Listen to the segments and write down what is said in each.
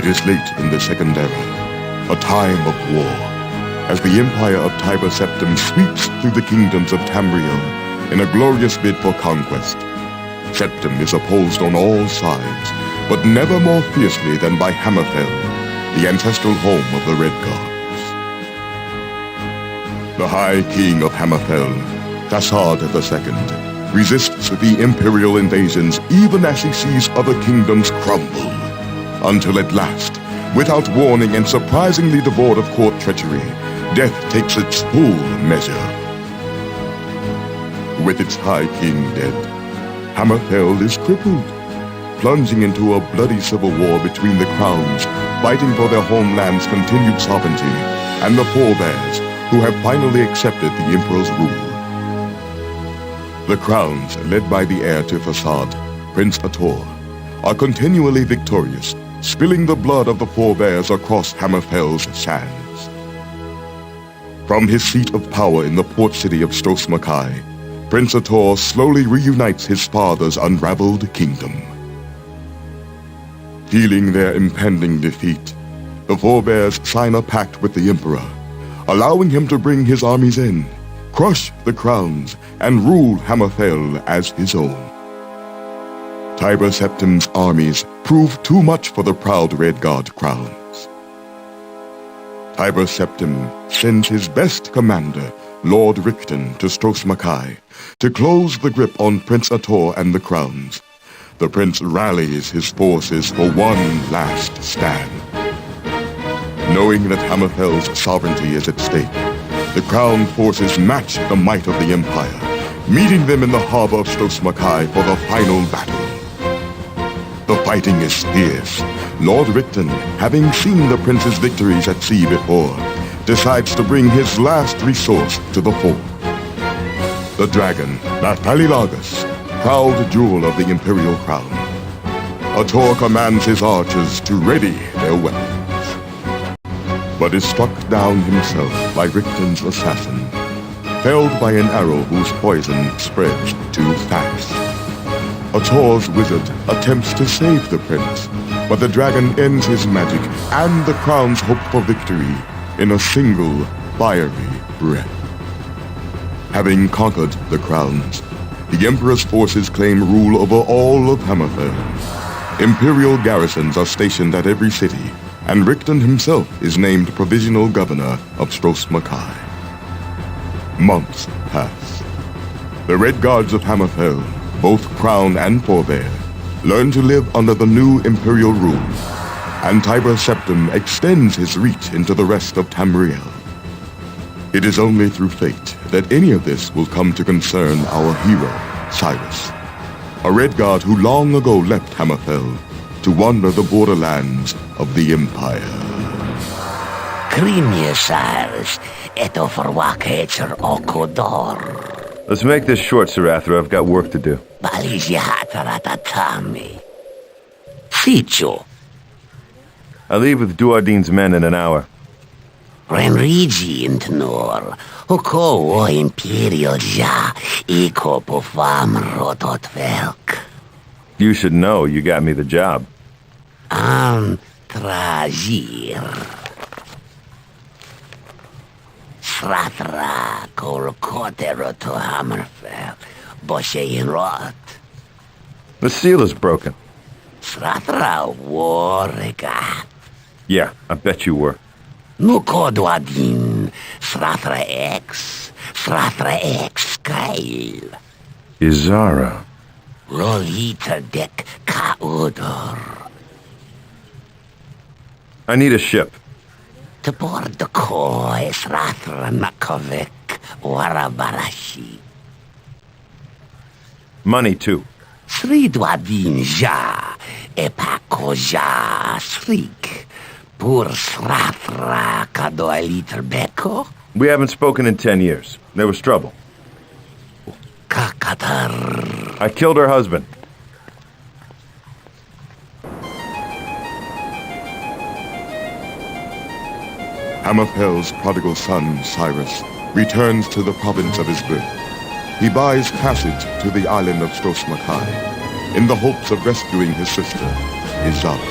It is late in the Second Era, a time of war, as the empire of Tiber Septim sweeps through the kingdoms of Tamriel in a glorious bid for conquest. Septim is opposed on all sides, but never more fiercely than by Hammerfell, the ancestral home of the Redguards. The High King of Hammerfell, Thasard II, resists the imperial invasions even as he sees other kingdoms crumble, until at last, without warning and surprisingly devoid of court treachery, death takes its full measure. With its High King dead, Hammerfell is crippled, plunging into a bloody civil war between the crowns, fighting for their homeland's continued sovereignty, and the forebears, who have finally accepted the Emperor's rule. The crowns, led by the heir to Thasard, Prince Ator, are continually victorious, spilling the blood of the forebears across Hammerfell's sands. From his seat of power in the port city of Stros M'kai, Prince Ator slowly reunites his father's unraveled kingdom. Feeling their impending defeat, the forebears sign a pact with the Emperor, allowing him to bring his armies in, crush the crowns, and rule Hammerfell as his own. Tiber Septim's armies prove too much for the proud Redguard crowns. Tiber Septim sends his best commander, Lord Richten, to Stros M'kai to close the grip on Prince Ator and the crowns. The prince rallies his forces for one last stand. Knowing that Hammerfell's sovereignty is at stake, the crown forces match the might of the empire, meeting them in the harbor of Stros M'kai for the final battle. The fighting is fierce. Lord Richten, having seen the prince's victories at sea before, decides to bring his last resource to the fore. The dragon, Nathalilagus, proud jewel of the imperial crown. Ator commands his archers to ready their weapons, but is struck down himself by Richten's assassin, felled by an arrow whose poison spreads too fast. Ator's wizard attempts to save the prince, but the dragon ends his magic and the crown's hope for victory in a single fiery breath. Having conquered the crowns, the Emperor's forces claim rule over all of Hammerfell. Imperial garrisons are stationed at every city, and Richten himself is named provisional governor of Stros M'kai. Months pass. The Redguards of Hammerfell, both crown and forebear, learn to live under the new imperial rule, and Tiber Septim extends his reach into the rest of Tamriel. It is only through fate that any of this will come to concern our hero, Cyrus, a Redguard who long ago left Hammerfell to wander the borderlands of the Empire. Cyrus, eto forwakecher okodor. Let's make this short, Sarathra. I've got work to do. Balizihataratami. Sicho. I leave with Duardin's men in an hour. Renrigi intnor. Oko o imperial ja. Iko pofam rototvelk. You should know you got me the job. Tragir. Sratra kol kotero to Hammerfell. Boshe rot. The seal is broken. Sratra warregat. Yeah, I bet you were. Nuko Duardin. Sratra X Kyle. Izara. Rolita dek kaudor. I need a ship. To board the koi Sratra Nakovik Warabarashi. Money, too. Sri Duardin ja. Epako ja srik. Pur Sratra kadoaliter beko. We haven't spoken in 10 years. There was trouble. Kakatar. I killed her husband. Hammerfell's prodigal son, Cyrus, returns to the province of his birth. He buys passage to the island of Stros M'kai in the hopes of rescuing his sister, Izara.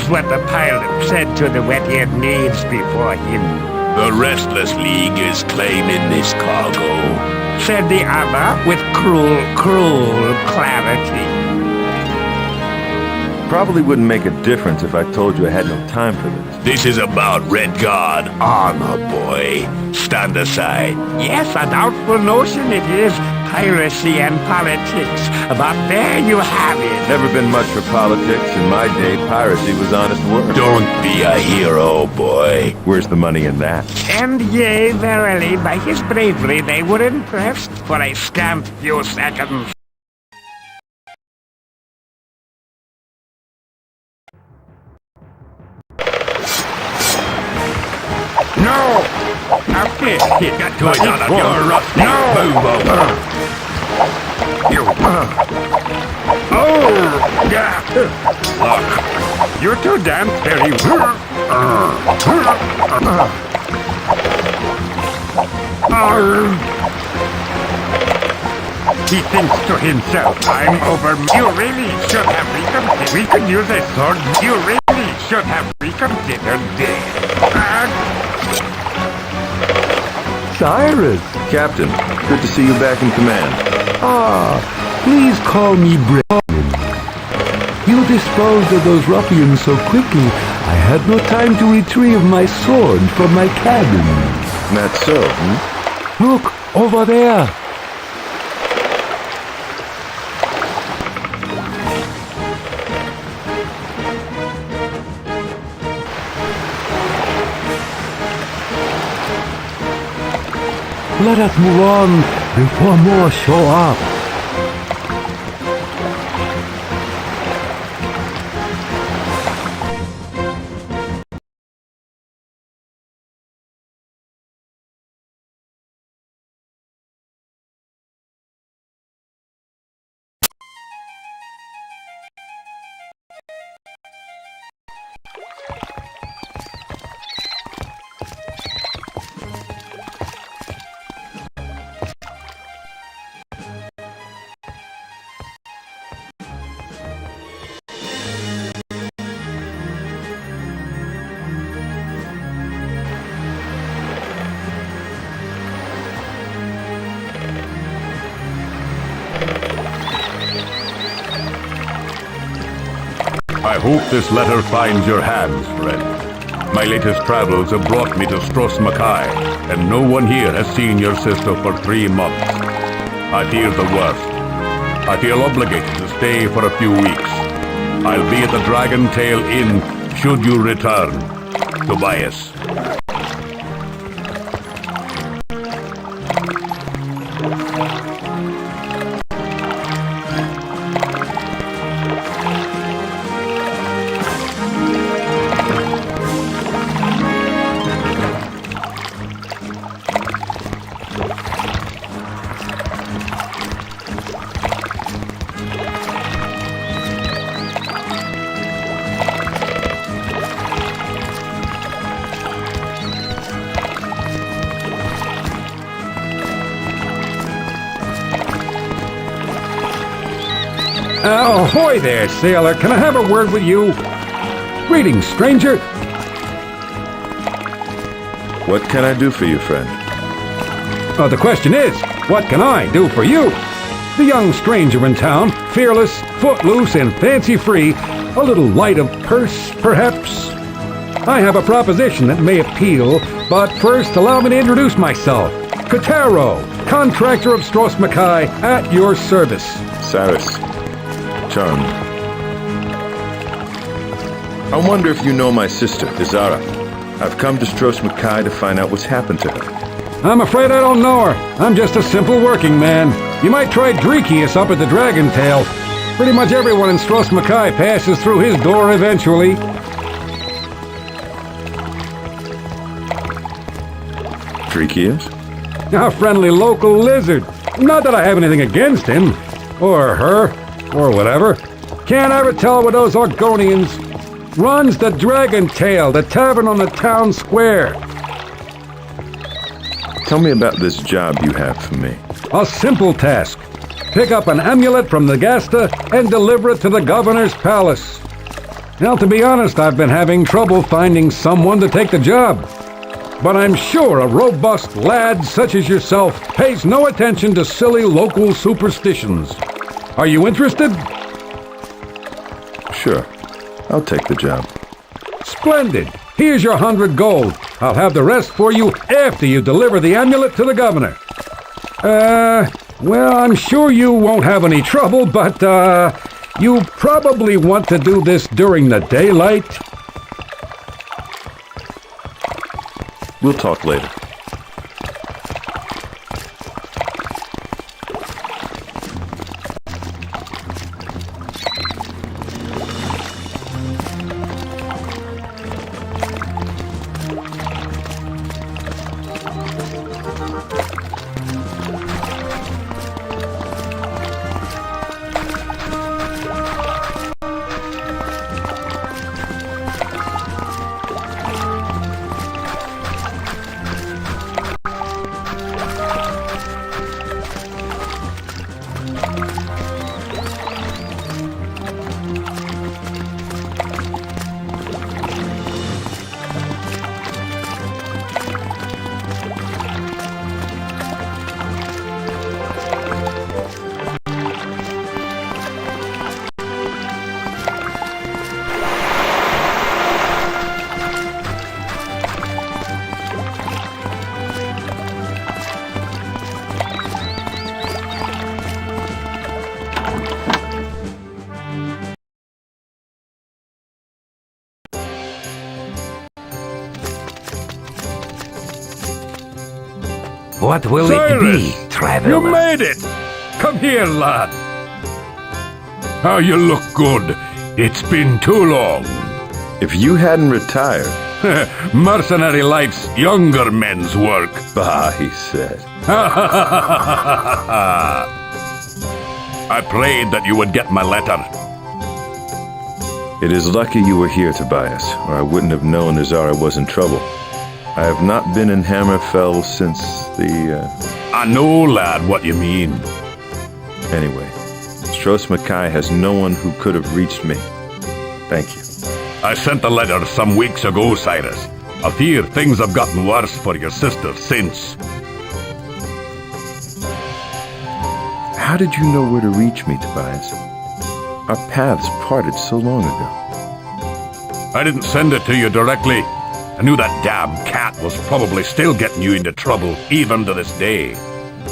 That's what the pilot said to the wet-eared knaves before him. The Restless League is claiming this cargo, said the other with cruel clarity. Probably wouldn't make a difference if I told you I had no time for this. This is about Redguard armor, boy. Stand aside. Yes, a doubtful notion it is. Piracy and politics. But there you have it. Never been much for politics. In my day, piracy was honest work. Don't be a hero, boy. Where's the money in that? And yea, verily, by his bravery they were impressed for a scant few seconds. No! A fish! Get to it, none of your rough. No! Move over. You... Oh! Yeah! Look. You're too damn very... He thinks to himself, I'm over... You really should have reconsidered... We could use a sword. You really should have reconsidered this. Cyrus! Captain, good to see you back in command. Please call me Brennan. You disposed of those ruffians so quickly, I had no time to retrieve my sword from my cabin. That's so, hmm? Look, over there! Let us move on before more show up. I hope this letter finds your hands, friend. My latest travels have brought me to Stros M'kai, and no one here has seen your sister for 3 months. I fear the worst. I feel obligated to stay for a few weeks. I'll be at the Dragon Tail Inn should you return. Tobias. Ahoy there, sailor. Can I have a word with you? Greetings, stranger. What can I do for you, friend? The question is, what can I do for you? The young stranger in town, fearless, footloose, and fancy-free, a little light of purse, perhaps? I have a proposition that may appeal, but first allow me to introduce myself. Kataro, contractor of Stros M'kai, at your service. Cyrus. Charmed. I wonder if you know my sister, Izara. I've come to Stros M'kai to find out what's happened to her. I'm afraid I don't know her. I'm just a simple working man. You might try Dreekius up at the Dragon Tail. Pretty much everyone in Stros M'kai passes through his door eventually. Dreekius? A friendly local lizard. Not that I have anything against him. Or her. Or whatever. Can't ever tell with those Argonians. Runs the Dragon Tail, the tavern on the town square. Tell me about this job you have for me. A simple task. Pick up an amulet from the Gasta and deliver it to the governor's palace. Well, to be honest, I've been having trouble finding someone to take the job. But I'm sure a robust lad such as yourself pays no attention to silly local superstitions. Are you interested? Sure. I'll take the job. Splendid. Here's your 100 gold. I'll have the rest for you after you deliver the amulet to the governor. Well, I'm sure you won't have any trouble, but, you probably want to do this during the daylight. We'll talk later. What will it be, traveler? You made it! Come here, lad. How you look good. It's been too long. If you hadn't retired... Mercenary life's younger men's work. Bah, he said. I prayed that you would get my letter. It is lucky you were here, Tobias, or I wouldn't have known Azara was in trouble. I have not been in Hammerfell since I know, lad, what you mean. Anyway, Stros M'kai has no one who could have reached me. Thank you. I sent a letter some weeks ago, Cyrus. I fear things have gotten worse for your sister since. How did you know where to reach me, Tobias? Our paths parted so long ago. I didn't send it to you directly. I knew that damn cat was probably still getting you into trouble, even to this day.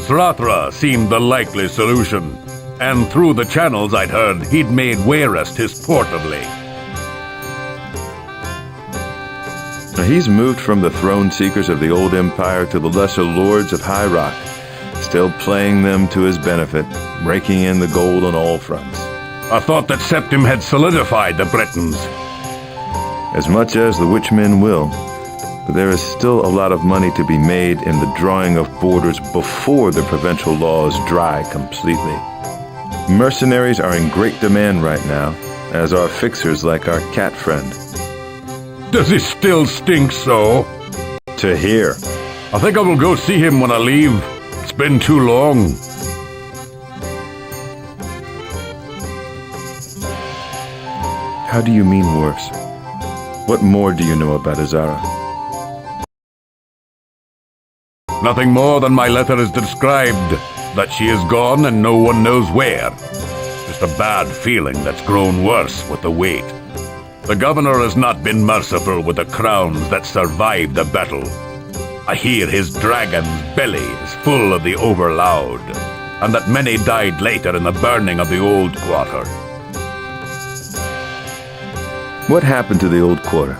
Srathra seemed the likely solution, and through the channels I'd heard, he'd made Wayrest his port of late. He's moved from the throne seekers of the old empire to the lesser lords of High Rock, still playing them to his benefit, raking in the gold on all fronts. I thought that Septim had solidified the Britons. As much as the witchmen will, but there is still a lot of money to be made in the drawing of borders before the provincial laws dry completely. Mercenaries are in great demand right now, as are fixers like our cat friend. Does he still stink so? To hear. I think I will go see him when I leave. It's been too long. How do you mean worse? What more do you know about Azara? Nothing more than my letter has described, that she is gone and no one knows where. Just a bad feeling that's grown worse with the wait. The governor has not been merciful with the crowns that survived the battle. I hear his dragon's belly is full of the overloud, and that many died later in the burning of the old quarter. What happened to the old quarter?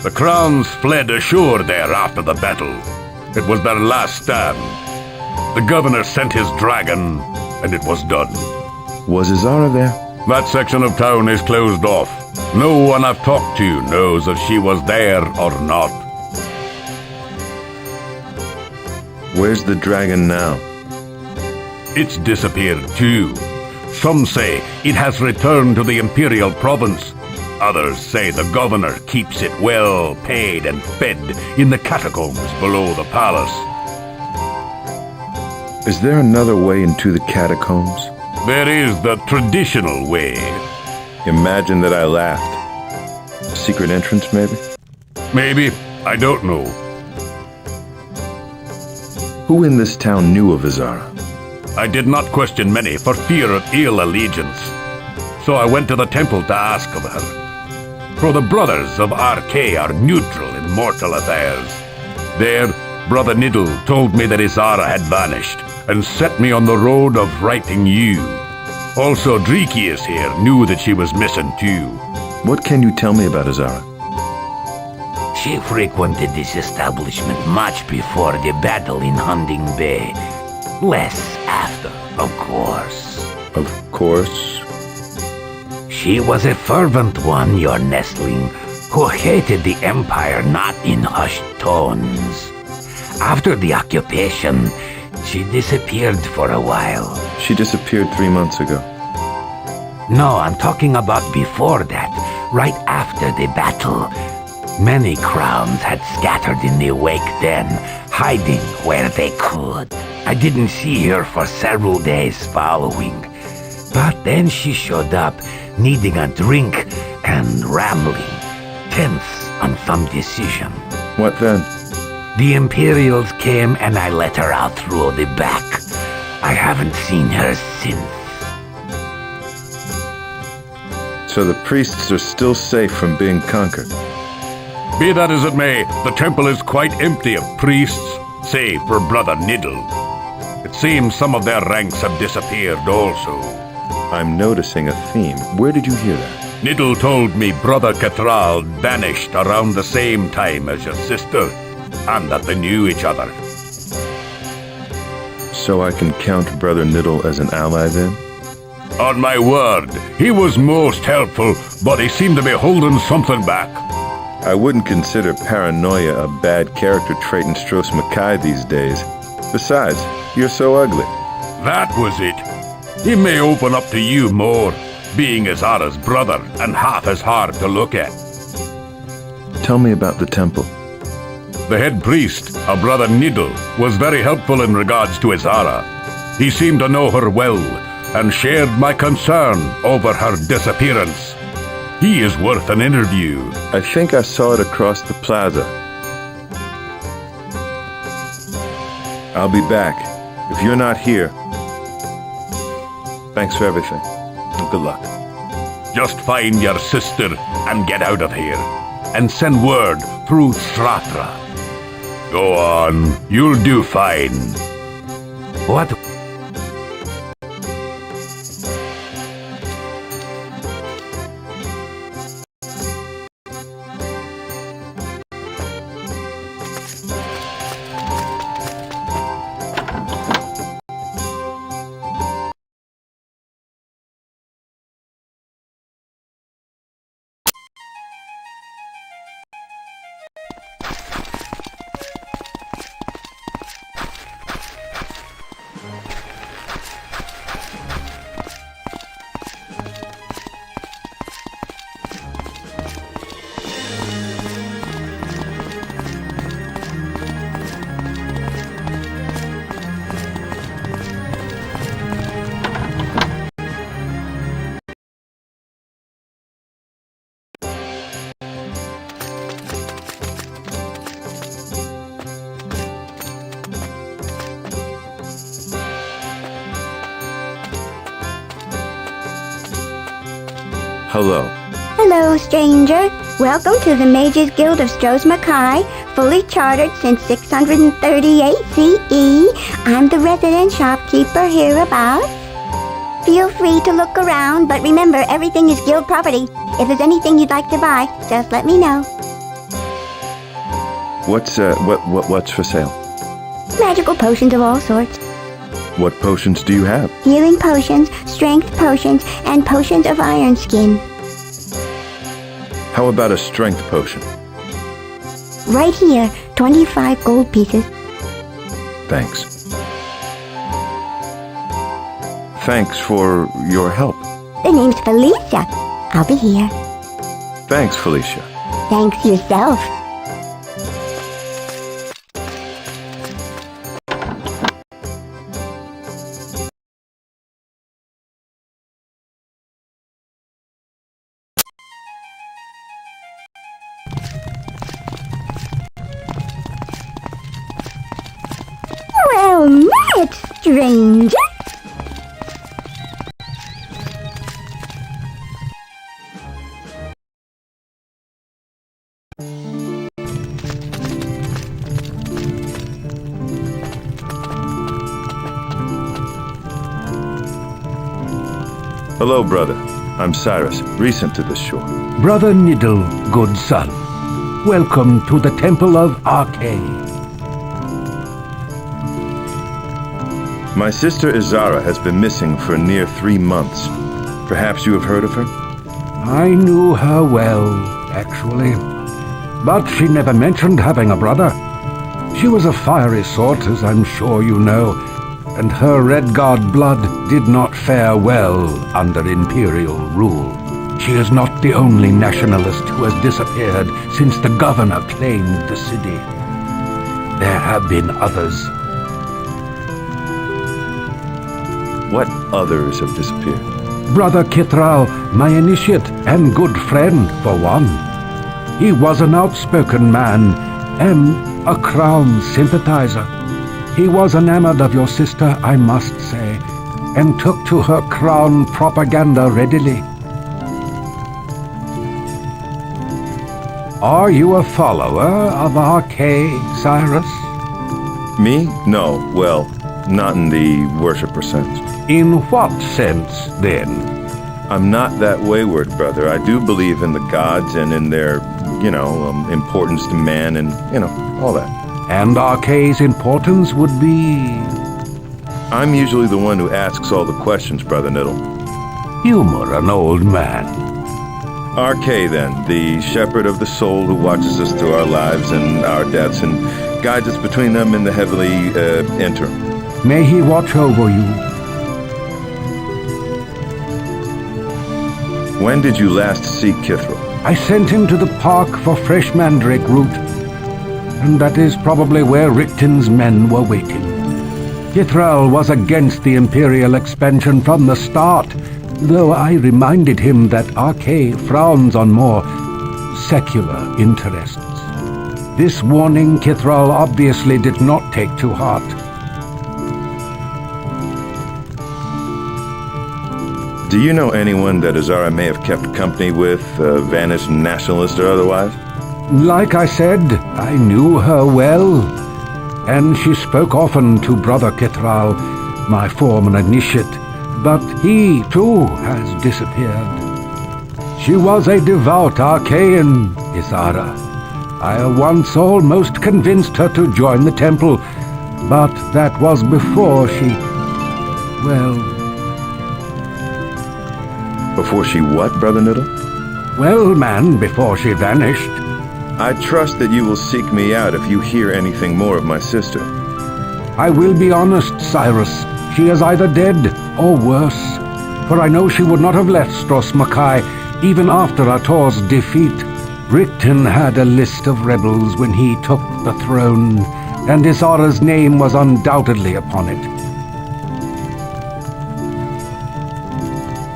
The crowns fled ashore there after the battle. It was their last stand. The governor sent his dragon, and it was done. Was Azara there? That section of town is closed off. No one I've talked to knows if she was there or not. Where's the dragon now? It's disappeared too. Some say it has returned to the imperial province. Others say the governor keeps it well paid and fed in the catacombs below the palace. Is there another way into the catacombs? There is the traditional way. Imagine that I laughed. secret entrance, maybe? Maybe. I don't know. Who in this town knew of Azara? I did not question many for fear of ill allegiance. So I went to the temple to ask of her. For the brothers of RK are neutral in mortal affairs. There, Brother Niddle told me that Azara had vanished and set me on the road of righting you. Also, Dreekius here knew that she was missing too. What can you tell me about Azara? She frequented this establishment much before the battle in Hunding Bay. Less after, of course. Of course? She was a fervent one, your nestling, who hated the Empire not in hushed tones. After the occupation, she disappeared for a while. She disappeared 3 months ago. No, I'm talking about before that, right after the battle. Many crowns had scattered in the wake then, hiding where they could. I didn't see her for several days following. But then she showed up, needing a drink and rambling, tense on some decision. What then? The Imperials came and I let her out through the back. I haven't seen her since. So the priests are still safe from being conquered. Be that as it may, the temple is quite empty of priests, save for Brother Niddle. It seems some of their ranks have disappeared also. I'm noticing a theme. Where did you hear that? Niddle told me Brother Cathral vanished around the same time as your sister, and that they knew each other. So I can count Brother Niddle as an ally then? On my word, he was most helpful, but he seemed to be holding something back. I wouldn't consider paranoia a bad character trait in Stros M'kai these days. Besides, you're so ugly. That was it. He may open up to you more, being Azara's brother and half as hard to look at. Tell me about the temple. The head priest, a Brother Niddle, was very helpful in regards to Azara. He seemed to know her well, and shared my concern over her disappearance. He is worth an interview. I think I saw it across the plaza. I'll be back. If you're not here, thanks for everything. And good luck. Just find your sister and get out of here. And send word through Stratra. Go on, you'll do fine. What? Hello. Hello, stranger. Welcome to the Mages Guild of Stros M'kai, fully chartered since 638 CE. I'm the resident shopkeeper hereabouts. Feel free to look around, but remember, everything is guild property. If there's anything you'd like to buy, just let me know. What's for sale? Magical potions of all sorts. What potions do you have? Healing potions, strength potions, and potions of iron skin. How about a strength potion? Right here, 25 gold pieces. Thanks. Thanks for your help. The name's Felicia. I'll be here. Thanks, Felicia. Thanks yourself. quiet, stranger. Hello, brother. I'm Cyrus, recent to this shore. Brother Niddle, good son. Welcome to the Temple of Arkay. My sister Izara has been missing for near 3 months. Perhaps you have heard of her? I knew her well, actually. But she never mentioned having a brother. She was a fiery sort, as I'm sure you know, and her Redguard blood did not fare well under Imperial rule. She is not the only nationalist who has disappeared since the governor claimed the city. There have been others. What others have disappeared? Brother Kithral, my initiate and good friend, for one. He was an outspoken man and a Crown sympathizer. He was enamored of your sister, I must say, and took to her Crown propaganda readily. Are you a follower of Arkay, Cyrus? Me? No, well, not in the worshipper sense. In what sense, then? I'm not that wayward, brother. I do believe in the gods and in their, importance to man and, all that. And Arkay's importance would be... I'm usually the one who asks all the questions, Brother Niddle. Humor an old man. Arkay, then, the shepherd of the soul who watches us through our lives and our deaths and guides us between them in the heavenly interim. May he watch over you. When did you last see Kithral? I sent him to the park for fresh mandrake root, and that is probably where Richton's men were waiting. Kithral was against the Imperial expansion from the start, though I reminded him that Arkay frowns on more secular interests. This warning Kithral obviously did not take to heart. Do you know anyone that Izara may have kept company with, vanished nationalist or otherwise? Like I said, I knew her well, and she spoke often to Brother Kithral, my former initiate, but he, too, has disappeared. She was a devout Archaean, Izara. I once almost convinced her to join the temple, but that was before she... Before she what, Brother Niddle? Well, man, before she vanished. I trust that you will seek me out if you hear anything more of my sister. I will be honest, Cyrus. She is either dead or worse, for I know she would not have left Stros M'kai even after Ator's defeat. Richton had a list of rebels when he took the throne, and Izara's name was undoubtedly upon it.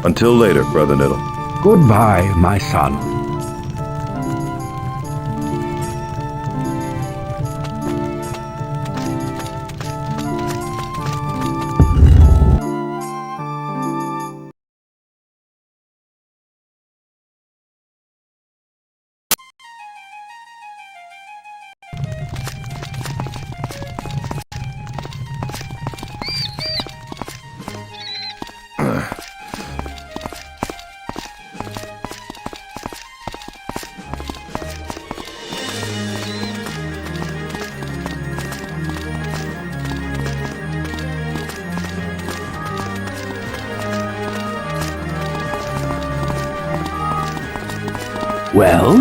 Until later, Brother Niddle. Goodbye, my son. Well?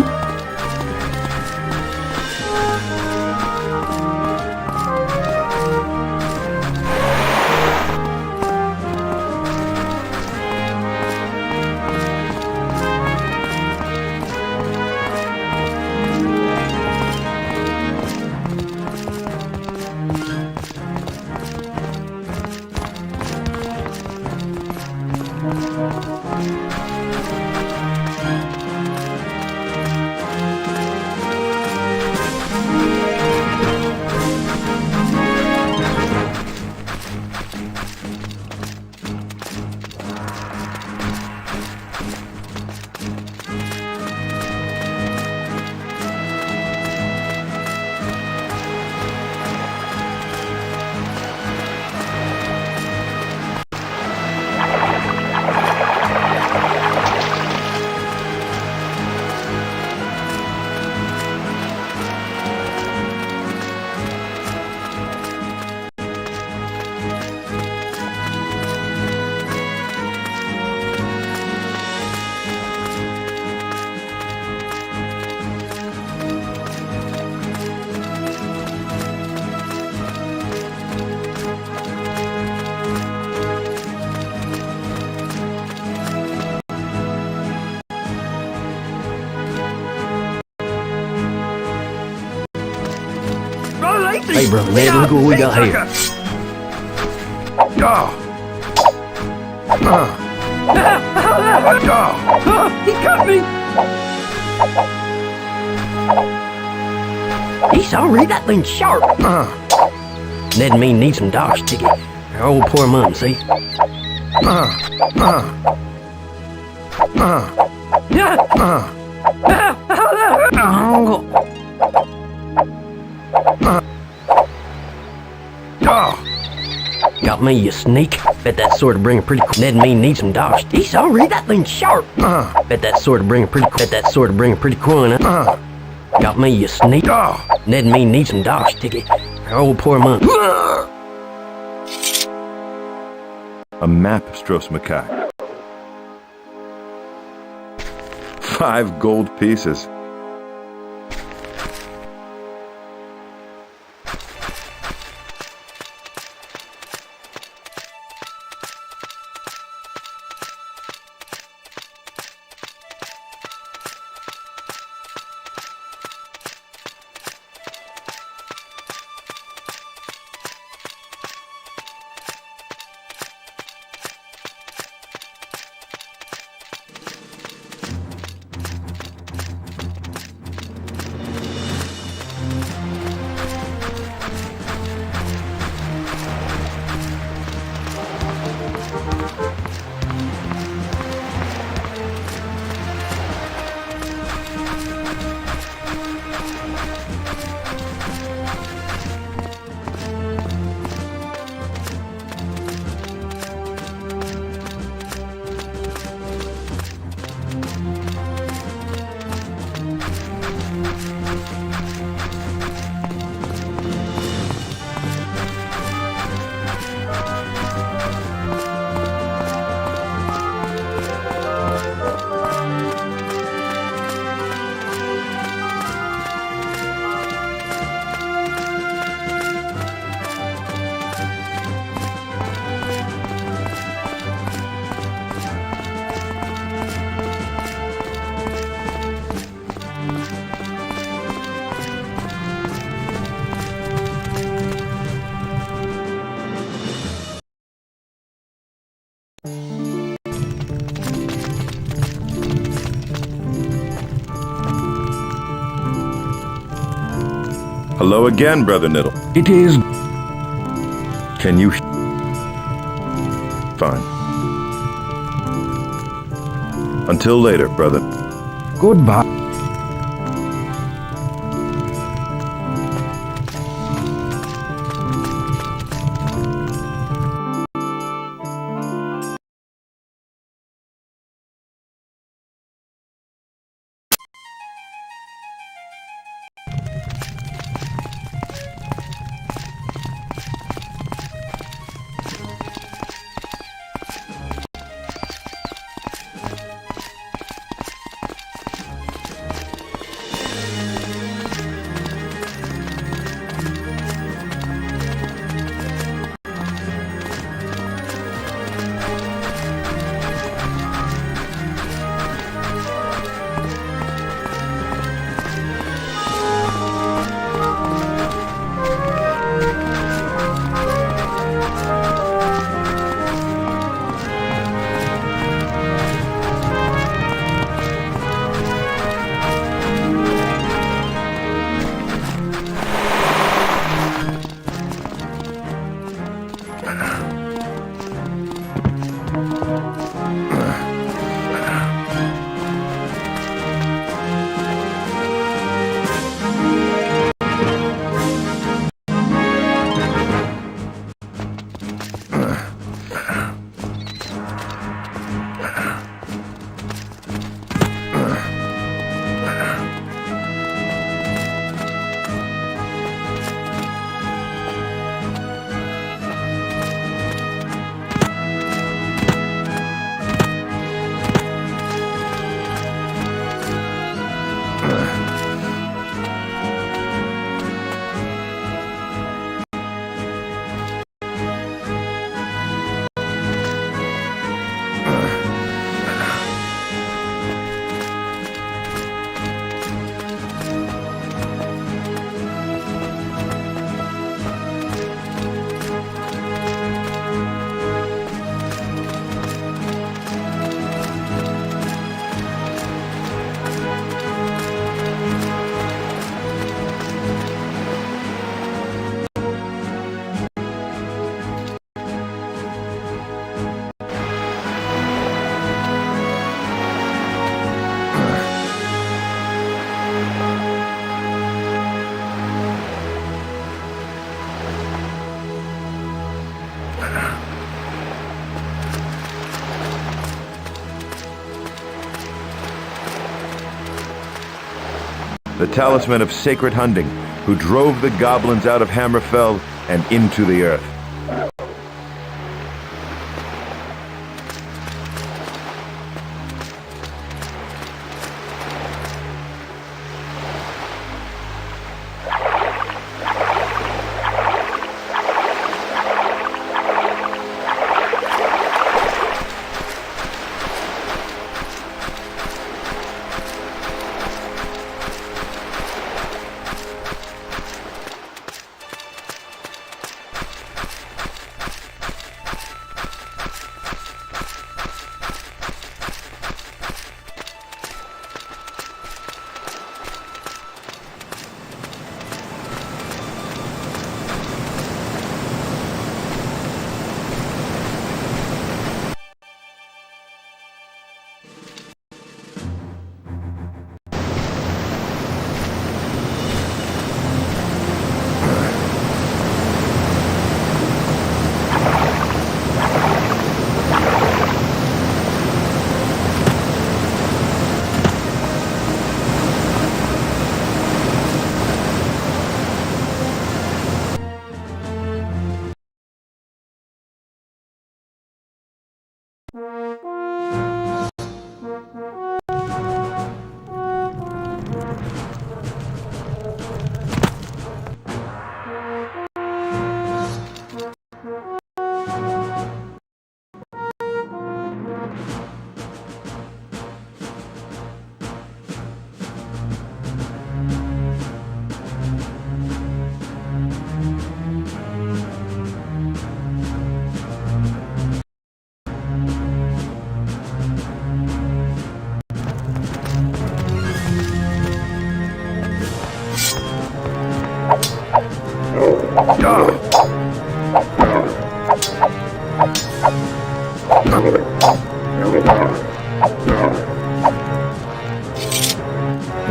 Hey, brother Ned, look what we got here. He got me! He sorry, that thing's sharp. Ned and me need some Dodge ticket. Our old poor mom, see? Got me, you sneak. Bet that sort of bring a pretty. Ned and me need some Dodge. He sorry, that thing's sharp. Bet that sort of bring a pretty. Bet that sort of bring a pretty coin. Got me, you sneak. Ned and me need some Dodge ticket. Our old poor mom. A map of Stros M'kai. 5 gold pieces. Hello again, Brother Niddle. It is... Can you... Fine. Until later, brother. Goodbye. talisman of sacred hunting, who drove the goblins out of Hammerfell and into the earth.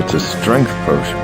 It's a strength potion.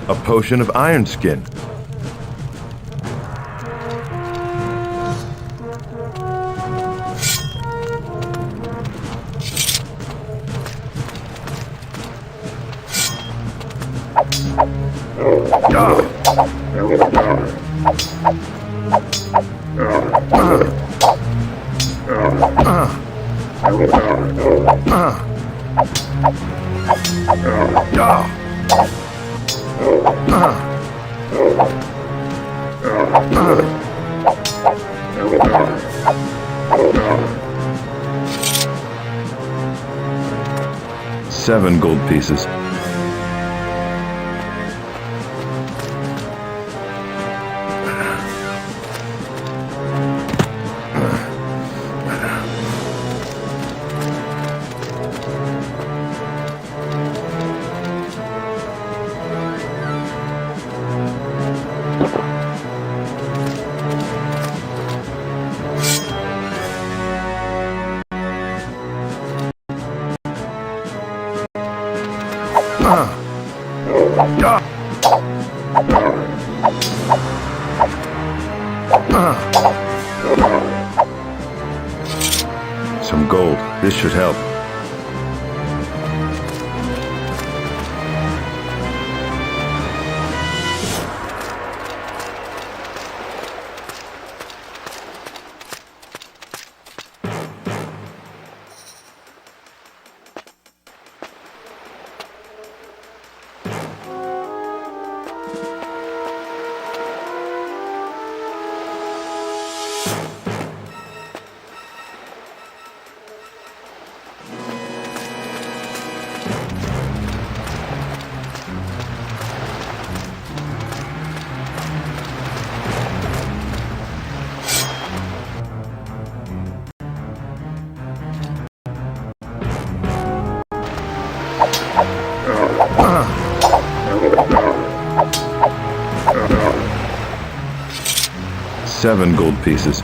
A potion of iron skin. Seven gold pieces. Some gold. This should help. Seven gold pieces.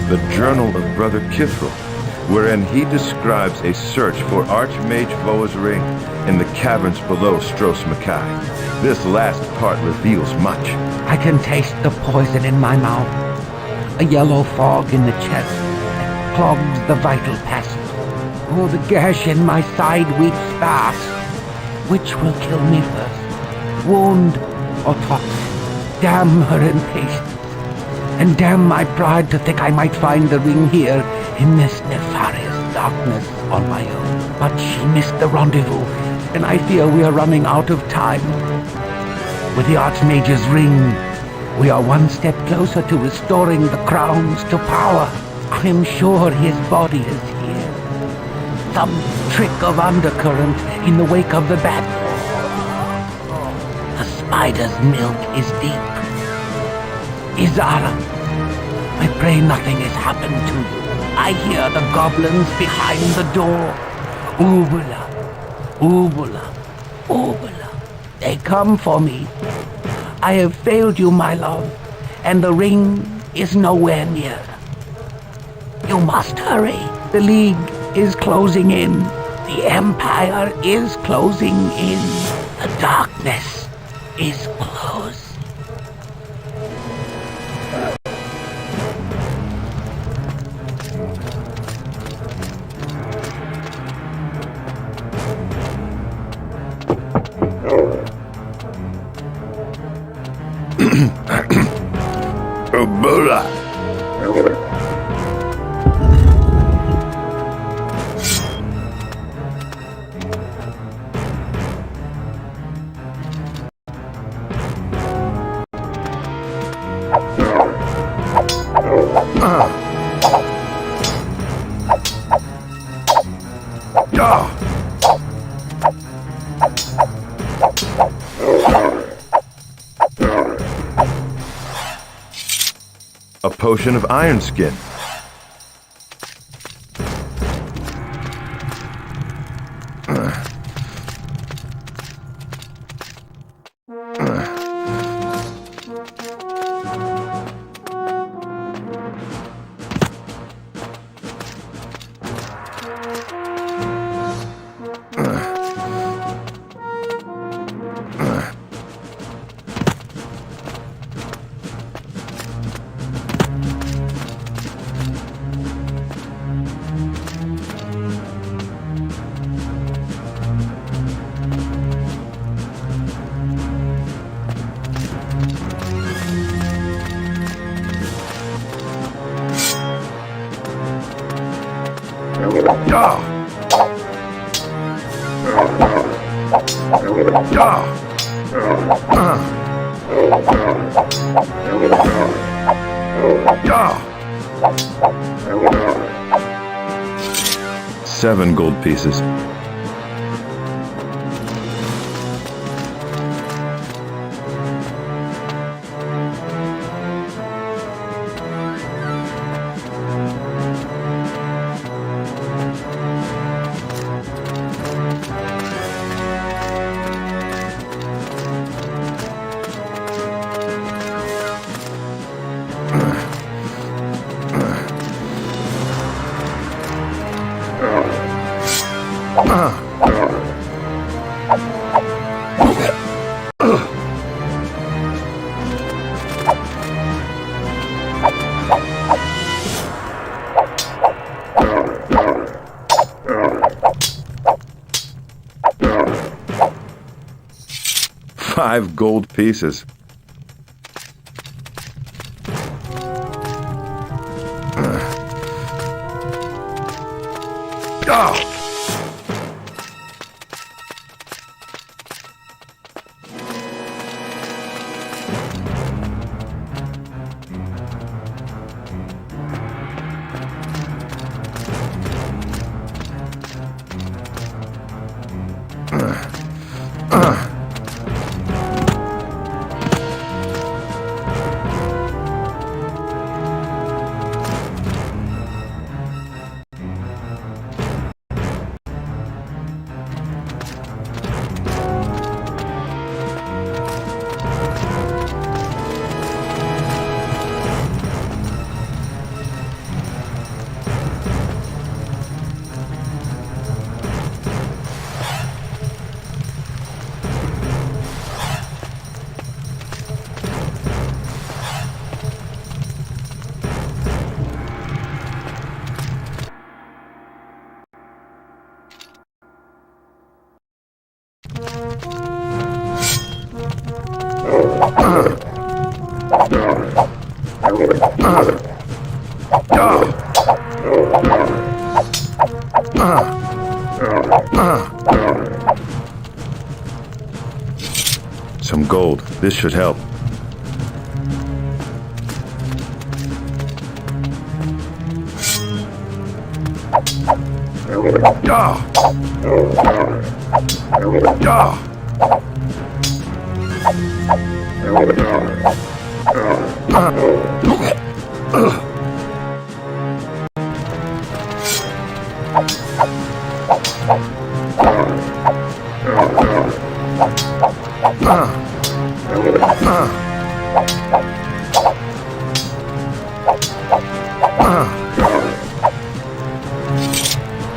The Journal of Brother Kithril, wherein he describes a search for Archmage Voa's ring in the caverns below Stros M'kai. This last part reveals much. I can taste the poison in my mouth. A yellow fog in the chest that clogs the vital passage. Oh, the gash in my side weeps fast. Which will kill me first? Wound or toxin? Damn her impatience. And damn my pride to think I might find the ring here in this nefarious darkness on my own. But she missed the rendezvous, and I fear we are running out of time. With the Archmage's ring, we are one step closer to restoring the crowns to power. I am sure his body is here. Some trick of undercurrent in the wake of the battle. The spider's milk is deep. Izara, I pray nothing has happened to you. I hear the goblins behind the door. Ubula, Ubula, Ubula. They come for me. I have failed you, my love, and the ring is nowhere near. You must hurry. The League is closing in. The Empire is closing in. The darkness is close. Ubula. A potion of iron skin. Seven gold pieces. Five gold pieces. Some gold. This should help.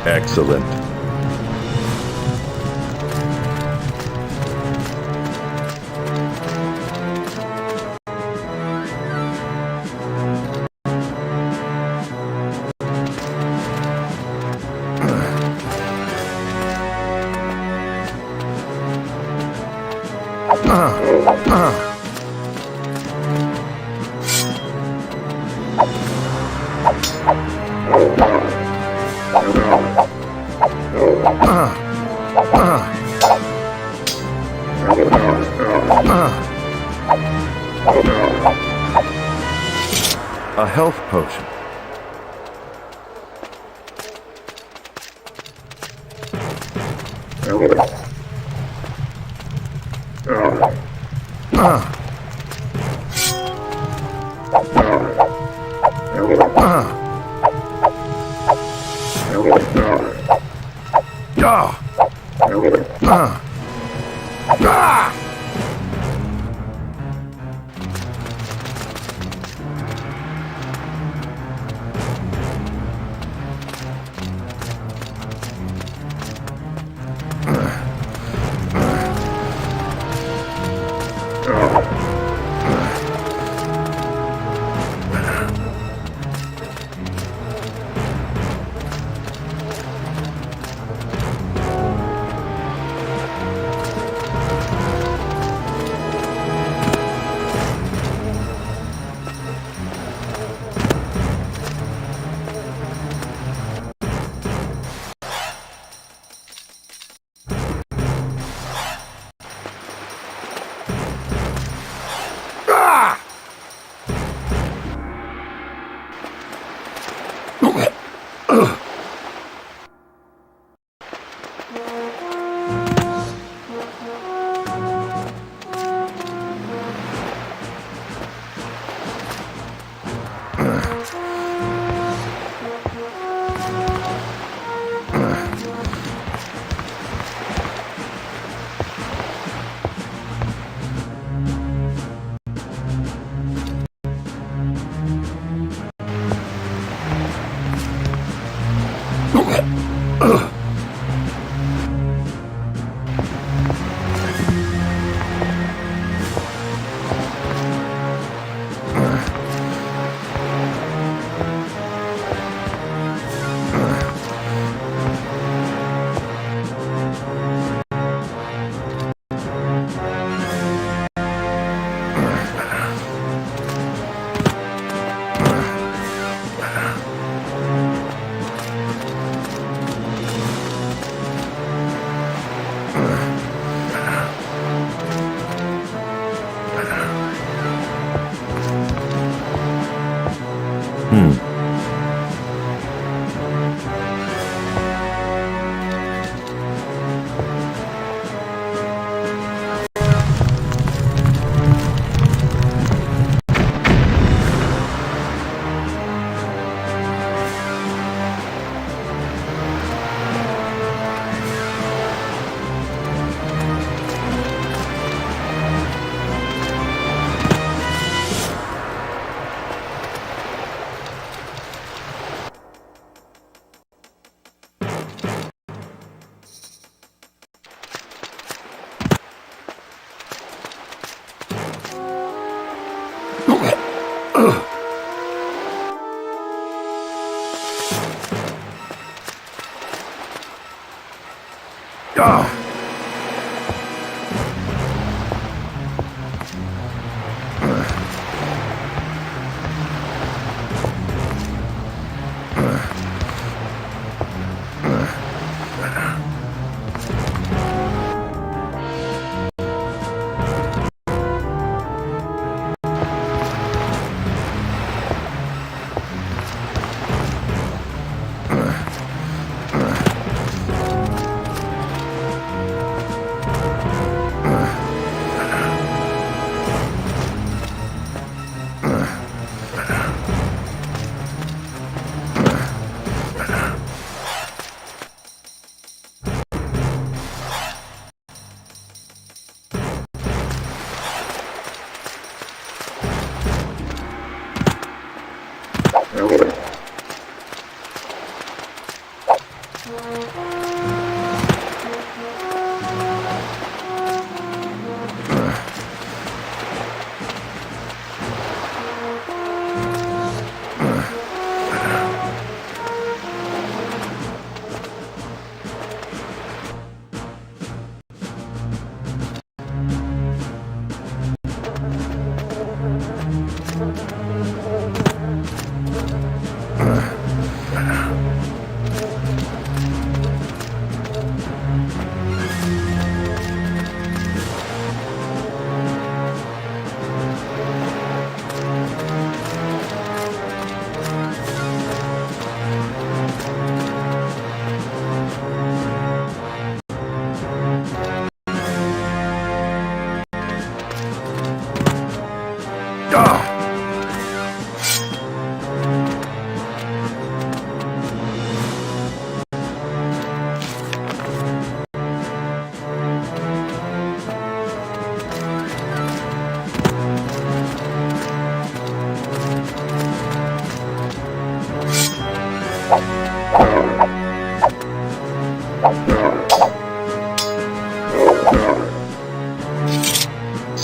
Excellent. A health potion.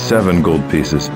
7 gold pieces.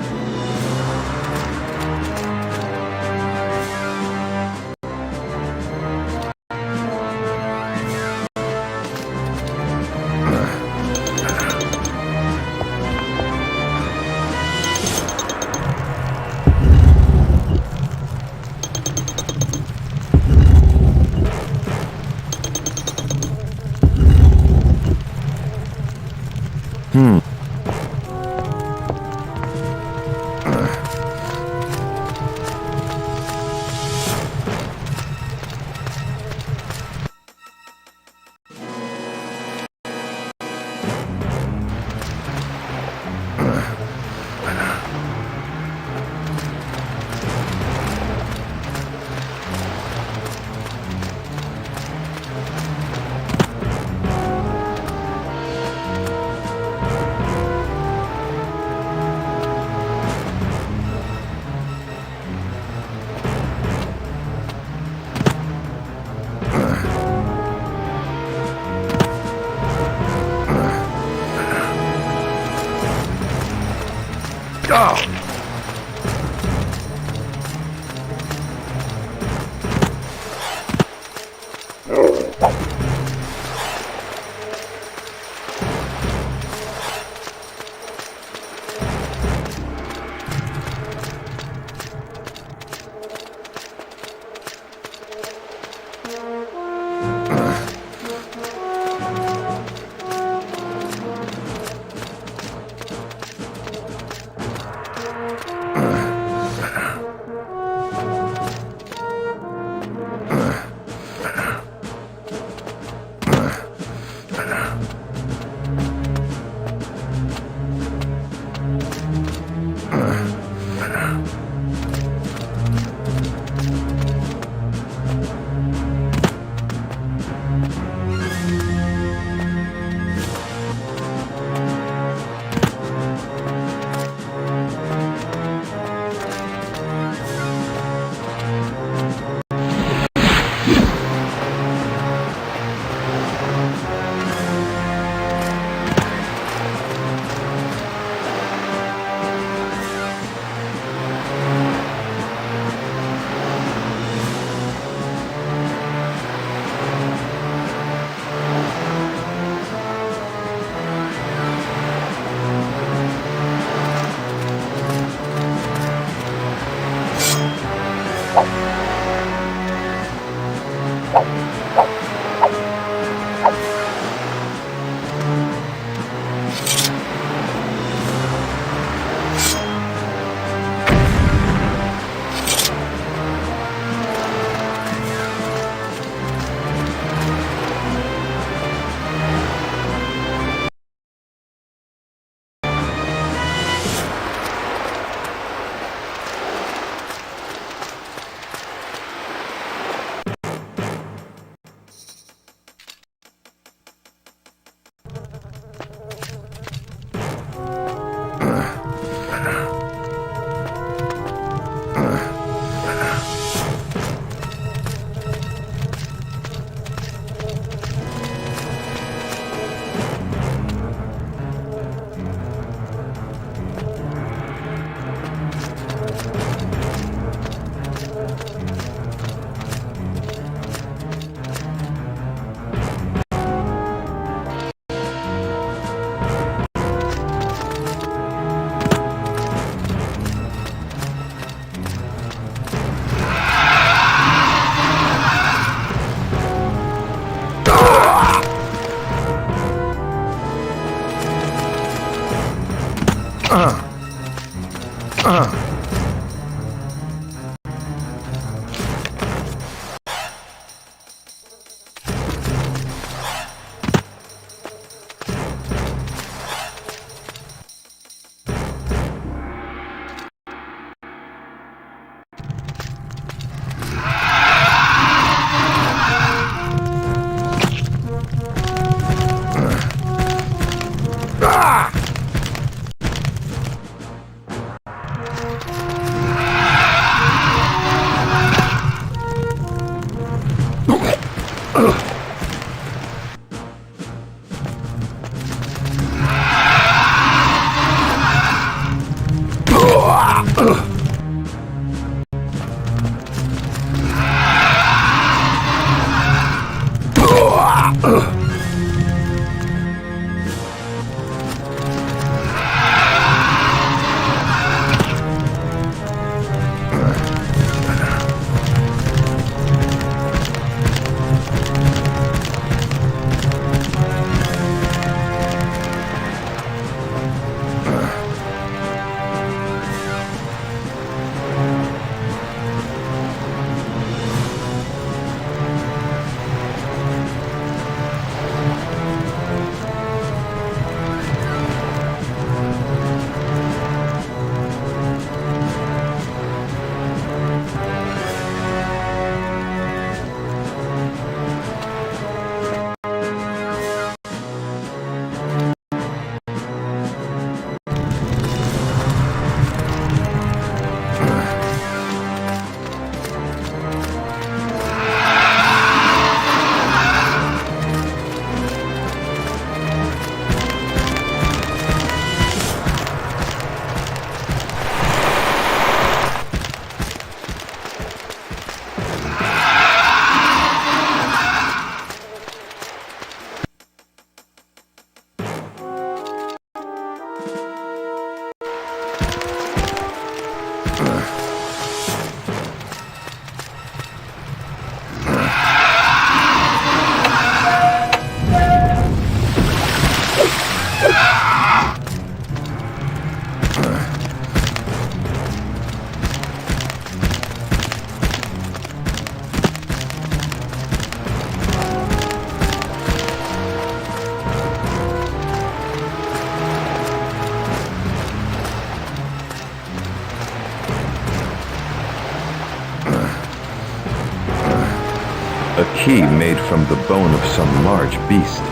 key made from the bone of some large beast.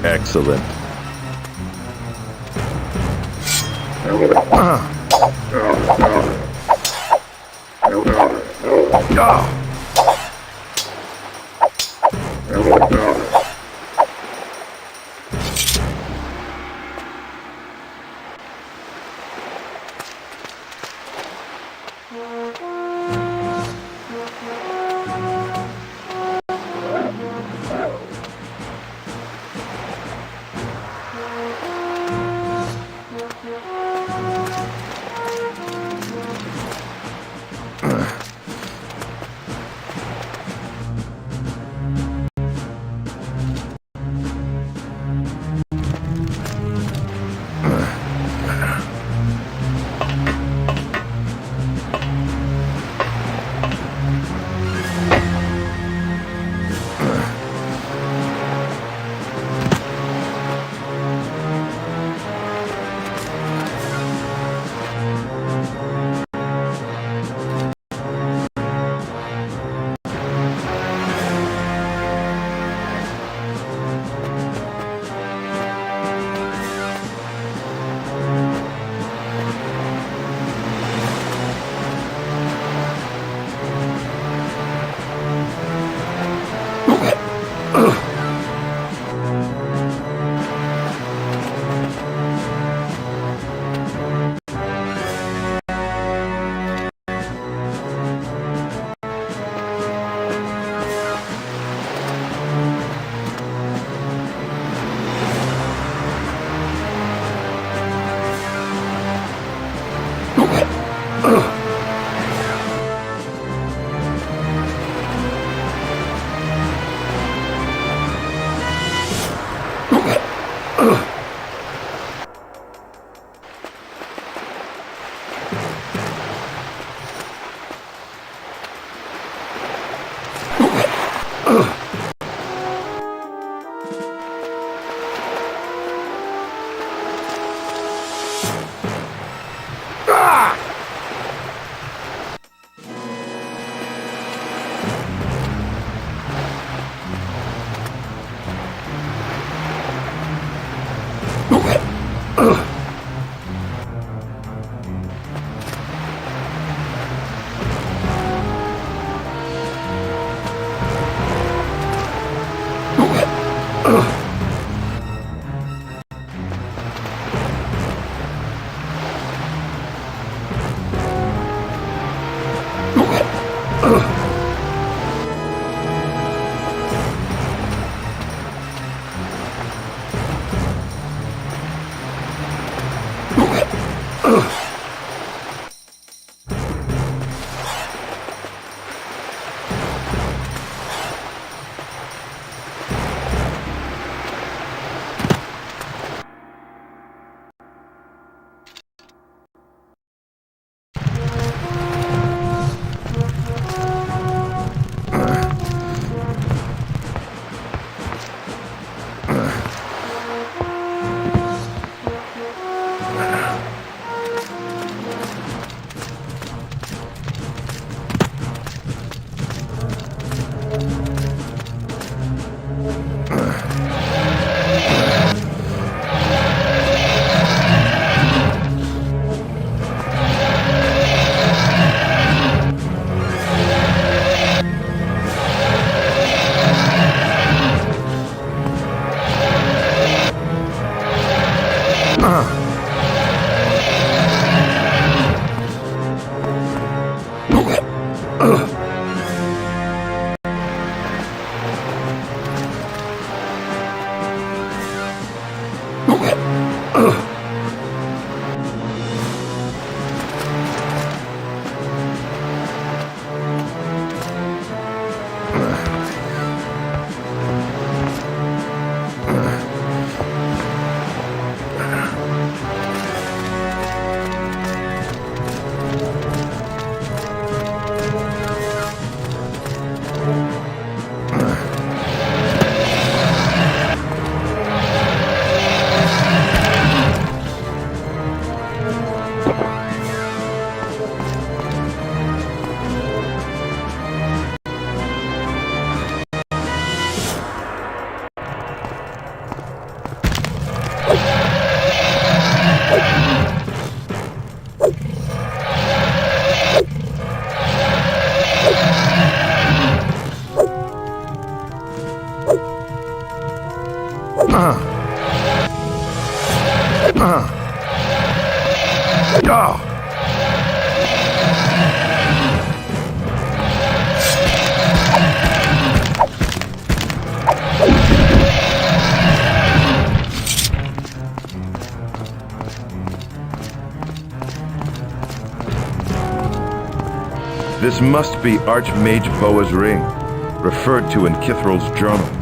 Excellent. This must be Archmage Boa's ring, referred to in Kithral's journal.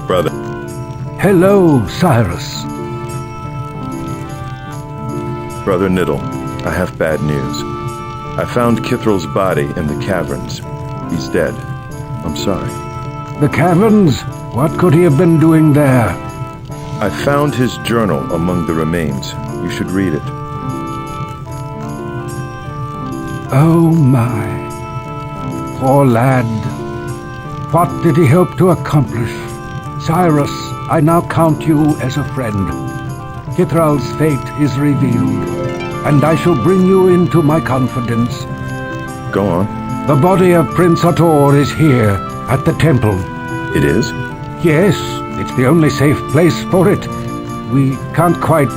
Brother, Hello, Cyrus. Brother Niddle, I have bad news. I found Kithral's body in the caverns. He's dead. I'm sorry. The caverns? What could he have been doing there? I found his journal among the remains. You should read it. Oh my. Poor lad. What did he hope to accomplish? Cyrus, I now count you as a friend. Kithral's fate is revealed, and I shall bring you into my confidence. Go on. The body of Prince Hator is here, at the temple. It is? Yes, it's the only safe place for it. We can't quite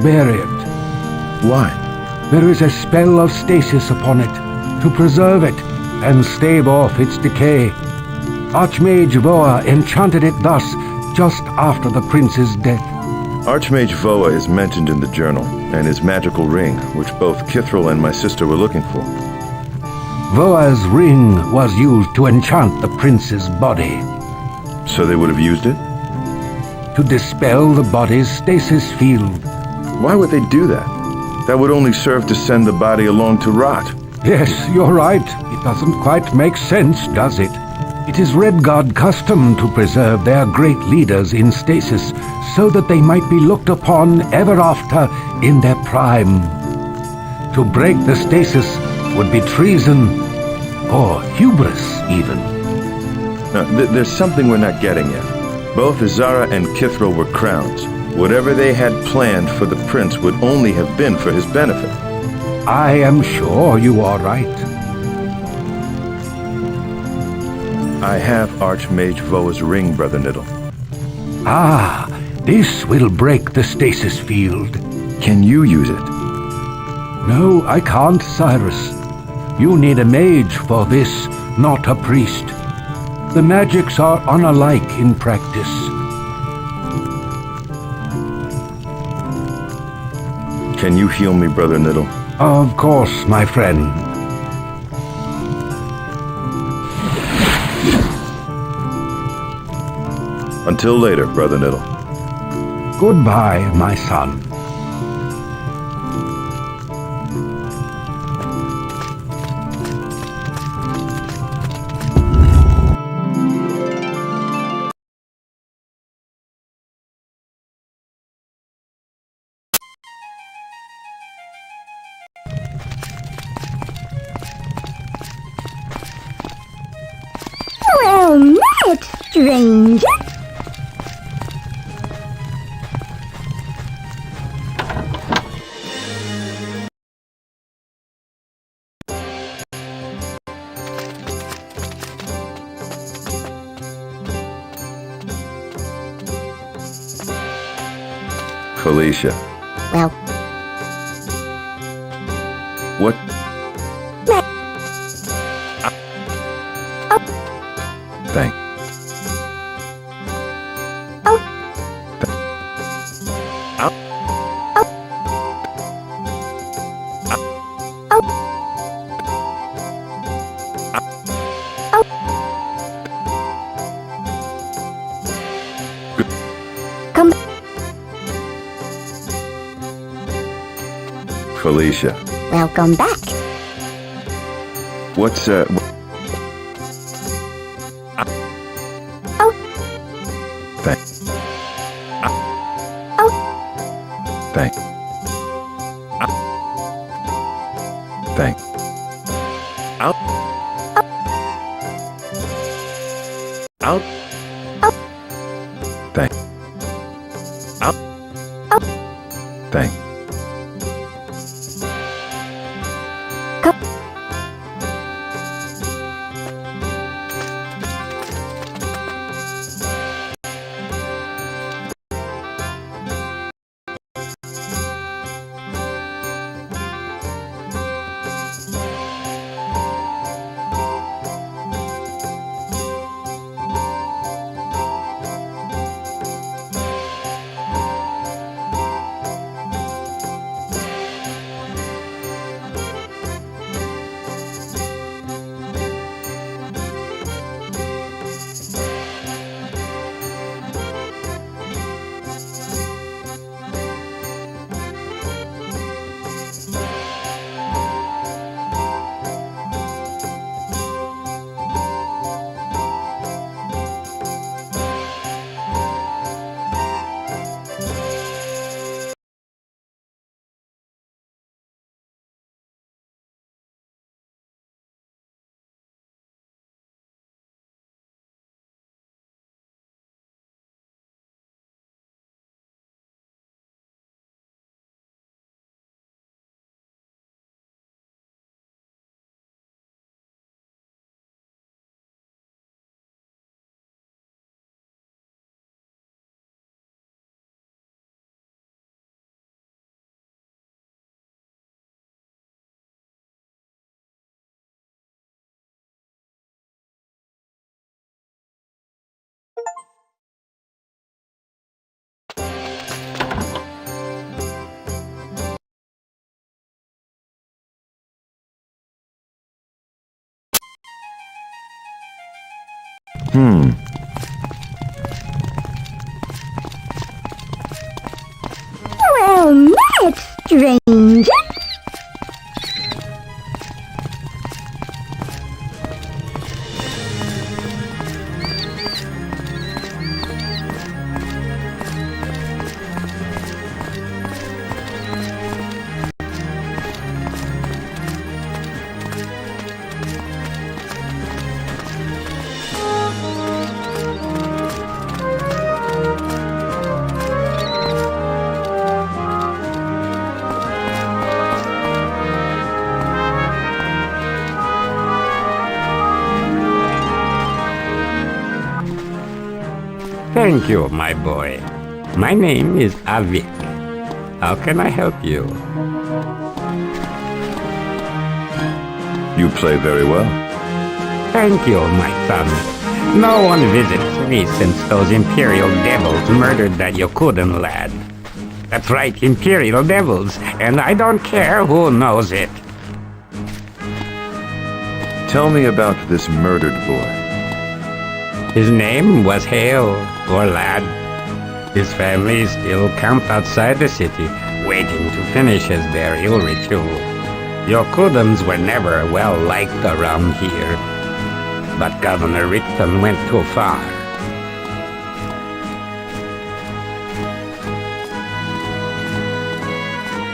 bury it. Why? There is a spell of stasis upon it, to preserve it and stave off its decay. Archmage Voa enchanted it thus, just after the prince's death. Archmage Voa is mentioned in the journal, and his magical ring, which both Kithral and my sister were looking for. Voa's ring was used to enchant the prince's body. So they would have used it? To dispel the body's stasis field. Why would they do that? That would only serve to send the body along to rot. Yes, you're right. It doesn't quite make sense, does it? It is Redguard custom to preserve their great leaders in stasis, so that they might be looked upon ever after in their prime. To break the stasis would be treason, or hubris even. Now, there's something we're not getting yet. Both Azara and Kithral were crowns. Whatever they had planned for the prince would only have been for his benefit. I am sure you are right. I have Archmage Voa's ring, Brother Niddle. Ah, this will break the stasis field. Can you use it? No, I can't, Cyrus. You need a mage for this, not a priest. The magics are unlike in practice. Can you heal me, Brother Niddle? Of course, my friend. Until later, Brother Niddle. Goodbye, my son. Well met, stranger. Felicia. Well, What? Thank. come Felicia. welcome back. What's Thank. Thank. Thank. Out. Out. Thank. Out. Thank. Well met, stranger. Thank you, my boy. My name is Avik. How can I help you? You play very well. Thank you, my son. No one visits me since those Imperial devils murdered that Yokuden lad. That's right, Imperial devils, and I don't care who knows it. Tell me about this murdered boy. His name was Hale, or Lad. His family still camped outside the city, waiting to finish his burial ritual. Yokudans were never well liked around here, but Governor Rickton went too far.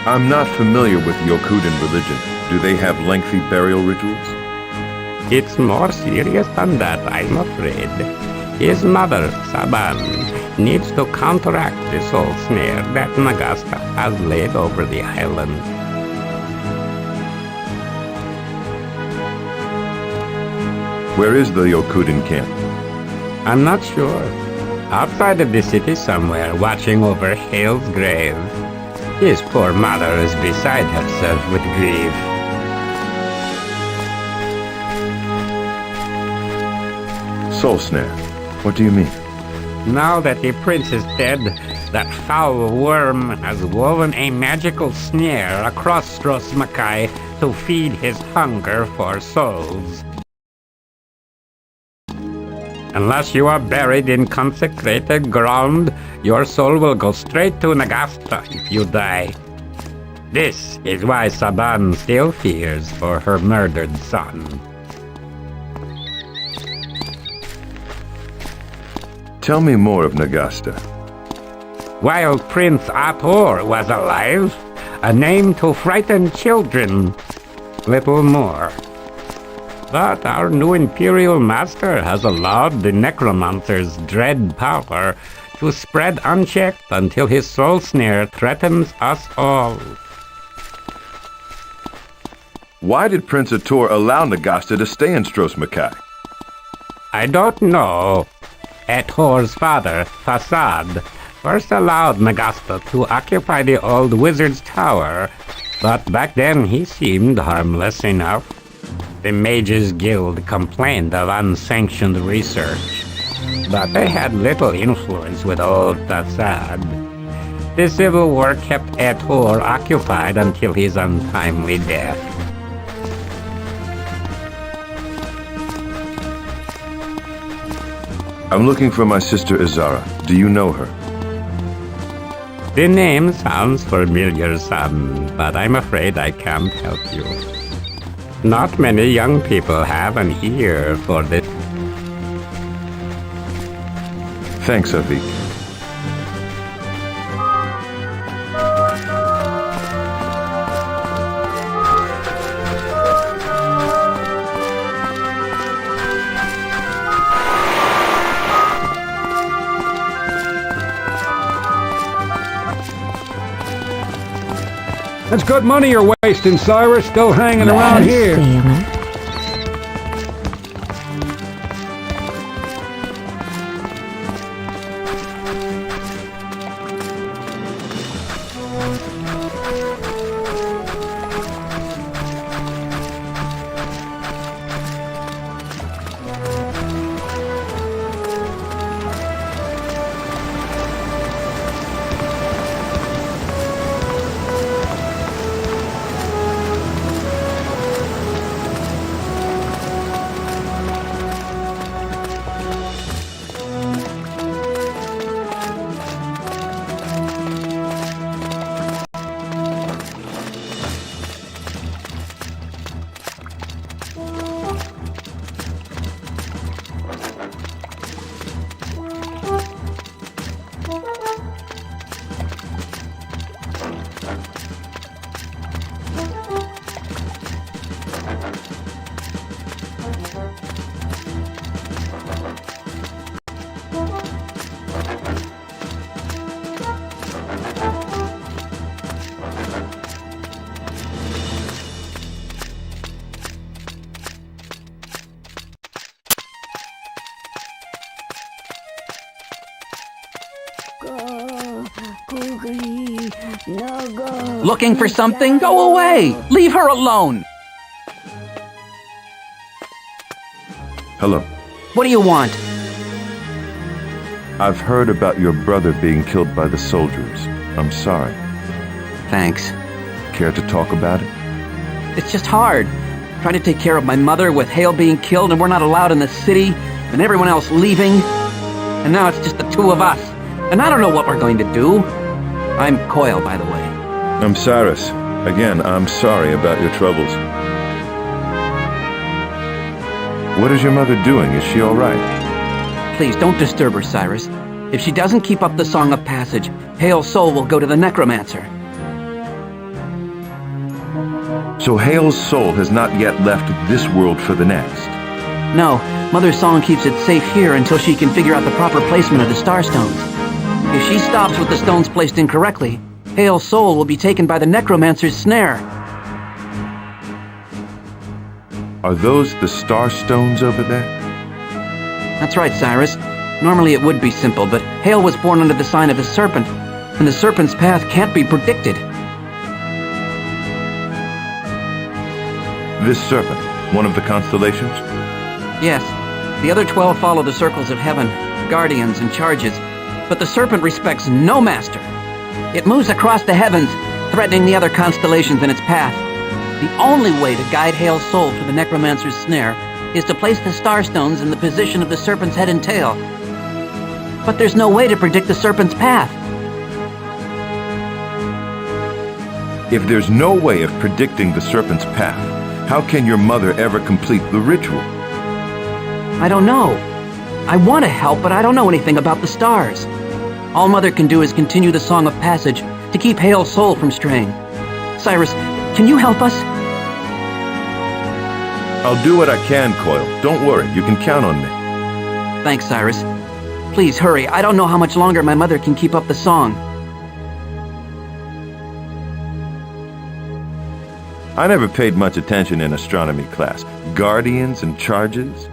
I'm not familiar with Yokuden religion. Do they have lengthy burial rituals? It's more serious than that, I'm afraid. His mother, Saban, needs to counteract the soul snare that Nagasta has laid over the island. Where is the Yokuden camp? I'm not sure. Outside of the city somewhere, watching over Hale's grave. His poor mother is beside herself with grief. Soul snare. What do you mean? Now that the prince is dead, that foul worm has woven a magical snare across Stros M'kai to feed his hunger for souls. Unless you are buried in consecrated ground, your soul will go straight to Nagasta if you die. This is why Saban still fears for her murdered son. Tell me more of Nagasta. While Prince Ator was alive, a name to frighten children. Little more. But our new Imperial Master has allowed the Necromancer's dread power to spread unchecked until his soul snare threatens us all. Why did Prince Ator allow Nagasta to stay in Stros M'kai? I don't know. Ator's father, Fasad, first allowed Nagasta to occupy the old wizard's tower, but back then he seemed harmless enough. The Mages Guild complained of unsanctioned research, but they had little influence with old Fasad. The Civil War kept Ator occupied until his untimely death. I'm looking for my sister Izara. Do you know her? The name sounds familiar, son, but I'm afraid I can't help you. Not many young people have an ear for this. Thanks, Avik. That's good money you're wasting, Cyrus, still hanging around here. Sailor. No go. Looking for something? Go away! Leave her alone! Hello. What do you want? I've heard about your brother being killed by the soldiers. I'm sorry. Thanks. Care to talk about it? It's just hard. Trying to take care of my mother with Hale being killed and we're not allowed in the city, and everyone else leaving. And now it's just the two of us. And I don't know what we're going to do. I'm Coyle, by the way. I'm Cyrus. Again, I'm sorry about your troubles. What is your mother doing? Is she all right? Please, don't disturb her, Cyrus. If she doesn't keep up the Song of Passage, Hale's soul will go to the Necromancer. So Hale's soul has not yet left this world for the next. No, Mother's song keeps it safe here until she can figure out the proper placement of the Starstones. If she stops with the stones placed incorrectly, Hale's soul will be taken by the Necromancer's snare. Are those the Starstones over there? That's right, Cyrus. Normally it would be simple, but Hale was born under the sign of the Serpent, and the Serpent's path can't be predicted. This serpent, one of the constellations? Yes, the other 12 follow the circles of heaven, guardians and charges, but the Serpent respects no master. It moves across the heavens, threatening the other constellations in its path. The only way to guide Hale's soul through the Necromancer's snare is to place the Starstones in the position of the Serpent's head and tail. But there's no way to predict the Serpent's path. If there's no way of predicting the serpent's path, how can your mother ever complete the ritual? I don't know. I want to help, but I don't know anything about the stars. All Mother can do is continue the Song of Passage to keep Hale's soul from straying. Cyrus, can you help us? I'll do what I can, Coyle. Don't worry, you can count on me. Thanks, Cyrus. Please hurry. I don't know how much longer my mother can keep up the song. I never paid much attention in astronomy class. Guardians and charges?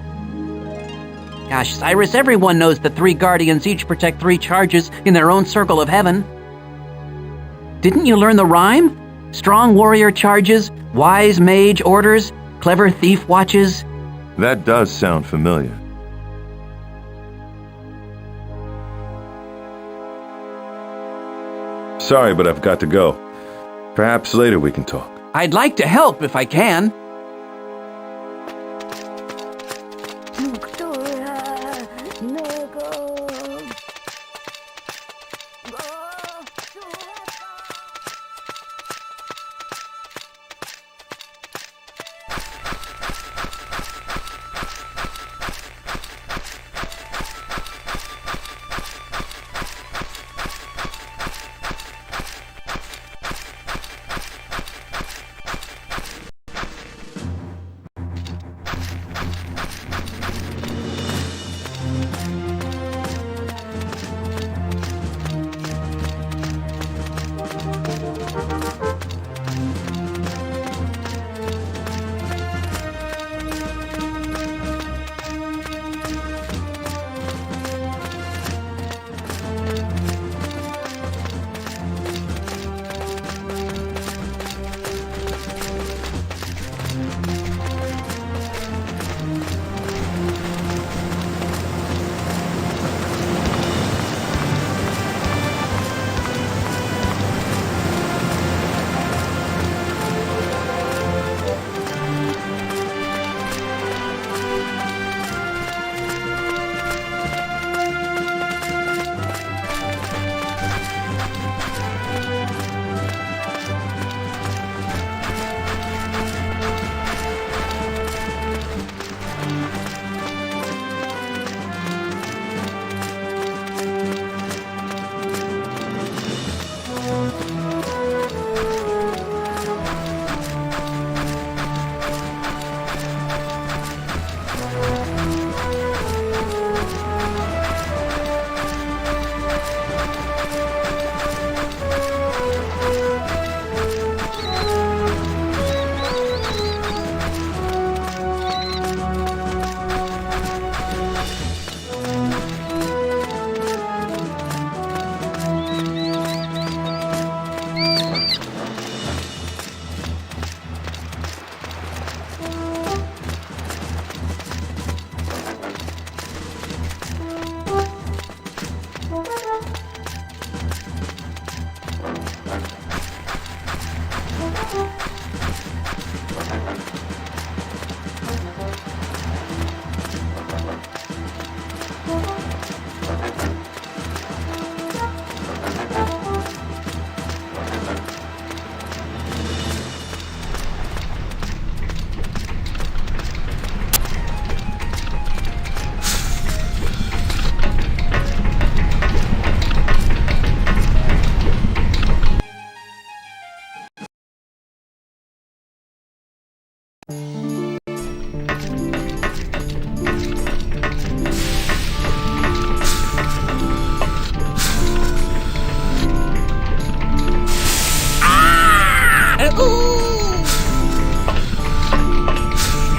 Gosh, Cyrus, everyone knows the 3 guardians each protect 3 charges in their own circle of heaven. Didn't you learn the rhyme? Strong warrior charges, wise mage orders, clever thief watches. That does sound familiar. Sorry, but I've got to go. Perhaps later we can talk. I'd like to help if I can.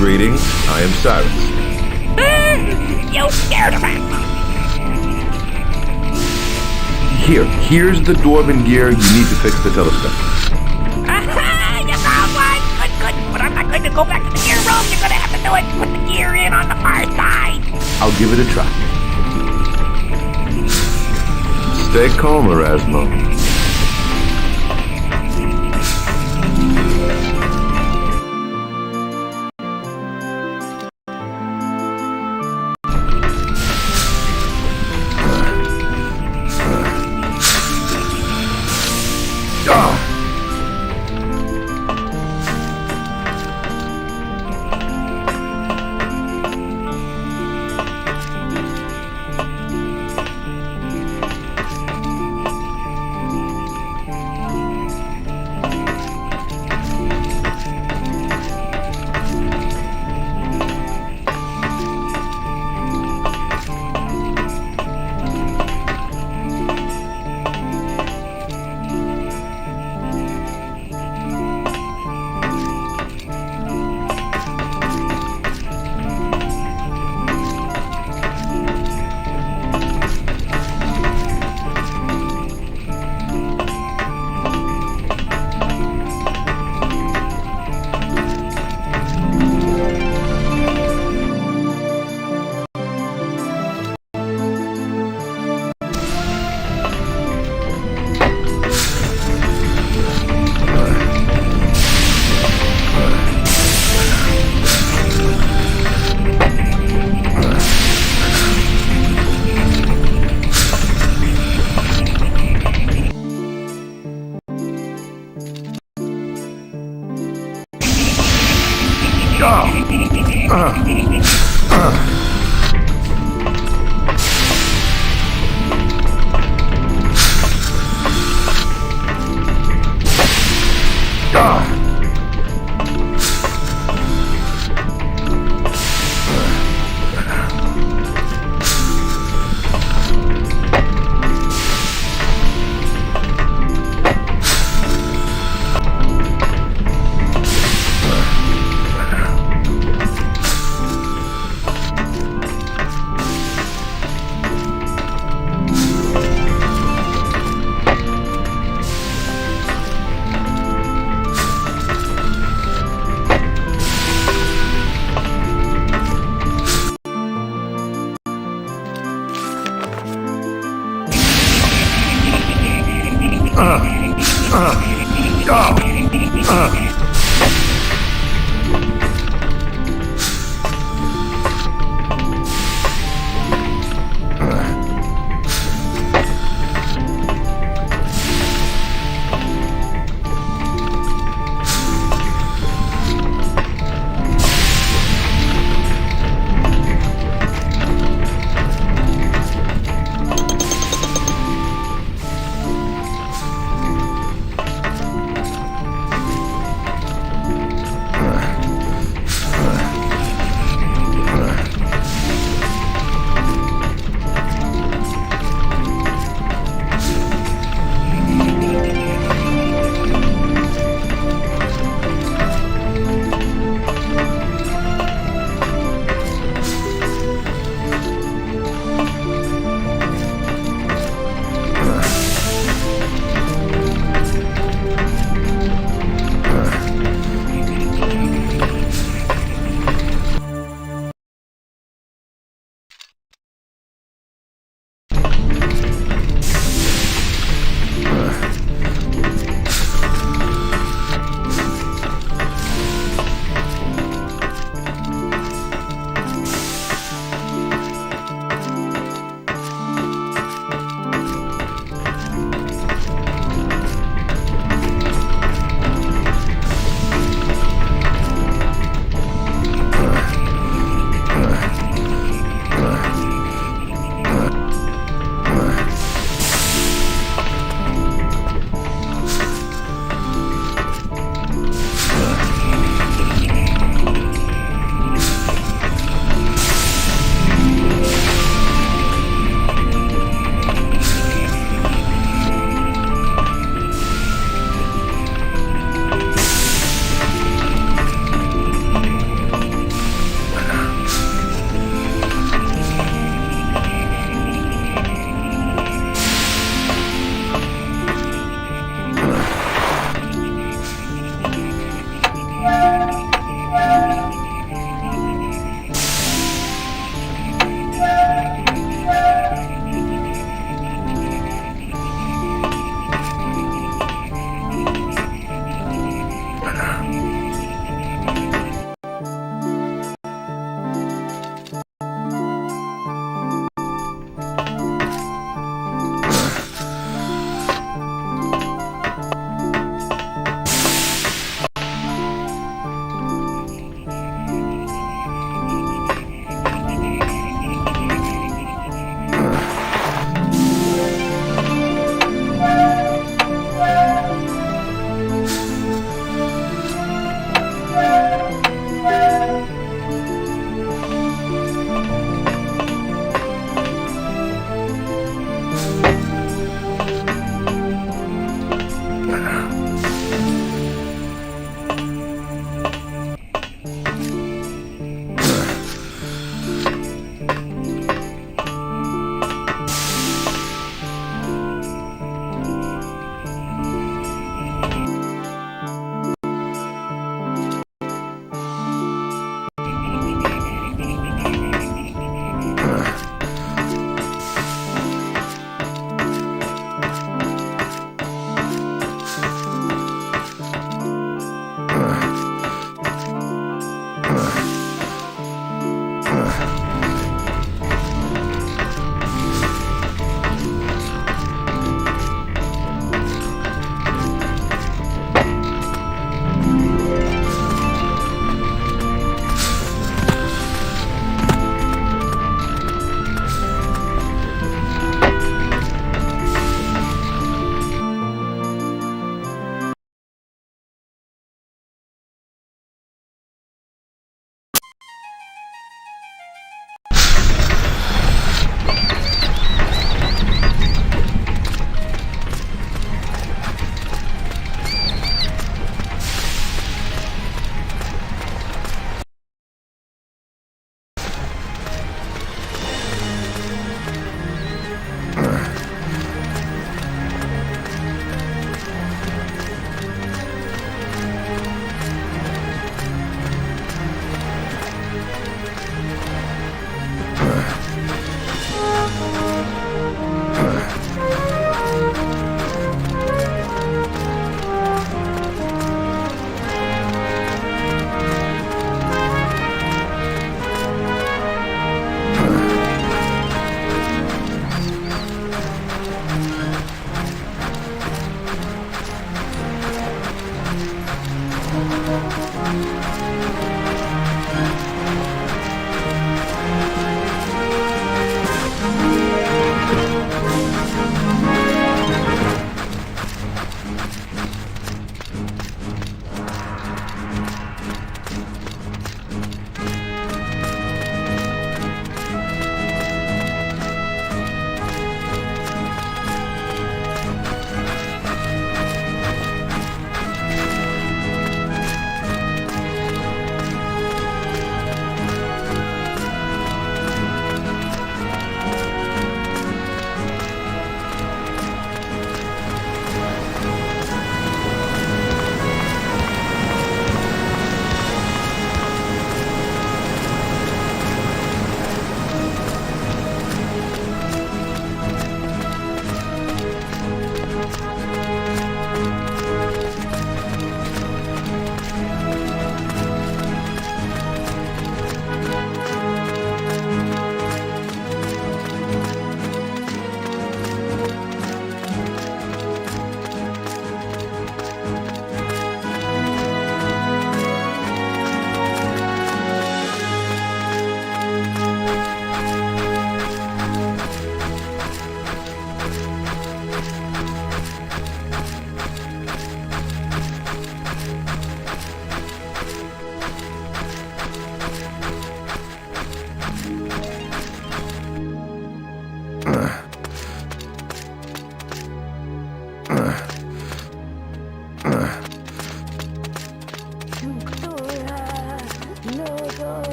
Greetings, I am Cyrus. You scared of it. Here's the dwarven gear you need to fix the telescope. You found one. Good. But I'm not going to go back to the gear room. You're going to have to do it. Put the gear in on the far side. I'll give it a try. Stay calm, Erasmo.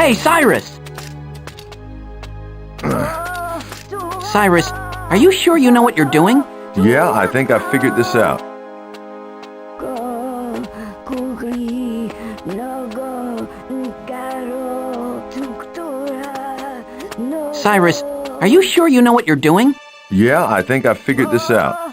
Hey, Cyrus! Cyrus, are you sure you know what you're doing? Yeah, I think I figured this out. Cyrus, are you sure you know what you're doing? Yeah, I think I figured this out.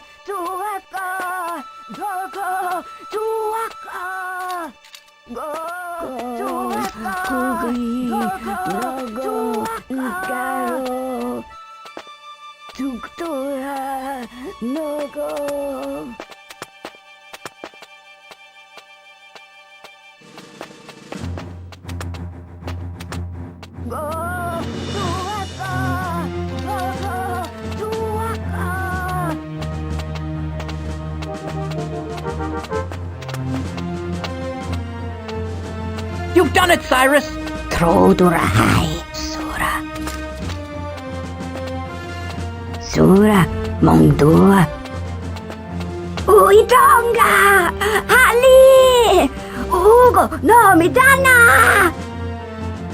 You've done it, Cyrus! Trodurahai, Sura. Sura, Mongdua. Uitonga! Ali! Ugo, no, Midana!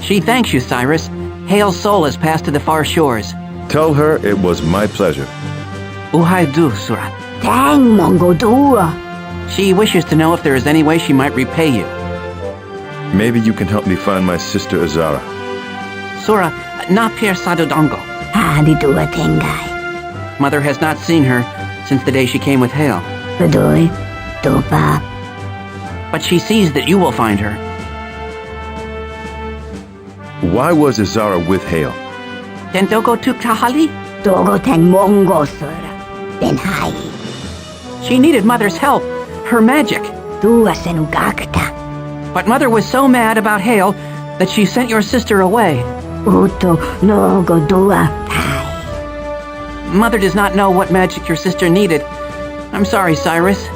She thanks you, Cyrus. Hale's soul has passed to the far shores. Tell her it was my pleasure. Uhaidu, Sura. Tang Mongodua. She wishes to know if there is any way she might repay you. Maybe you can help me find my sister Azara. Sura, na Pierre Sadodongo. Hadidua Tengai. Mother has not seen her since the day she came with Hale. Badoi, Dopa. But she sees that you will find her. Why was Azara with Hale? Tentogo tuk tahali? Dogo Tang Mongo, Sura. Ben Hai. She needed Mother's help, her magic. Dua Senugakta. But Mother was so mad about Hale that she sent your sister away. Uto no go dua tai. Mother does not know what magic your sister needed. I'm sorry, Cyrus.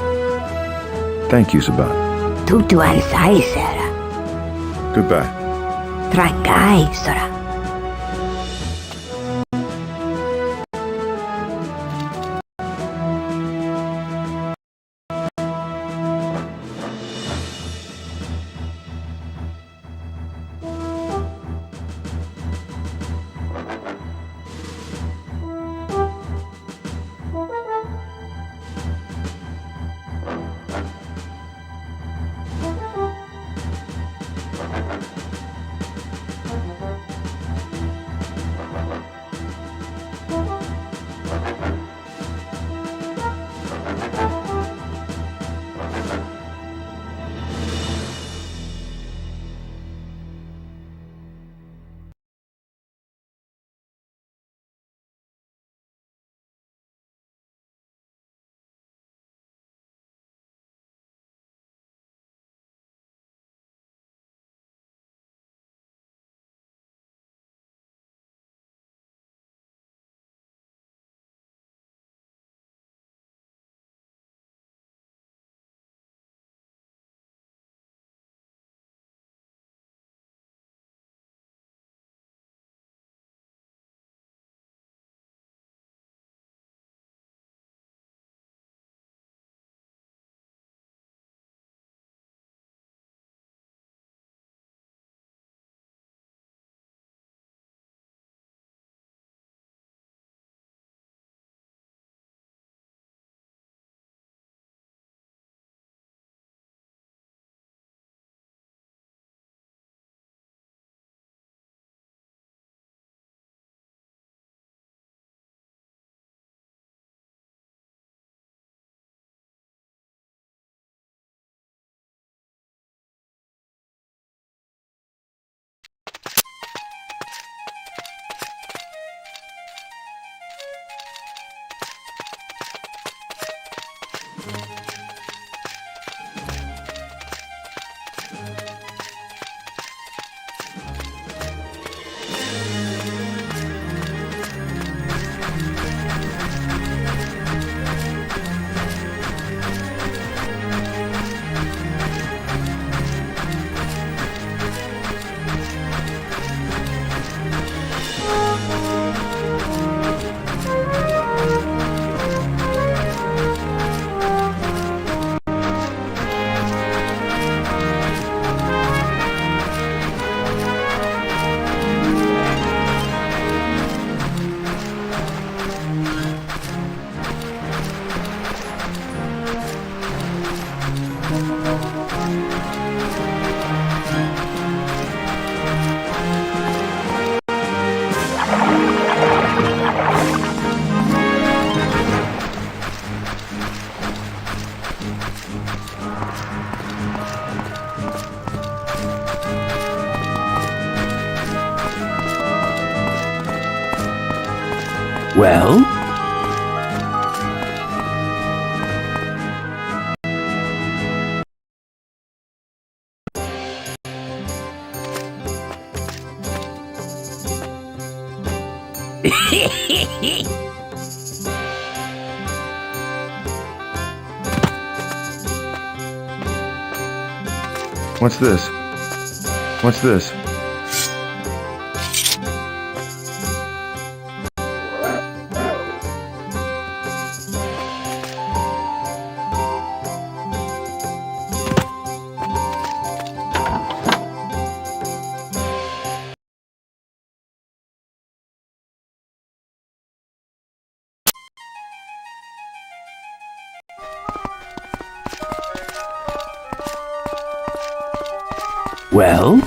Thank you, Sabat. Tutu al sai sera. Goodbye. Trakai sera. Well? What's this? What's this? Well?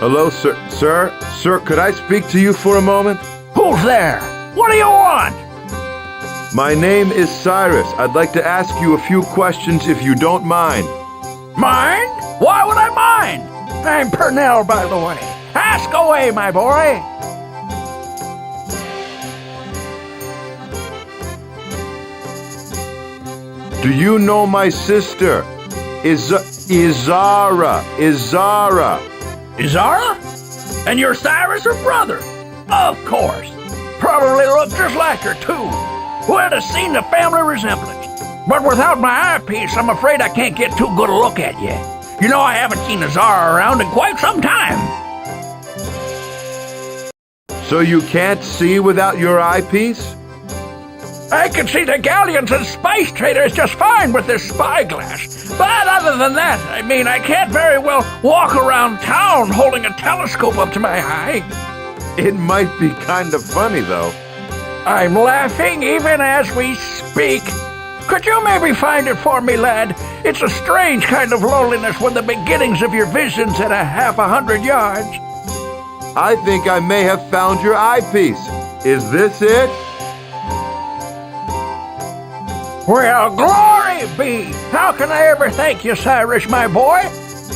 Hello, sir. Sir, could I speak to you for a moment? Who's there? What do you want? My name is Cyrus. I'd like to ask you a few questions if you don't mind. Mind? Why would I mind? I'm Purnell, by the way. Ask away, my boy. Do you know my sister? Izara. Izara? And you're Cyrus, her brother? Of course. Probably look just like her, too. Who had seen the family resemblance? But without my eyepiece, I'm afraid I can't get too good a look at you. You know, I haven't seen Izara around in quite some time. So you can't see without your eyepiece? I can see the galleons and space traders just fine with this spyglass. But other than that, I can't very well walk around town holding a telescope up to my eye. It might be kind of funny, though. I'm laughing even as we speak. Could you maybe find it for me, lad? It's a strange kind of loneliness when the beginnings of your vision's at 100 yards. I think I may have found your eyepiece. Is this it? Well, glory be! How can I ever thank you, Cyrus, my boy?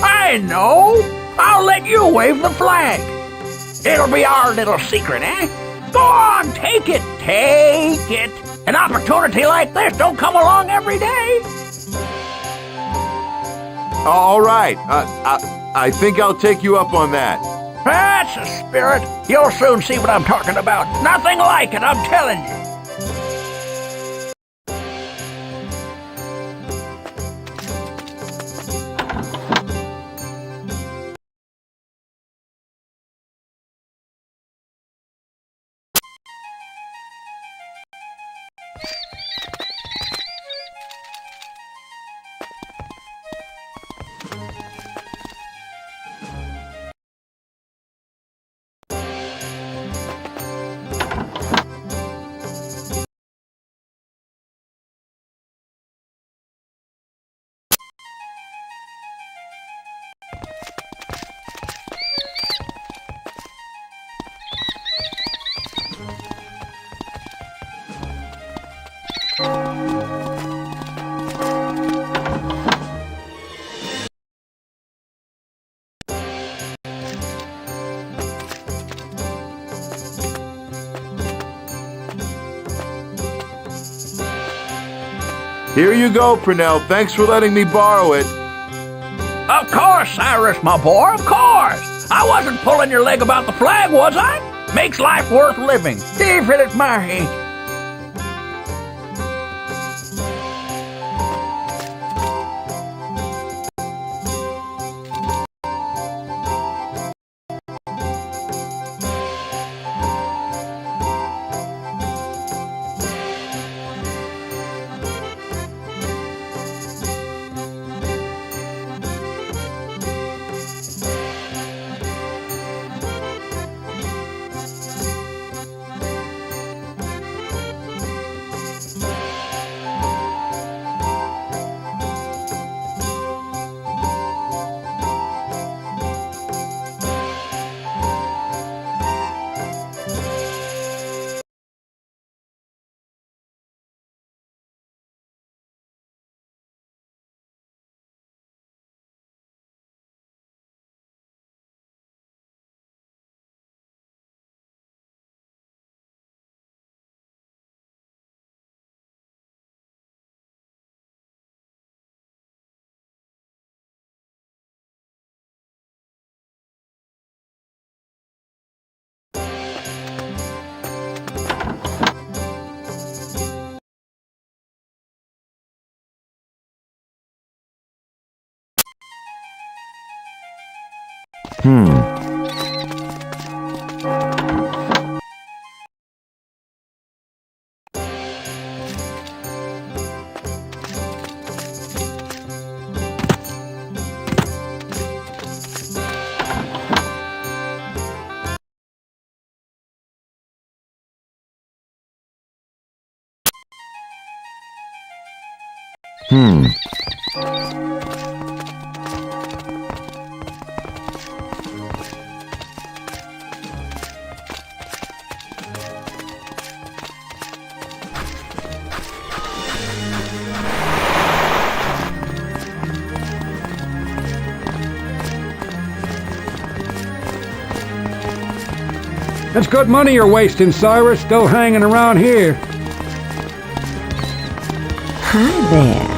I know! I'll let you wave the flag. It'll be our little secret, eh? Go on, take it! Take it! An opportunity like this don't come along every day. All right. I think I'll take you up on that. That's the spirit. You'll soon see what I'm talking about. Nothing like it, I'm telling you. Here you go, Purnell. Thanks for letting me borrow it. Of course, Cyrus, my boy, of course. I wasn't pulling your leg about the flag, was I? Makes life worth living, even at my age. That's good money you're wasting, Cyrus, still hanging around here. Hi there.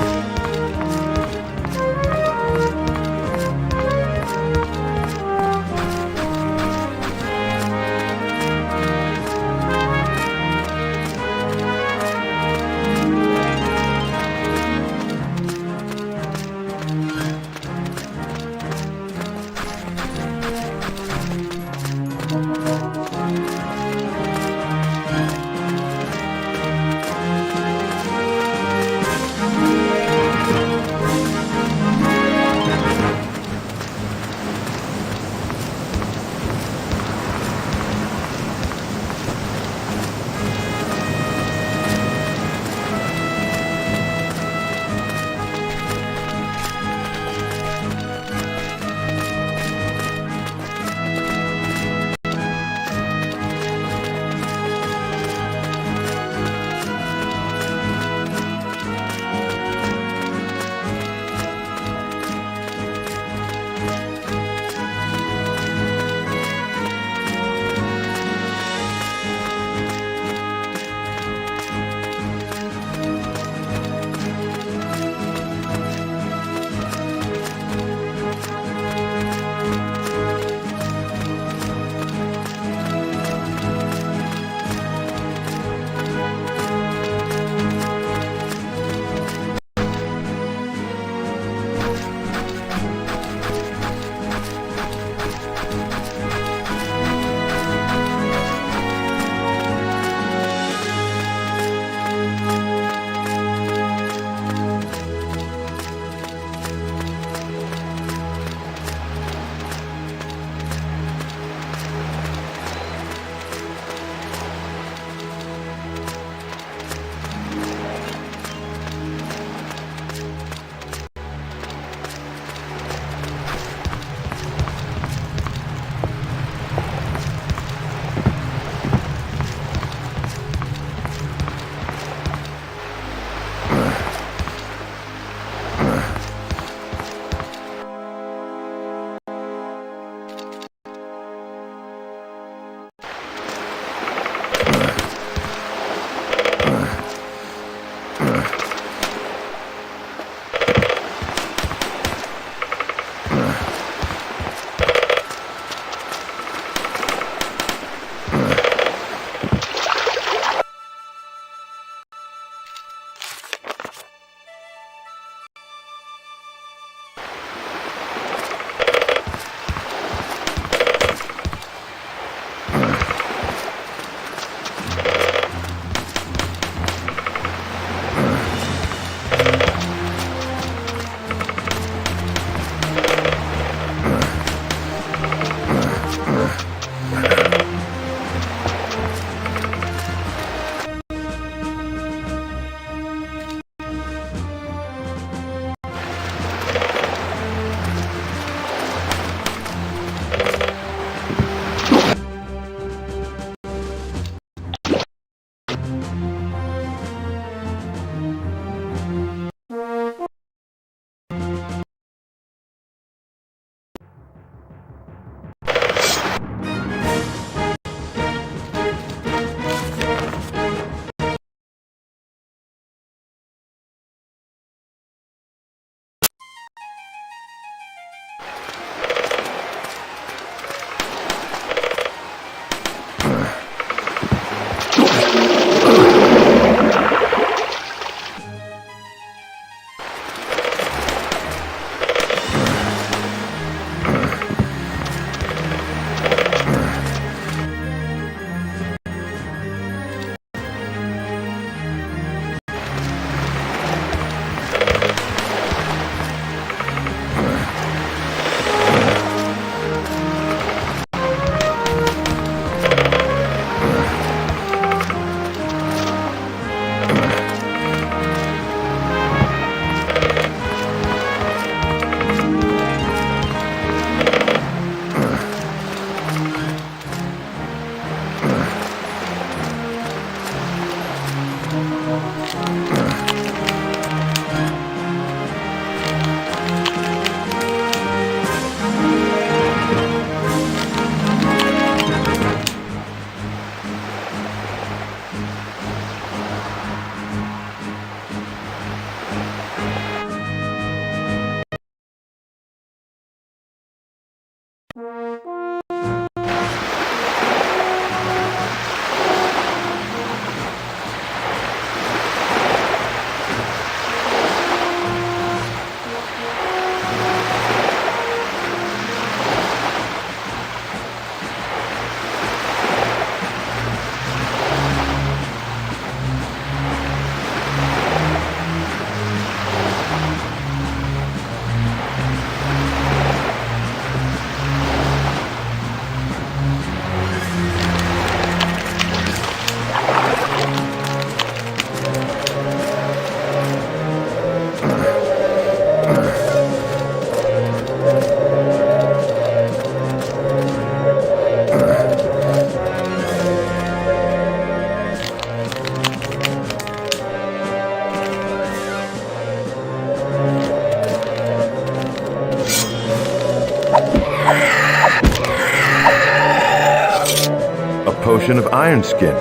a potion of iron skin.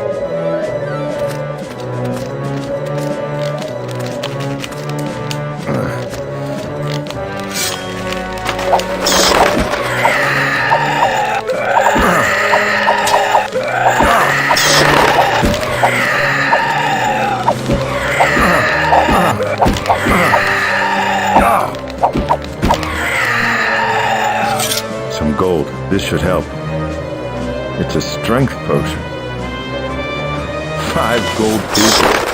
Some gold. This should help. It's a strength potion. 5 gold pieces.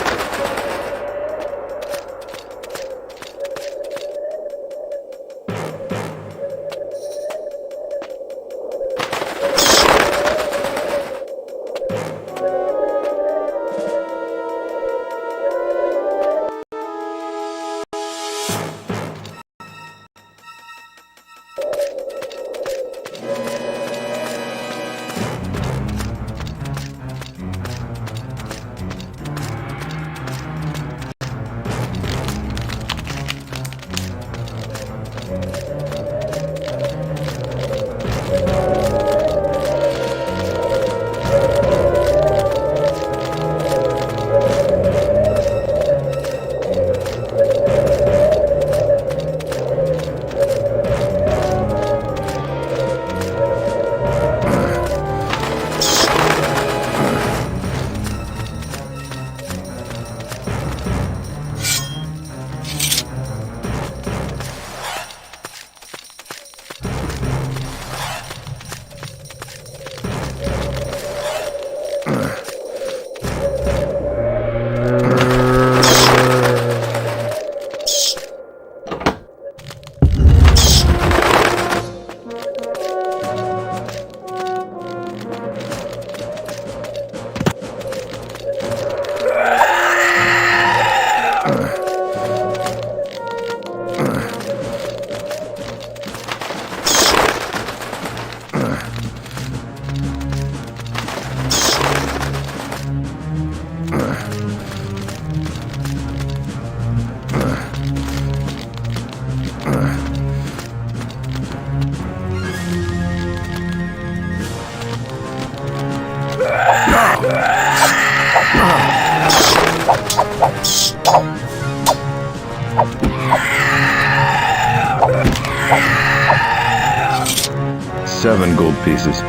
Seven gold pieces.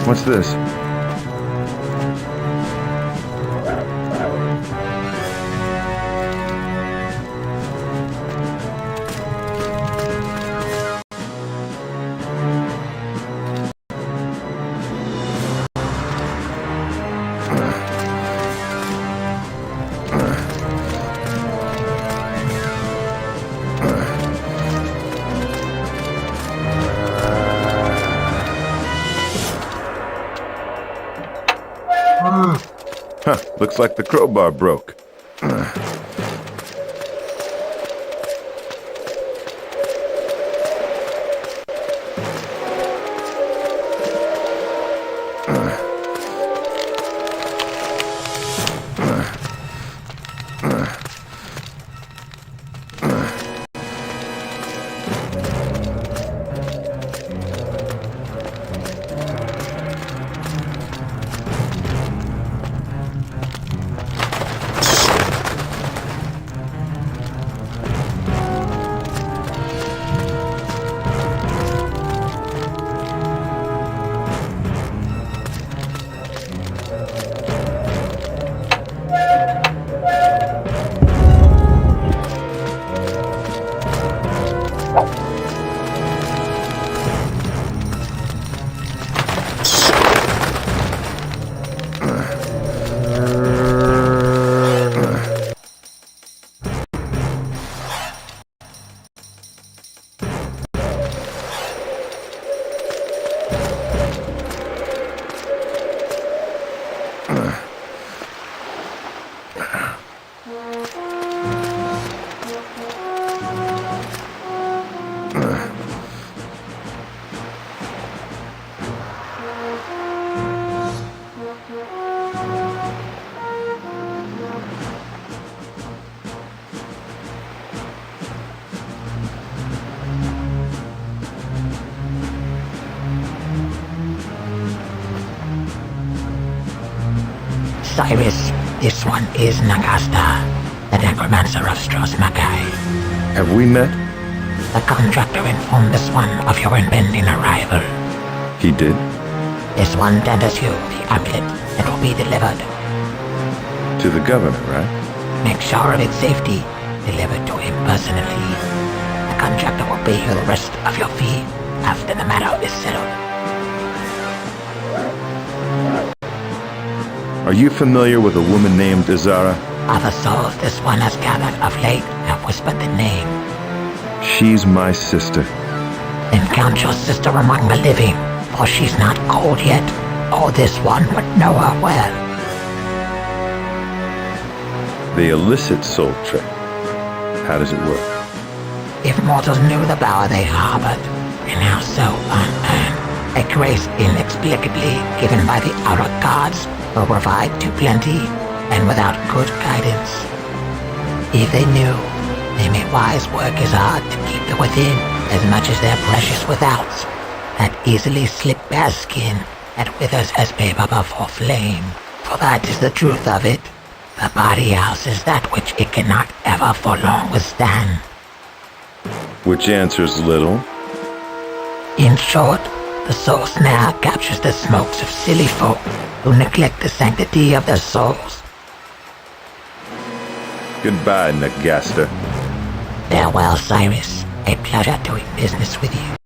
What's this? Huh, looks like the crowbar broke. Cyrus, this one is Nagasta, the necromancer of Stros M'kai. Have we met? The contractor informed this one of your impending arrival. He did? This one tenders you the amulet that will be delivered. To the governor, right? Make sure of its safety. Delivered to him personally. The contractor will pay you the rest of your fee after the matter is settled. Are you familiar with a woman named Izara? Other souls this one has gathered of late have whispered the name. She's my sister. Then count your sister among the living, for she's not cold yet, or this one would know her well. The illicit soul trick. How does it work? If mortals knew the power they harbored, and how so unearned, a grace inexplicably given by the outer gods will provide to plenty and without good guidance. If they knew, they may wise work as hard to keep the within as much as their precious withouts, that easily slip bare skin that withers as paper before flame. For that is the truth of it. The body houses that which it cannot ever for long withstand. Which answers little. In short, the soul snare captures the smokes of silly folk who neglect the sanctity of their souls. Goodbye, Nagasta. Farewell, Cyrus. A pleasure doing business with you.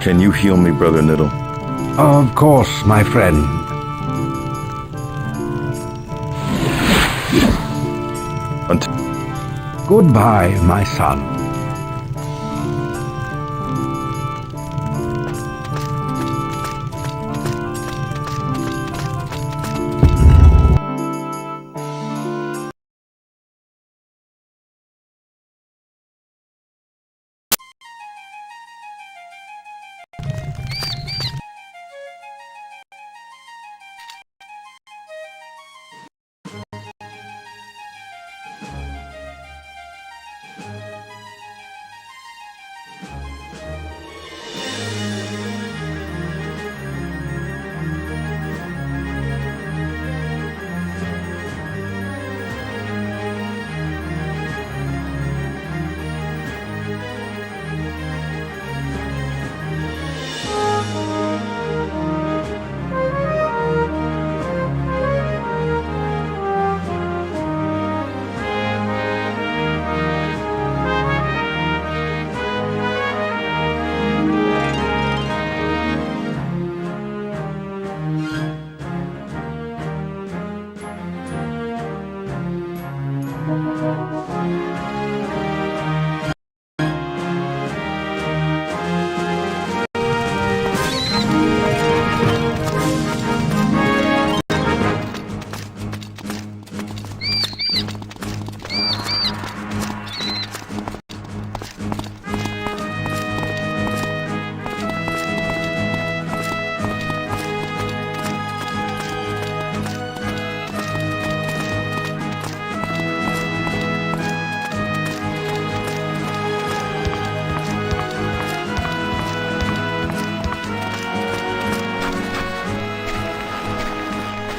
Can you heal me, Brother Niddle? Of course, my friend. Goodbye, my son.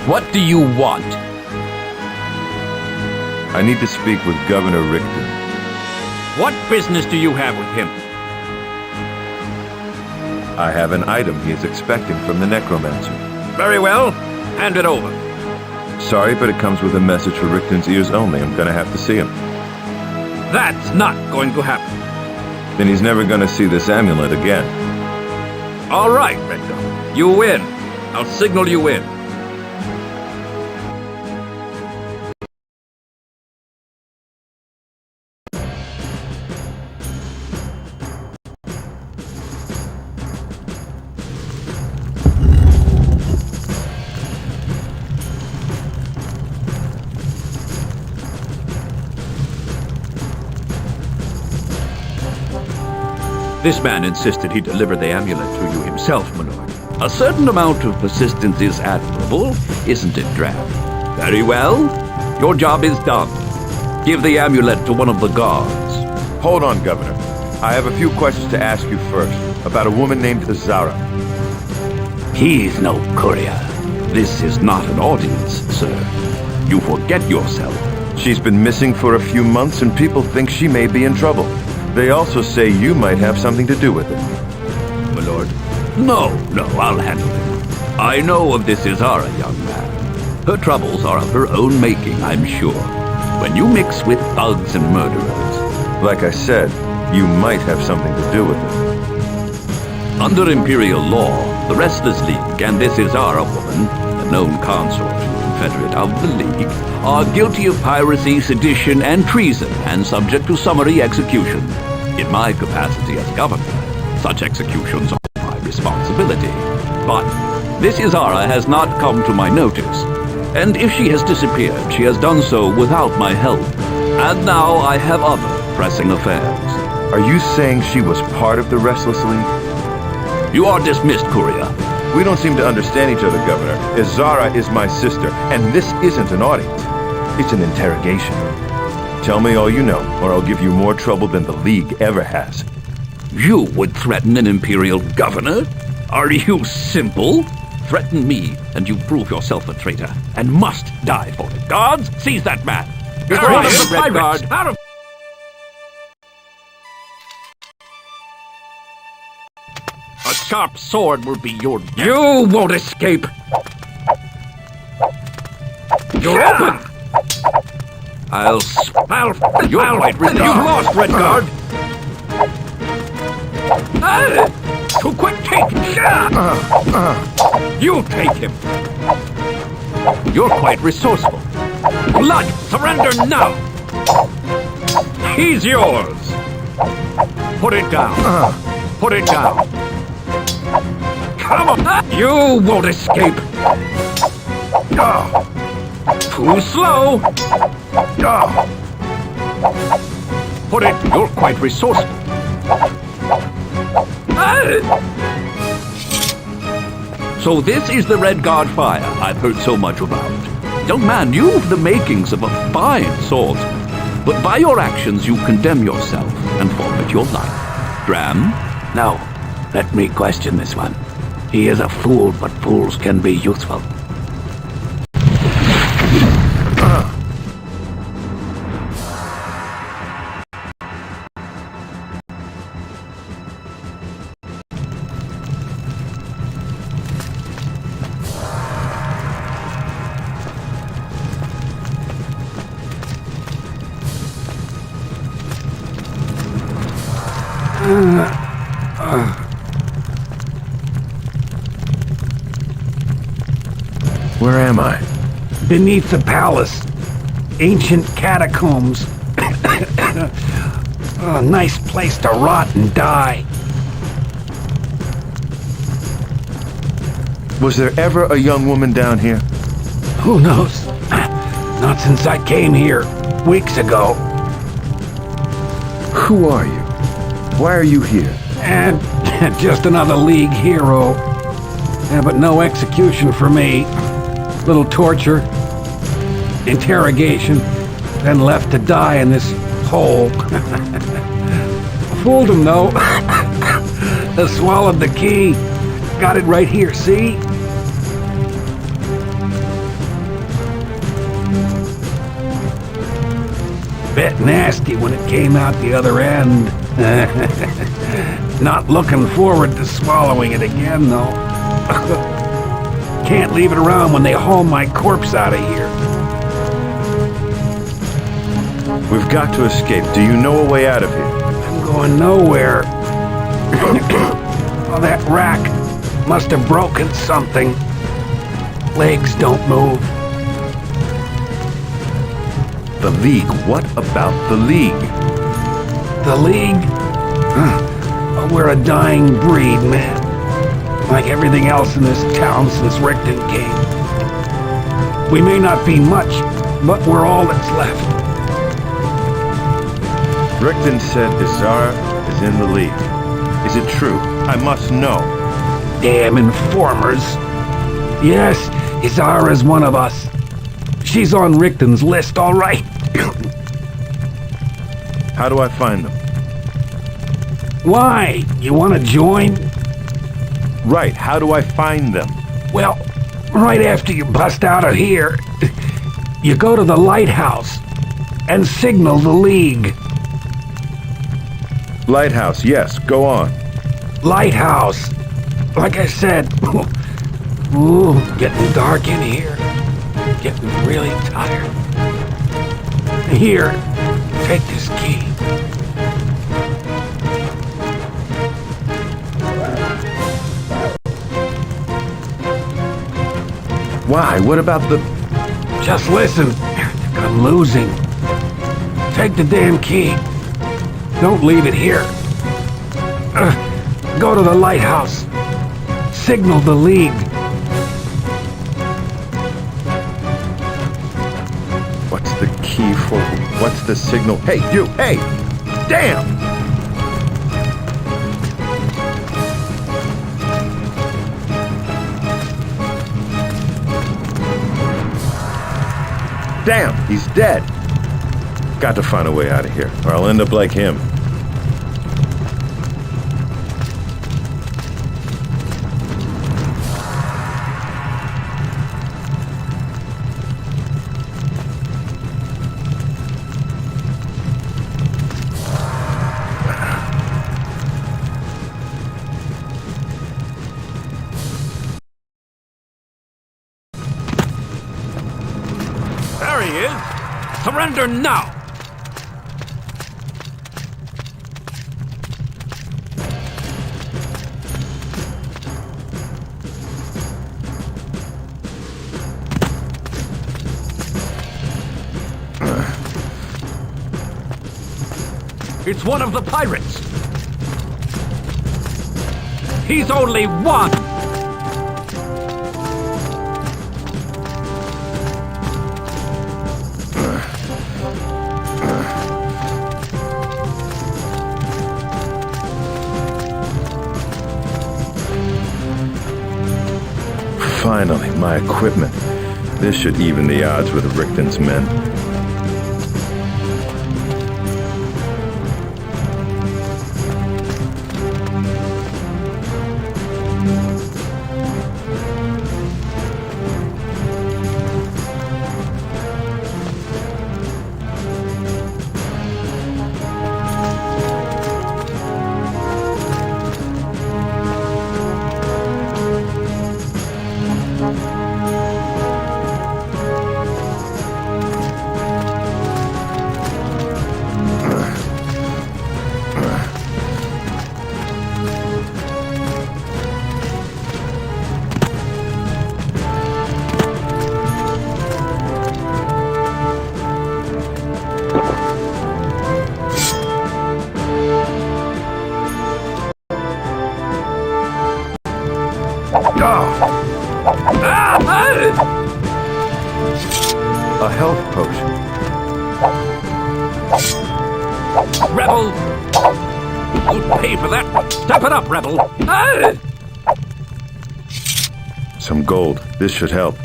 What do you want? I need to speak with Governor Rickton. What business do you have with him? I have an item he is expecting from the necromancer. Very well. Hand it over. Sorry, but it comes with a message for Rickton's ears only. I'm gonna have to see him. That's not going to happen. Then he's never gonna see this amulet again. All right, Redguard. You win. I'll signal you in. This man insisted he deliver the amulet to you himself, my lord. A certain amount of persistence is admirable, isn't it, Drab? Very well. Your job is done. Give the amulet to one of the guards. Hold on, Governor. I have a few questions to ask you first, about a woman named Zara. He's no courier. This is not an audience, sir. You forget yourself. She's been missing for a few months and people think she may be in trouble. They also say you might have something to do with it. My lord. No, I'll handle it. I know of this Zara, young man. Her troubles are of her own making, I'm sure. When you mix with thugs and murderers... Like I said, you might have something to do with it. Under Imperial law, the Restless League and this Zara woman, a known consort and confederate of the League, are guilty of piracy, sedition, and treason, and subject to summary execution. In my capacity as governor, such executions are my responsibility. But this Zara has not come to my notice, and if she has disappeared, she has done so without my help. And now I have other pressing affairs. Are you saying she was part of the Restless League? You are dismissed, courier. We don't seem to understand each other, Governor. Zara is my sister, and this isn't an audience. It's an interrogation. Tell me all you know, or I'll give you more trouble than the League ever has. You would threaten an Imperial governor? Are you simple? Threaten me, and you prove yourself a traitor, and must die for it. Guards, seize that man! You're out of the Redguard! Out of... A sharp sword will be your death. You won't escape! You're open! You're quite ridiculous. You've lost, Redguard! Too quick, take him! You take him! You're quite resourceful. Blood, surrender now! He's yours! Put it down. Put it down. Come on! You won't escape! Too slow! Put it... You're quite resourceful. So this is the Redguard fire I've heard so much about. Young man, you've the makings of a fine swordsman, but by your actions you condemn yourself and forfeit your life. Dram? No, let me question this one. He is a fool, but fools can be useful. Where am I? Beneath the palace. Ancient catacombs. A nice place to rot and die. Was there ever a young woman down here? Who knows? Not since I came here weeks ago. Who are you? Why are you here? And just another League hero. Yeah, but no execution for me. Little torture, interrogation, then left to die in this hole. Fooled him though. I swallowed the key. Got it right here, see? Bit nasty when it came out the other end. Not looking forward to swallowing it again though. Can't leave it around when they haul my corpse out of here. We've got to escape. Do you know a way out of here? I'm going nowhere. Oh, that rack must have broken something. Legs don't move. The League? What about the League? The League? Oh, we're a dying breed, man. Like everything else in this town since Rickton came. We may not be much, but we're all that's left. Rickton said Izara is in the League. Is it true? I must know. Damn informers. Yes, Izara's one of us. She's on Rickton's list, all right. How do I find them? Why? You want to join? Right, how do I find them? Well, right after you bust out of here, you go to the lighthouse and signal the League. Lighthouse, yes, go on. Lighthouse. Like I said, ooh, getting dark in here. Getting really tired. Here, take this key. Why? What about the... Just listen. I'm losing. Take the damn key. Don't leave it here. Go to the lighthouse. Signal the League. What's the key for? What's the signal? Hey, you! Hey! Damn! Damn, he's dead. Got to find a way out of here, or I'll end up like him. There he is! Surrender now! It's one of the pirates! He's only one! Finally, my equipment. This should even the odds with Richton's men. A health potion. Rebel! You'll pay for that one. Step it up, Rebel! Ah! Some gold. This should help.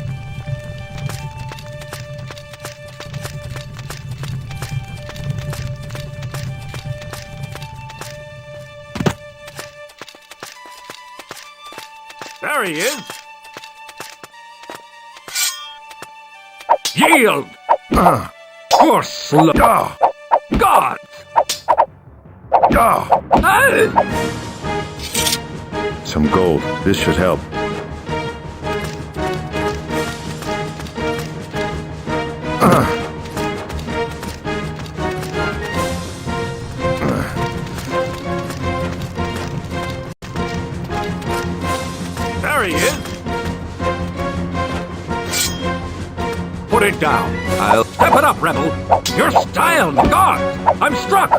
There he is! Yield! Poor slow! God! Some gold. This should help. There he is! Put it down. I'll step it up, Rebel. Your style, God! I'm struck!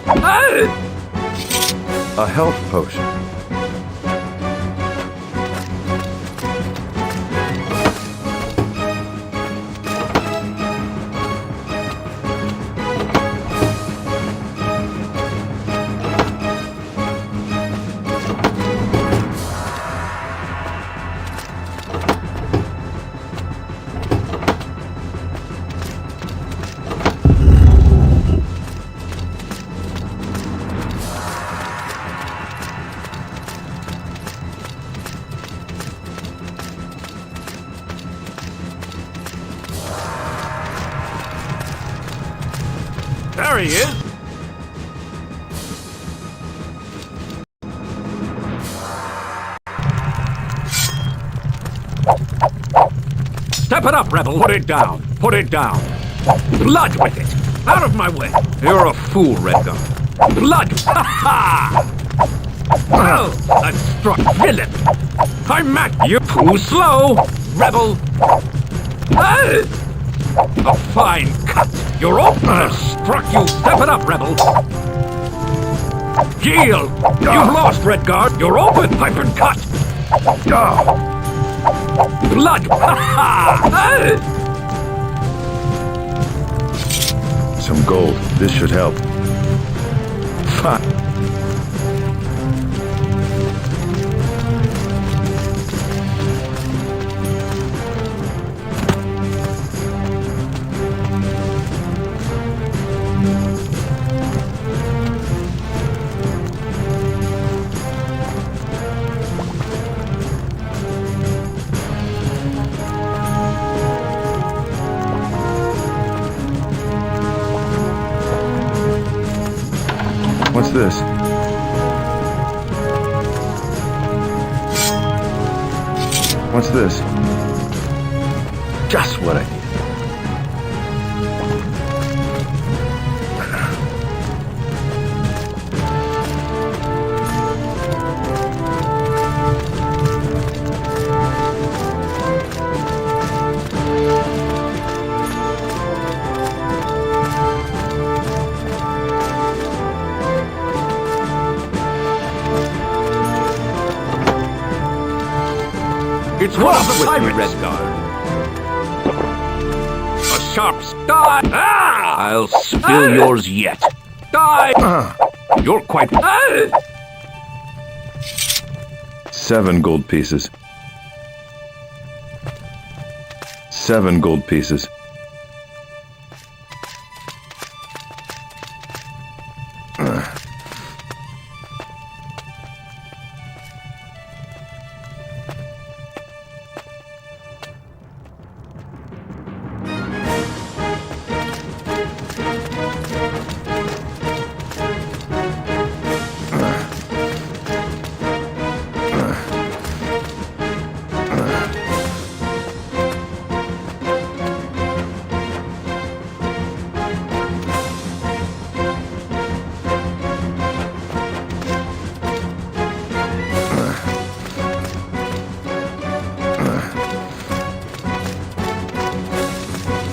A health potion. There he is! Step it up, Rebel! Put it down! Put it down! Blood with it! Out of my way! You're a fool, Redguard! Blood! Ha ha! Well, that struck villain! I'm at you! Too slow! Rebel! A fine cut! Your opener struck you! Step it up, Rebel! Yield! You've lost, Redguard! You're open! I've been cut! Blood! Some gold. This should help. Fine. What's this? What's this? Just what I need. It's one of the pirates! Redguard. A sharp die! Ah! I'll spill yours yet. Die! You're quite... 7 gold pieces. 7 gold pieces.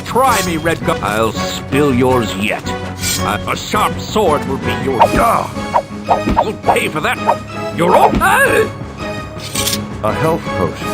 Try me, Redguard. I'll spill yours yet. A sharp sword will be yours. You'll pay for that. You're all... A health potion.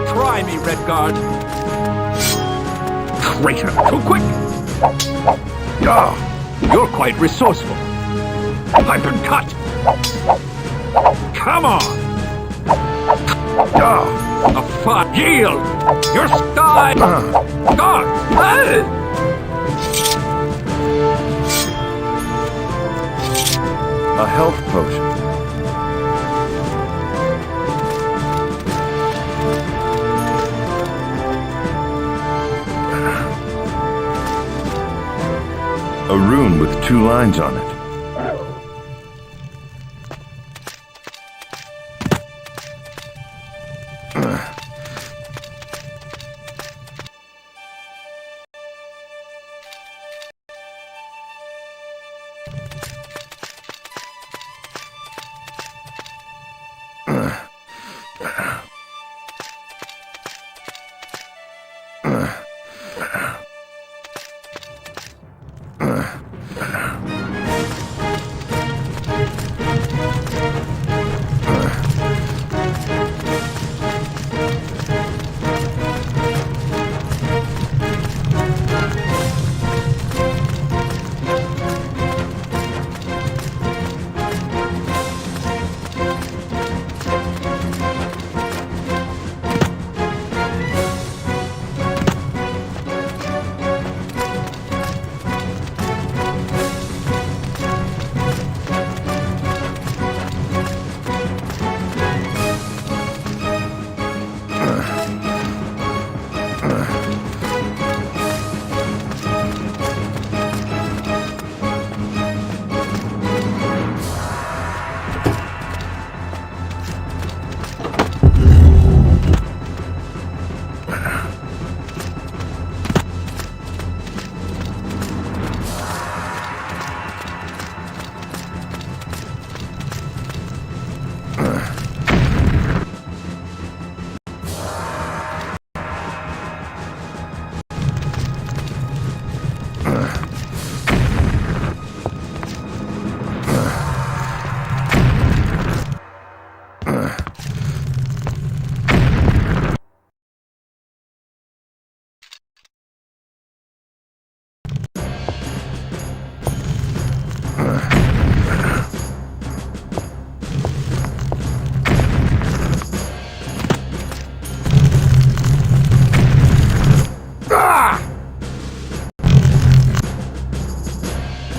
Try me, Redguard. Traitor, too quick! You're quite resourceful. I've been cut! Come on! A fought yield! You're stunned! God! A health potion. A rune with 2 lines on it.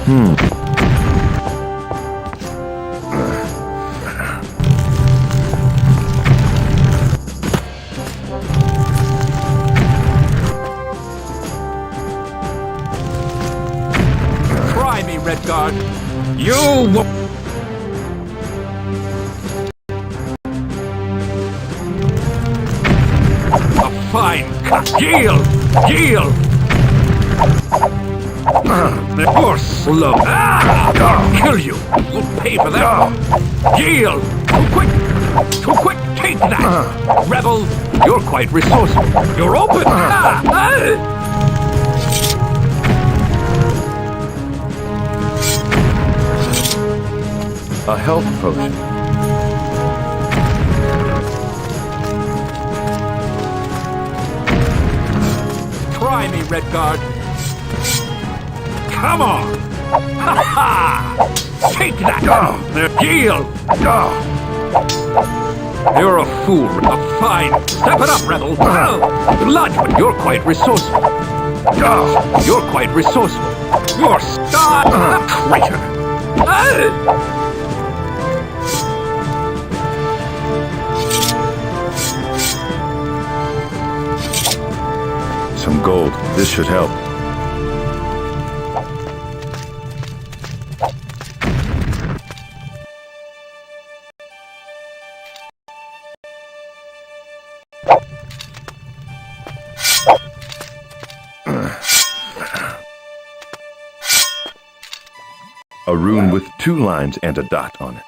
Try me, Redguard. You won't. A fine cut. Yield! Yield! You're slow. I'll kill you. You'll pay for that. Yield! Too quick! Too quick! Take that! Rebel, you're quite resourceful. You're open! A health potion. Try me, Redguard. Come on! Ha ha! Take that! Yield! You're a fool. A fine. Step it up, Rebel. Lodgeman, you're quite resourceful. You're quite resourceful. You're traitor. Some gold. This should help. A rune with 2 lines and a dot on it.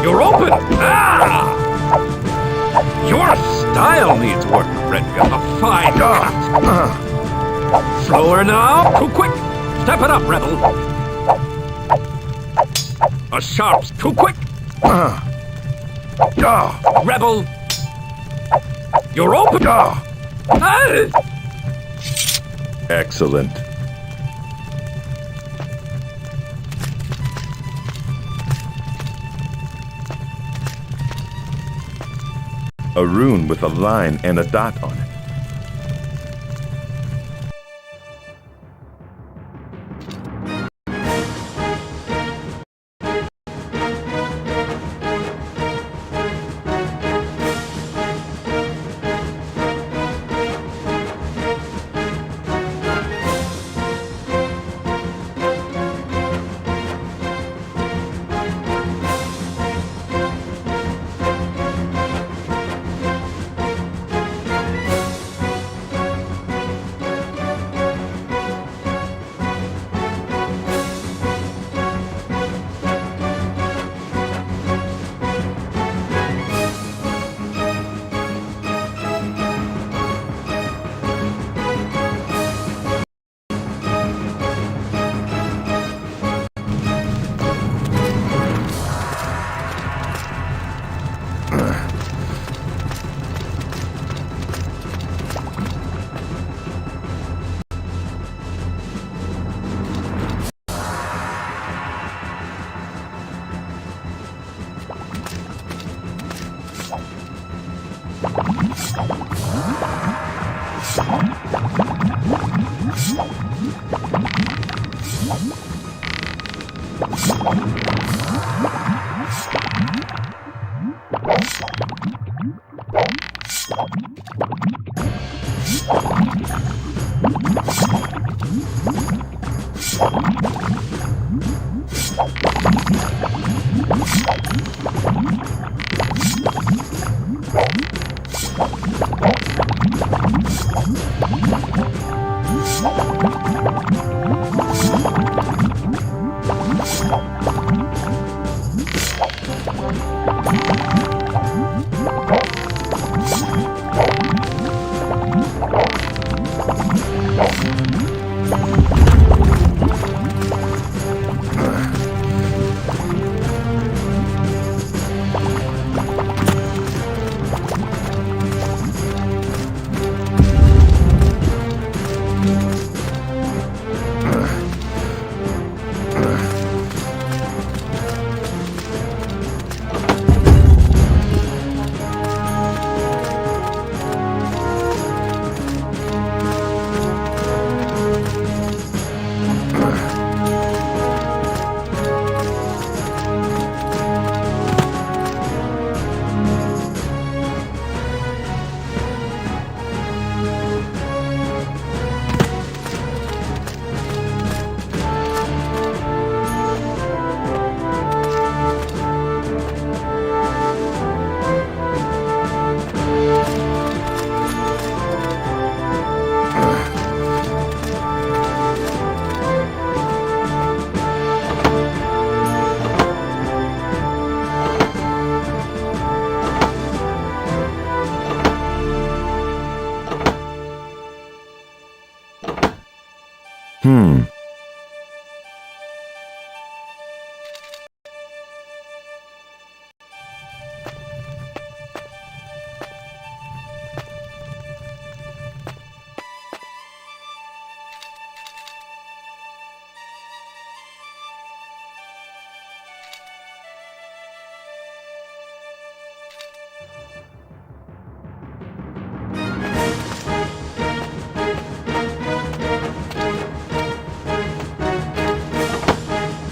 You're open! Ah! You're style needs work, Redguard. A fine cut. Slower now. Too quick. Step it up, Rebel. A sharp. Too quick. Rebel. You're open. Excellent. A rune with a line and a dot on it.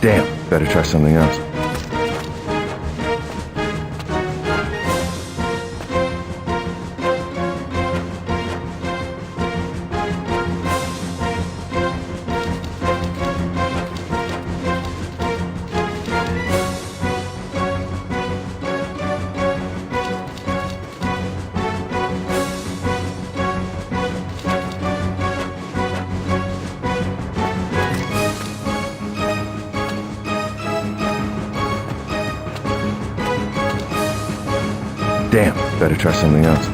Damn, better try something else. Damn, better try something else.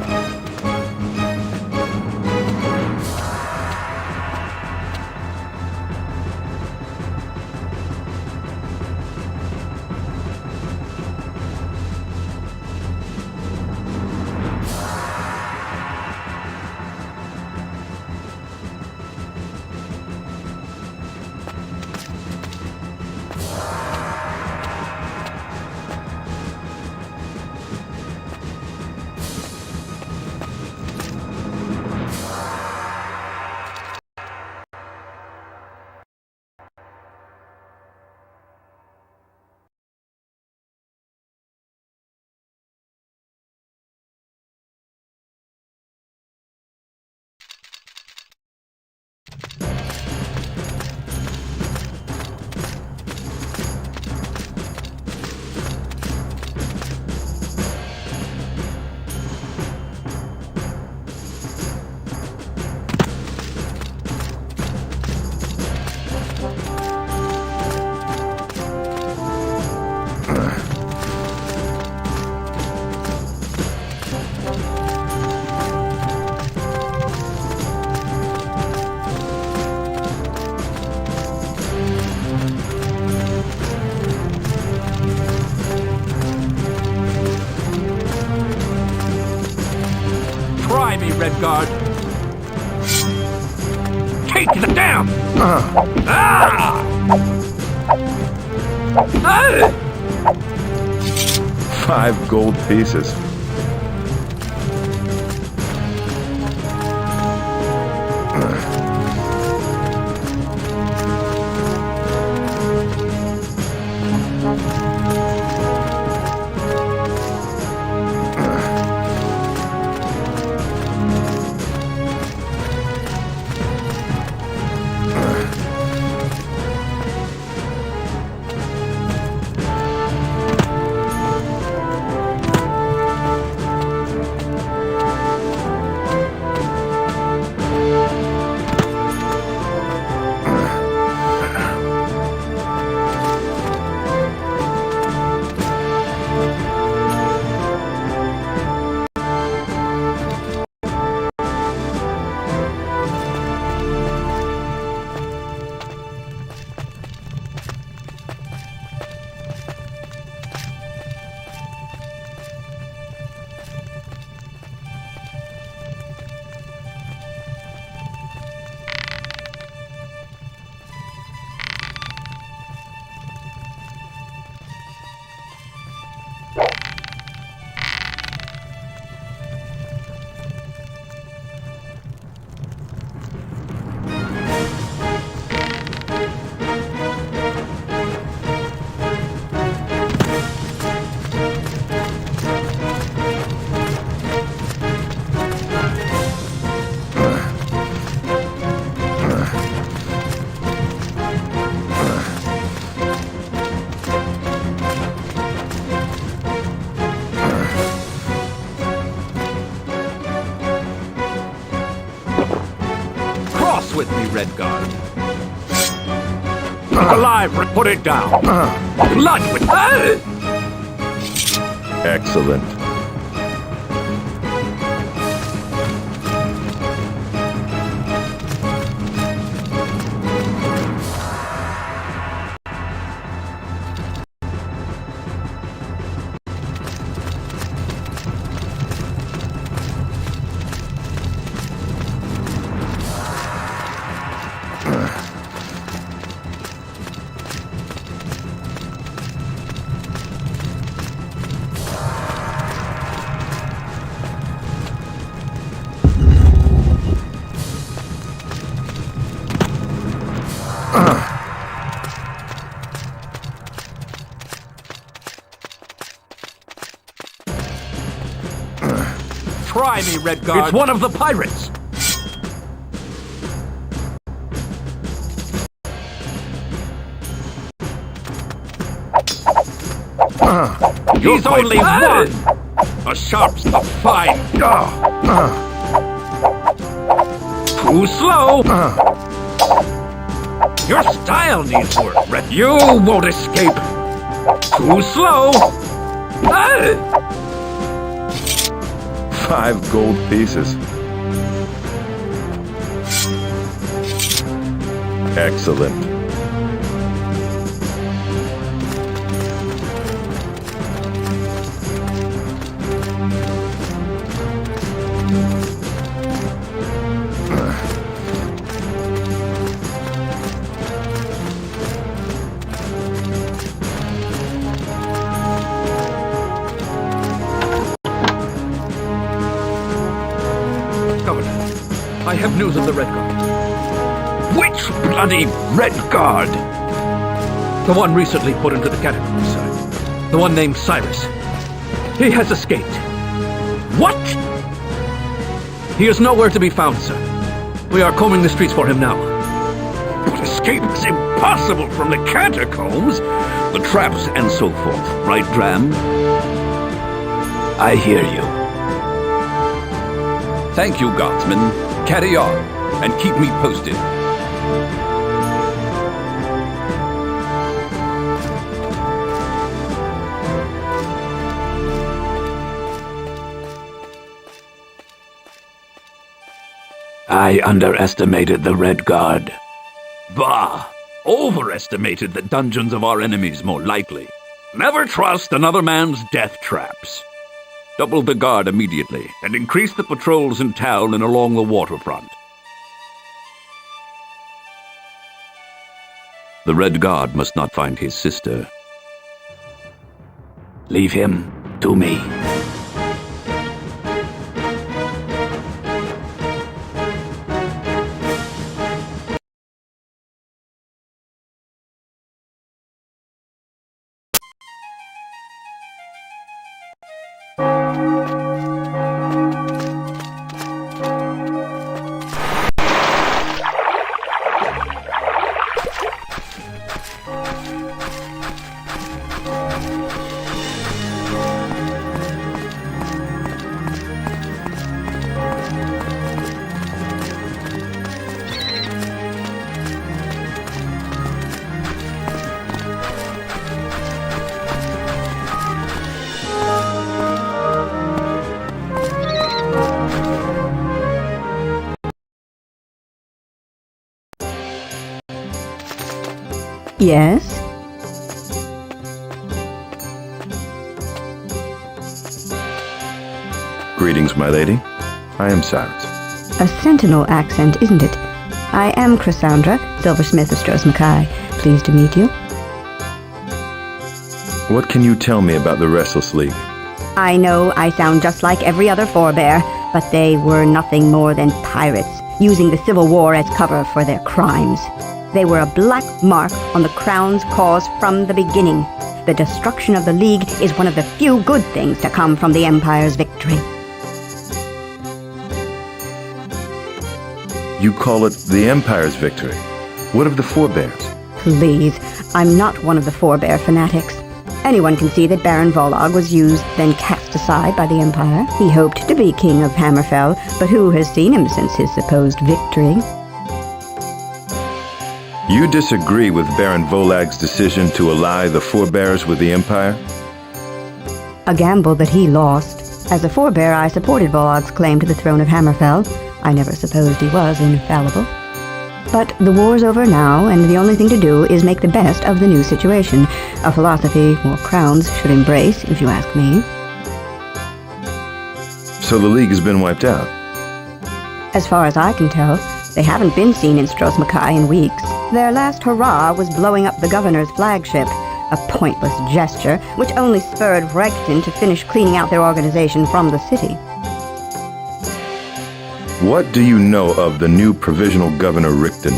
Try me, Redguard. Take them down! Ah! 5 gold pieces. With me, Redguard. Alive, put it down. Blood with... Excellent. Try me, Redguard. It's one of the pirates. He's only one. A sharp, a fine. Too slow. Your style needs work, Red. You won't escape. Too slow. 5 gold pieces. Excellent. I have news of the Redguard. Which bloody Redguard? The one recently put into the catacombs, sir. The one named Cyrus. He has escaped. What? He is nowhere to be found, sir. We are combing the streets for him now. But escape is impossible from the catacombs. The traps and so forth, right, Dram? I hear you. Thank you, Guardsman. Carry on, and keep me posted. I underestimated the Redguard. Bah! Overestimated the dungeons of our enemies, more likely. Never trust another man's death traps. Double the guard immediately, and increase the patrols in town and along the waterfront. The Red Guard must not find his sister. Leave him to me. Yes? Greetings, my lady. I am Cyrus. A sentinel accent, isn't it? I am Cassandra, silversmith of Stros M'kai. Pleased to meet you. What can you tell me about the Restless League? I know I sound just like every other forebear, but they were nothing more than pirates, using the Civil War as cover for their crimes. They were a black mark on the Crown's cause from the beginning. The destruction of the League is one of the few good things to come from the Empire's victory. You call it the Empire's victory. What of the forebears? Please, I'm not one of the forebear fanatics. Anyone can see that Baron Volog was used, then cast aside by the Empire. He hoped to be King of Hammerfell, but who has seen him since his supposed victory? You disagree with Baron Volag's decision to ally the forebears with the Empire? A gamble that he lost. As a forebear, I supported Volog's claim to the throne of Hammerfell. I never supposed he was infallible. But the war's over now, and the only thing to do is make the best of the new situation. A philosophy more crowns should embrace, if you ask me. So the League has been wiped out? As far as I can tell, they haven't been seen in Stros M'kai in weeks. Their last hurrah was blowing up the governor's flagship, a pointless gesture which only spurred Rekton to finish cleaning out their organization from the city. What do you know of the new provisional governor Rickton?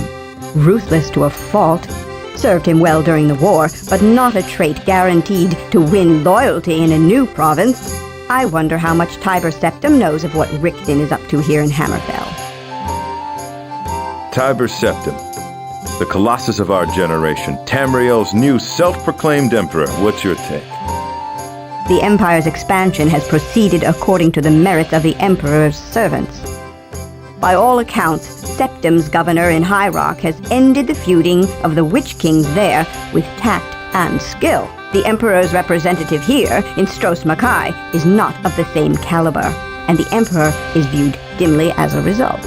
Ruthless to a fault. Served him well during the war, but not a trait guaranteed to win loyalty in a new province. I wonder how much Tiber Septim knows of what Rickton is up to here in Hammerfell. Tiber Septim, the colossus of our generation, Tamriel's new self-proclaimed emperor. What's your take? The Empire's expansion has proceeded according to the merits of the Emperor's servants. By all accounts, Septim's governor in High Rock has ended the feuding of the Witch Kings there with tact and skill. The Emperor's representative here in Stros M'kai is not of the same caliber, and the Emperor is viewed dimly as a result.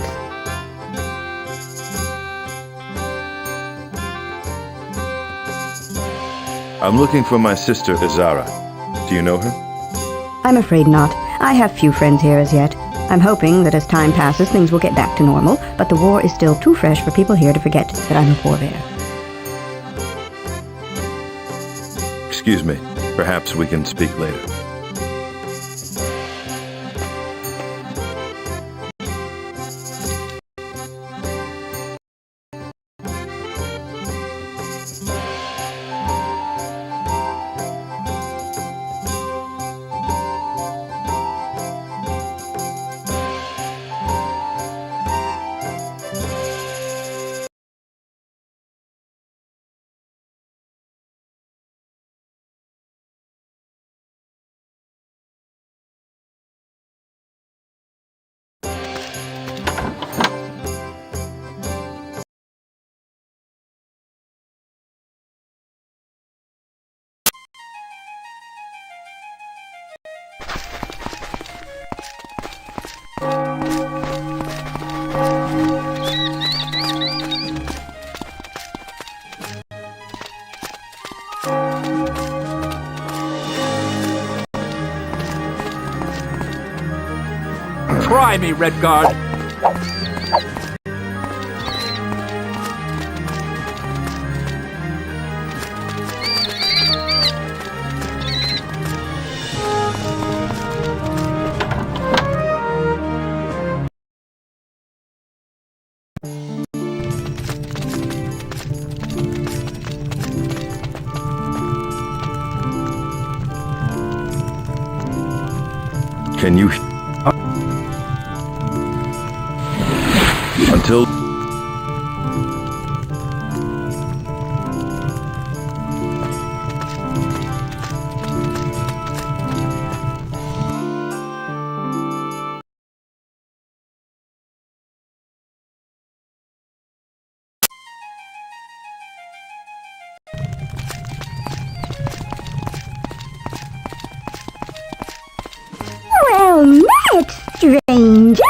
I'm looking for my sister, Izara. Do you know her? I'm afraid not. I have few friends here as yet. I'm hoping that as time passes, things will get back to normal, but the war is still too fresh for people here to forget that I'm a forebear. Excuse me. Perhaps we can speak later. Try me, Redguard. Can you... Until... Well met, stranger.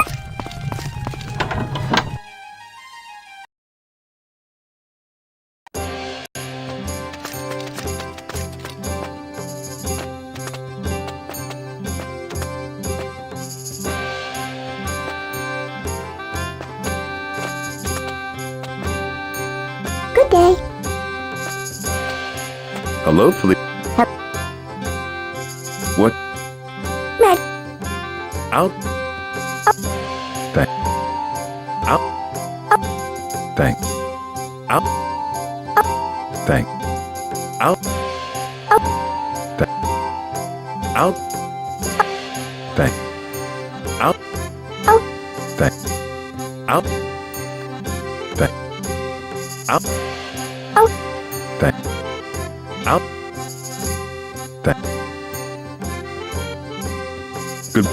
Good day. Hello, Felicia. What? Med. Out. Thank. Out. Thank. Out. Thank. Out. Thank. Out. Thank. Out. Thank. Out. Thank. Out. Thank. Out. Thank. Good.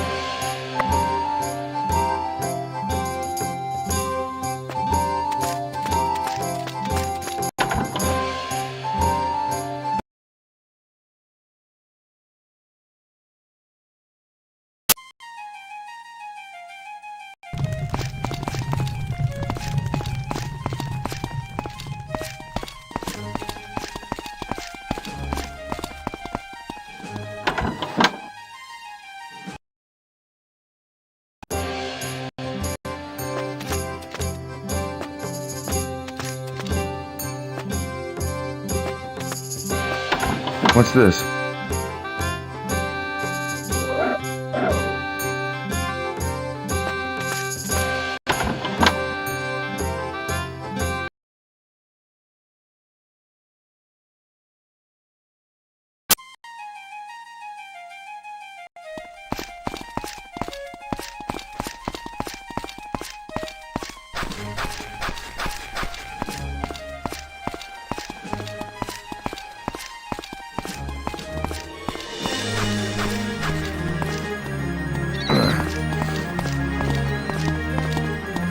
What's this?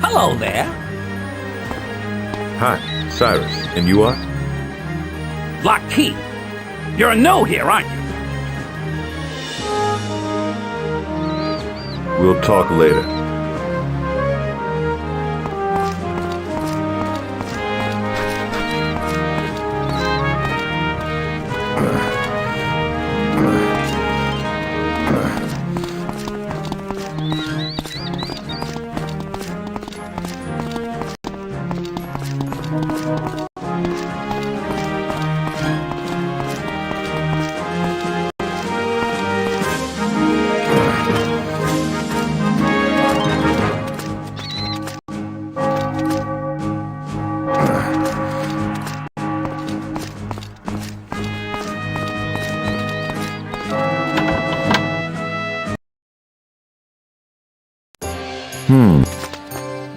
Hello there. Hi, Cyrus. And you are? Lockheed. You're a no here, aren't you? We'll talk later.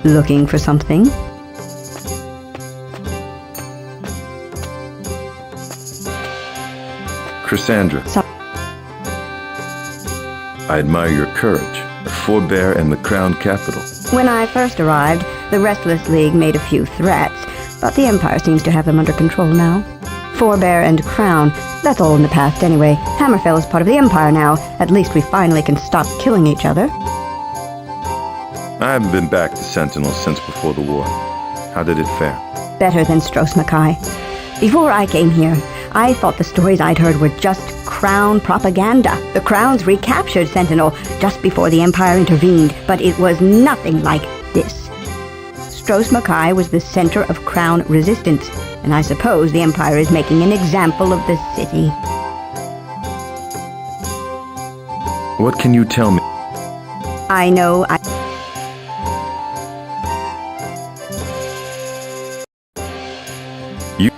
Looking for something? Cassandra. I admire your courage, the forebear and the crown capital. When I first arrived, the Restless League made a few threats, but the Empire seems to have them under control now. Forebear and Crown, that's all in the past anyway. Hammerfell is part of the Empire now. At least we finally can stop killing each other. I haven't been back to Sentinel since before the war. How did it fare? Better than Stros M'kai. Before I came here, I thought the stories I'd heard were just crap. Crown propaganda. The Crowns recaptured Sentinel just before the Empire intervened, but it was nothing like this. Stros M'kai was the center of Crown resistance, and I suppose the Empire is making an example of the city. What can you tell me? I know You...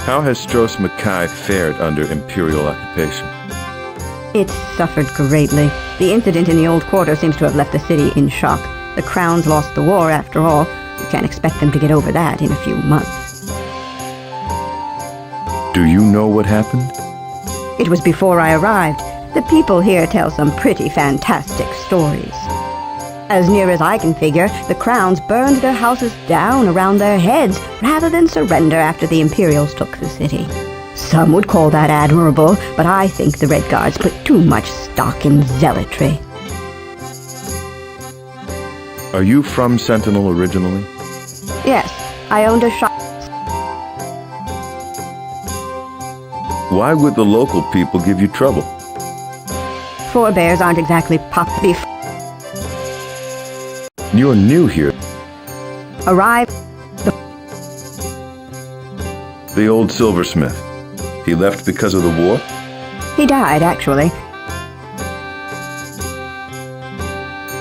How has Stros M'kai fared under Imperial occupation? It's suffered greatly. The incident in the Old Quarter seems to have left the city in shock. The Crowns lost the war, after all. You can't expect them to get over that in a few months. Do you know what happened? It was before I arrived. The people here tell some pretty fantastic stories. As near as I can figure, the Crowns burned their houses down around their heads rather than surrender after the Imperials took the city. Some would call that admirable, but I think the Redguards put too much stock in zealotry. Are you from Sentinel originally? Yes, I owned a shop. Why would the local people give you trouble? Forebears aren't exactly beef. You're new here. Arrived. The old silversmith. He left because of the war? He died, actually.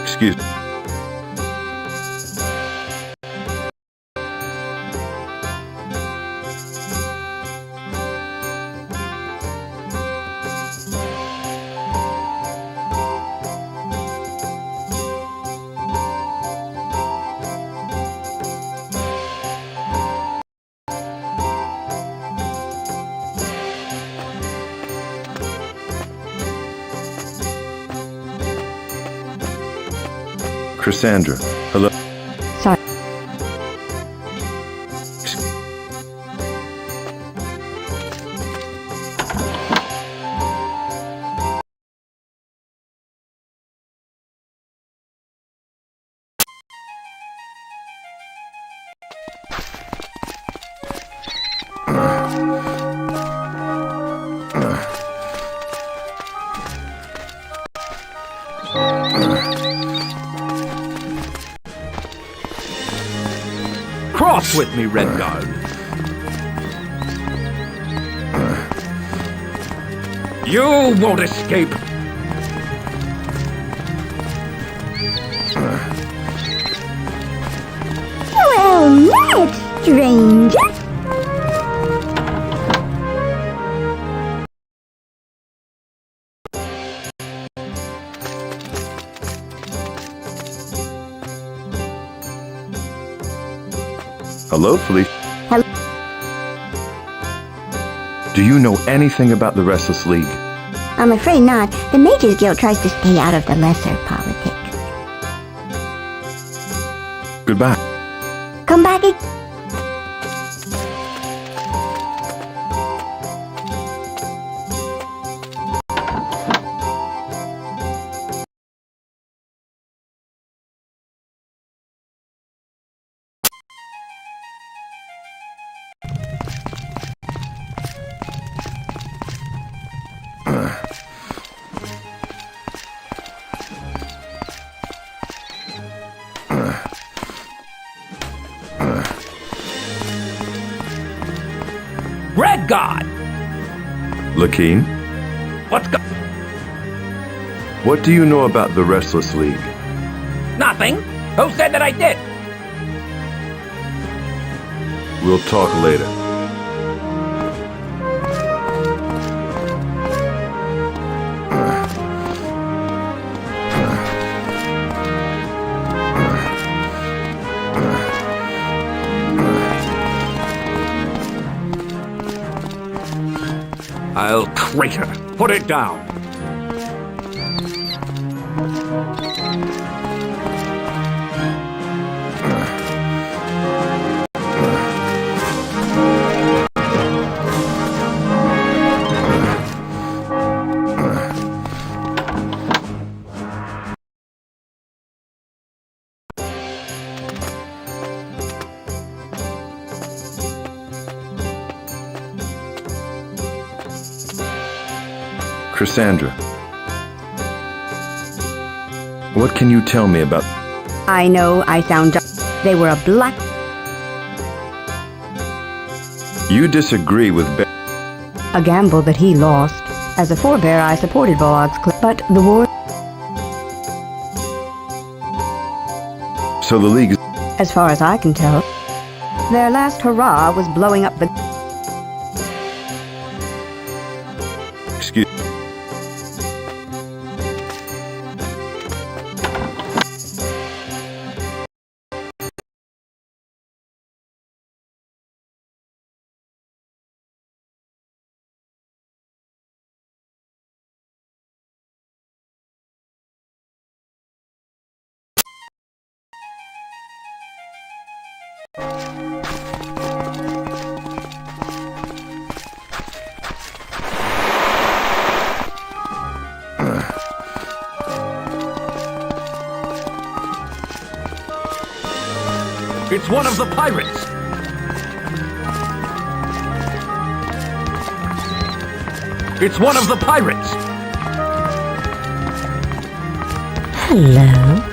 Excuse me. Cassandra, hello. Sorry. Cross with me, Redguard. You won't escape! Well met, stranger. Hello, Felicia. Hello. Do you know anything about the Restless League? I'm afraid not. The Mages Guild tries to stay out of the lesser politics. Goodbye. Come back again. Redguard! Lakeen? What's go- What do you know about the Restless League? Nothing. Who said that I did? We'll talk later. I'll crater. Put it down. Cassandra, what can you tell me about... I know I sound dumb. They were a black... You disagree with... A gamble that he lost. As a forebear, I supported Voog's claim, but the war... So the League is... As far as I can tell, their last hurrah was blowing up the... Excuse... It's one of the pirates! It's one of the pirates! Hello?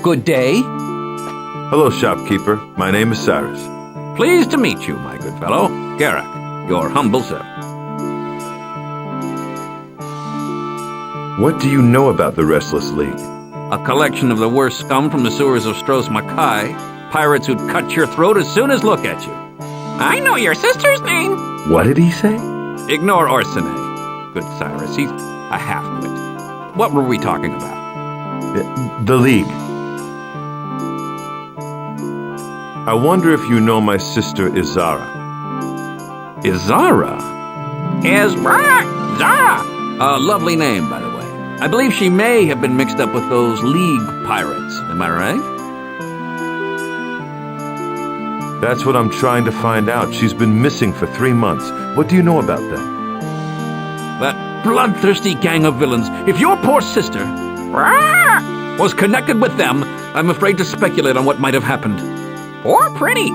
Good day. Hello, shopkeeper. My name is Cyrus. Pleased to meet you, my good fellow. Garak, your humble servant. What do you know about the Restless League? A collection of the worst scum from the sewers of Stros M'kai. Pirates who'd cut your throat as soon as look at you. I know your sister's name. What did he say? Ignore Orsine. Good Cyrus, he's a half-wit. What were we talking about? The League. I wonder if you know my sister Izara. Izara? Zara! A lovely name, by the way. I believe she may have been mixed up with those League pirates. Am I right? That's what I'm trying to find out. She's been missing for 3 months. What do you know about that? That bloodthirsty gang of villains. If your poor sister was connected with them, I'm afraid to speculate on what might have happened. Or pretty.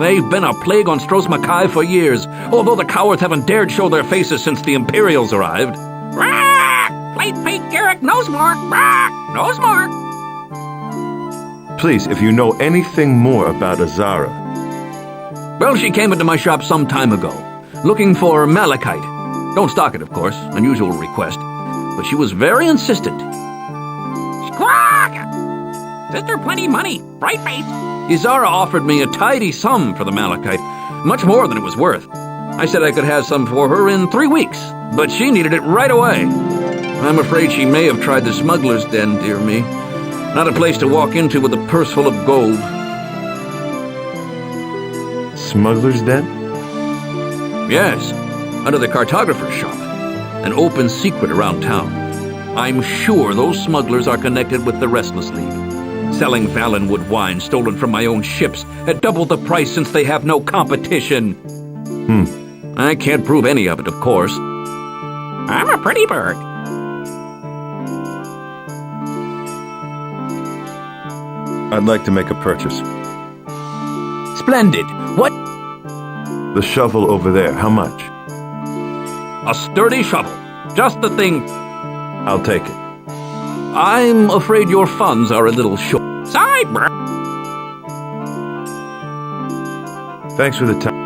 They've been a plague on Stros M'kai for years, although the cowards haven't dared show their faces since the Imperials arrived. Plate Pete Garak knows more. Knows more. Please, if you know anything more about Izara. Well, she came into my shop some time ago, looking for malachite. Don't stock it, of course, unusual request, but she was very insistent. Squawk! Sister plenty money, bright face. Izara offered me a tidy sum for the malachite, much more than it was worth. I said I could have some for her in 3 weeks, but she needed it right away. I'm afraid she may have tried the smuggler's den, dear me. Not a place to walk into with a purse full of gold. Smuggler's den? Yes, under the cartographer's shop. An open secret around town. I'm sure those smugglers are connected with the Restless League. Selling Valenwood wine stolen from my own ships at double the price since they have no competition. I can't prove any of it, of course. I'm a pretty bird. I'd like to make a purchase. Splendid. What? The shovel over there, how much? A sturdy shovel. Just the thing. I'll take it. I'm afraid your funds are a little short. Sorry, bro. Thanks for the time.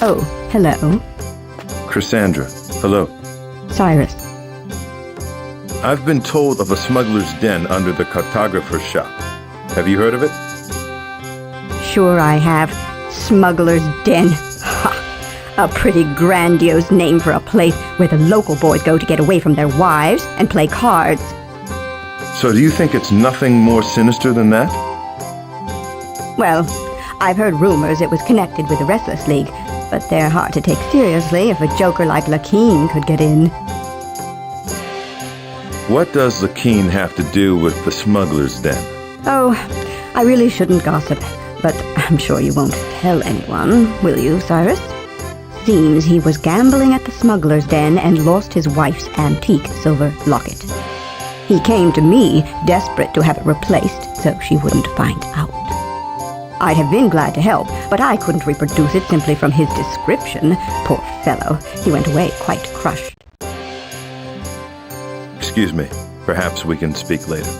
Oh, hello. Cassandra, hello. Cyrus. I've been told of a smuggler's den under the cartographer's shop. Have you heard of it? Sure I have. Smuggler's Den. Ha! A pretty grandiose name for a place where the local boys go to get away from their wives and play cards. So do you think it's nothing more sinister than that? Well, I've heard rumors it was connected with the Restless League, but they're hard to take seriously if a joker like Lakeen could get in. What does Lakeen have to do with the smuggler's den? Oh, I really shouldn't gossip, but I'm sure you won't tell anyone, will you, Cyrus? Seems he was gambling at the smuggler's den and lost his wife's antique silver locket. He came to me, desperate to have it replaced, so she wouldn't find out. I'd have been glad to help, but I couldn't reproduce it simply from his description. Poor fellow. He went away quite crushed. Excuse me. Perhaps we can speak later.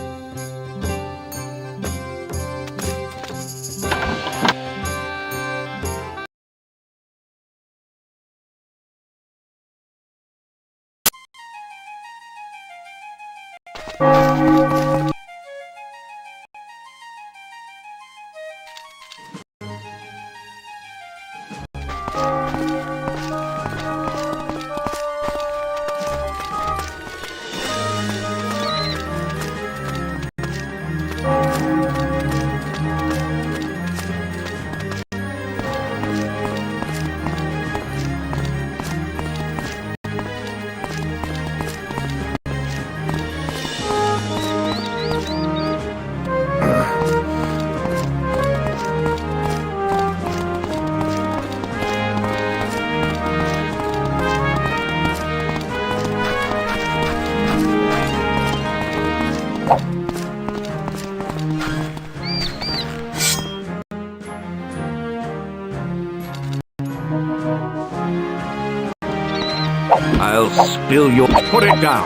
I'll spill your... Put it down.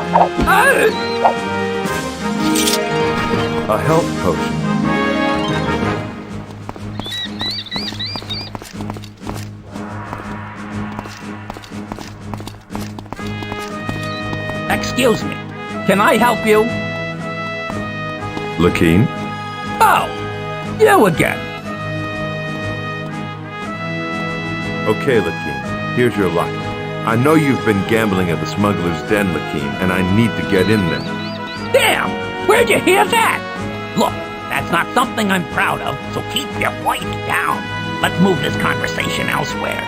A health potion. Excuse me. Can I help you? Lakeen? Oh, you again. Okay, Lakeen. Here's your luck. I know you've been gambling at the smuggler's den, Lakeen, and I need to get in there. Damn! Where'd you hear that? Look, that's not something I'm proud of, so keep your voice down. Let's move this conversation elsewhere.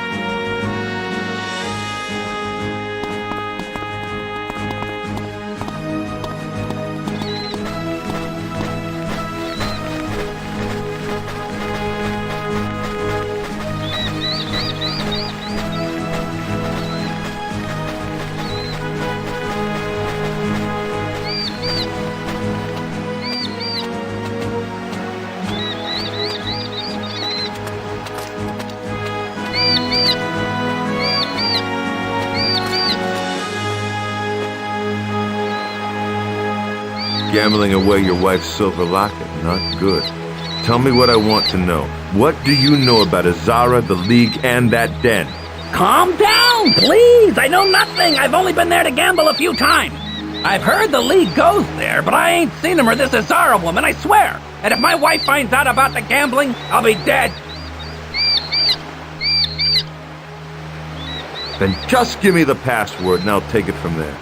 gambling away your wife's silver locket. Not good. Tell me what I want to know. What do you know about Azara, the League, and that den? Calm down, please. I know nothing. I've only been there to gamble a few times. I've heard the League goes there, but I ain't seen him or this Azara woman, I swear. And if my wife finds out about the gambling, I'll be dead. Then just give me the password and I'll take it from there.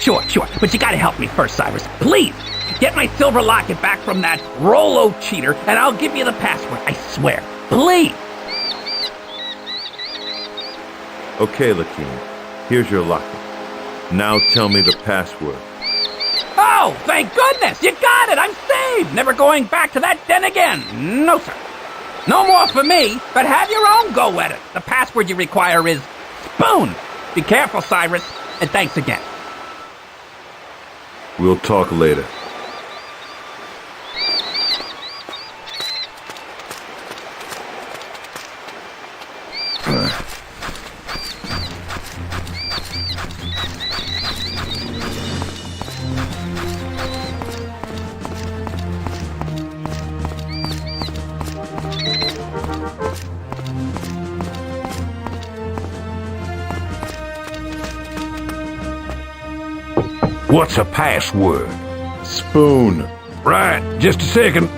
Sure, but you gotta help me first, Cyrus. Please, get my silver locket back from that Rolo cheater, and I'll give you the password, I swear. Please! Okay, Lakeem, here's your locket. Now tell me the password. Oh, thank goodness! You got it! I'm saved! Never going back to that den again! No, sir. No more for me, but have your own go at it. The password you require is Spoon! Be careful, Cyrus, and thanks again. We'll talk later. What's a password? Spoon. Right, just a second.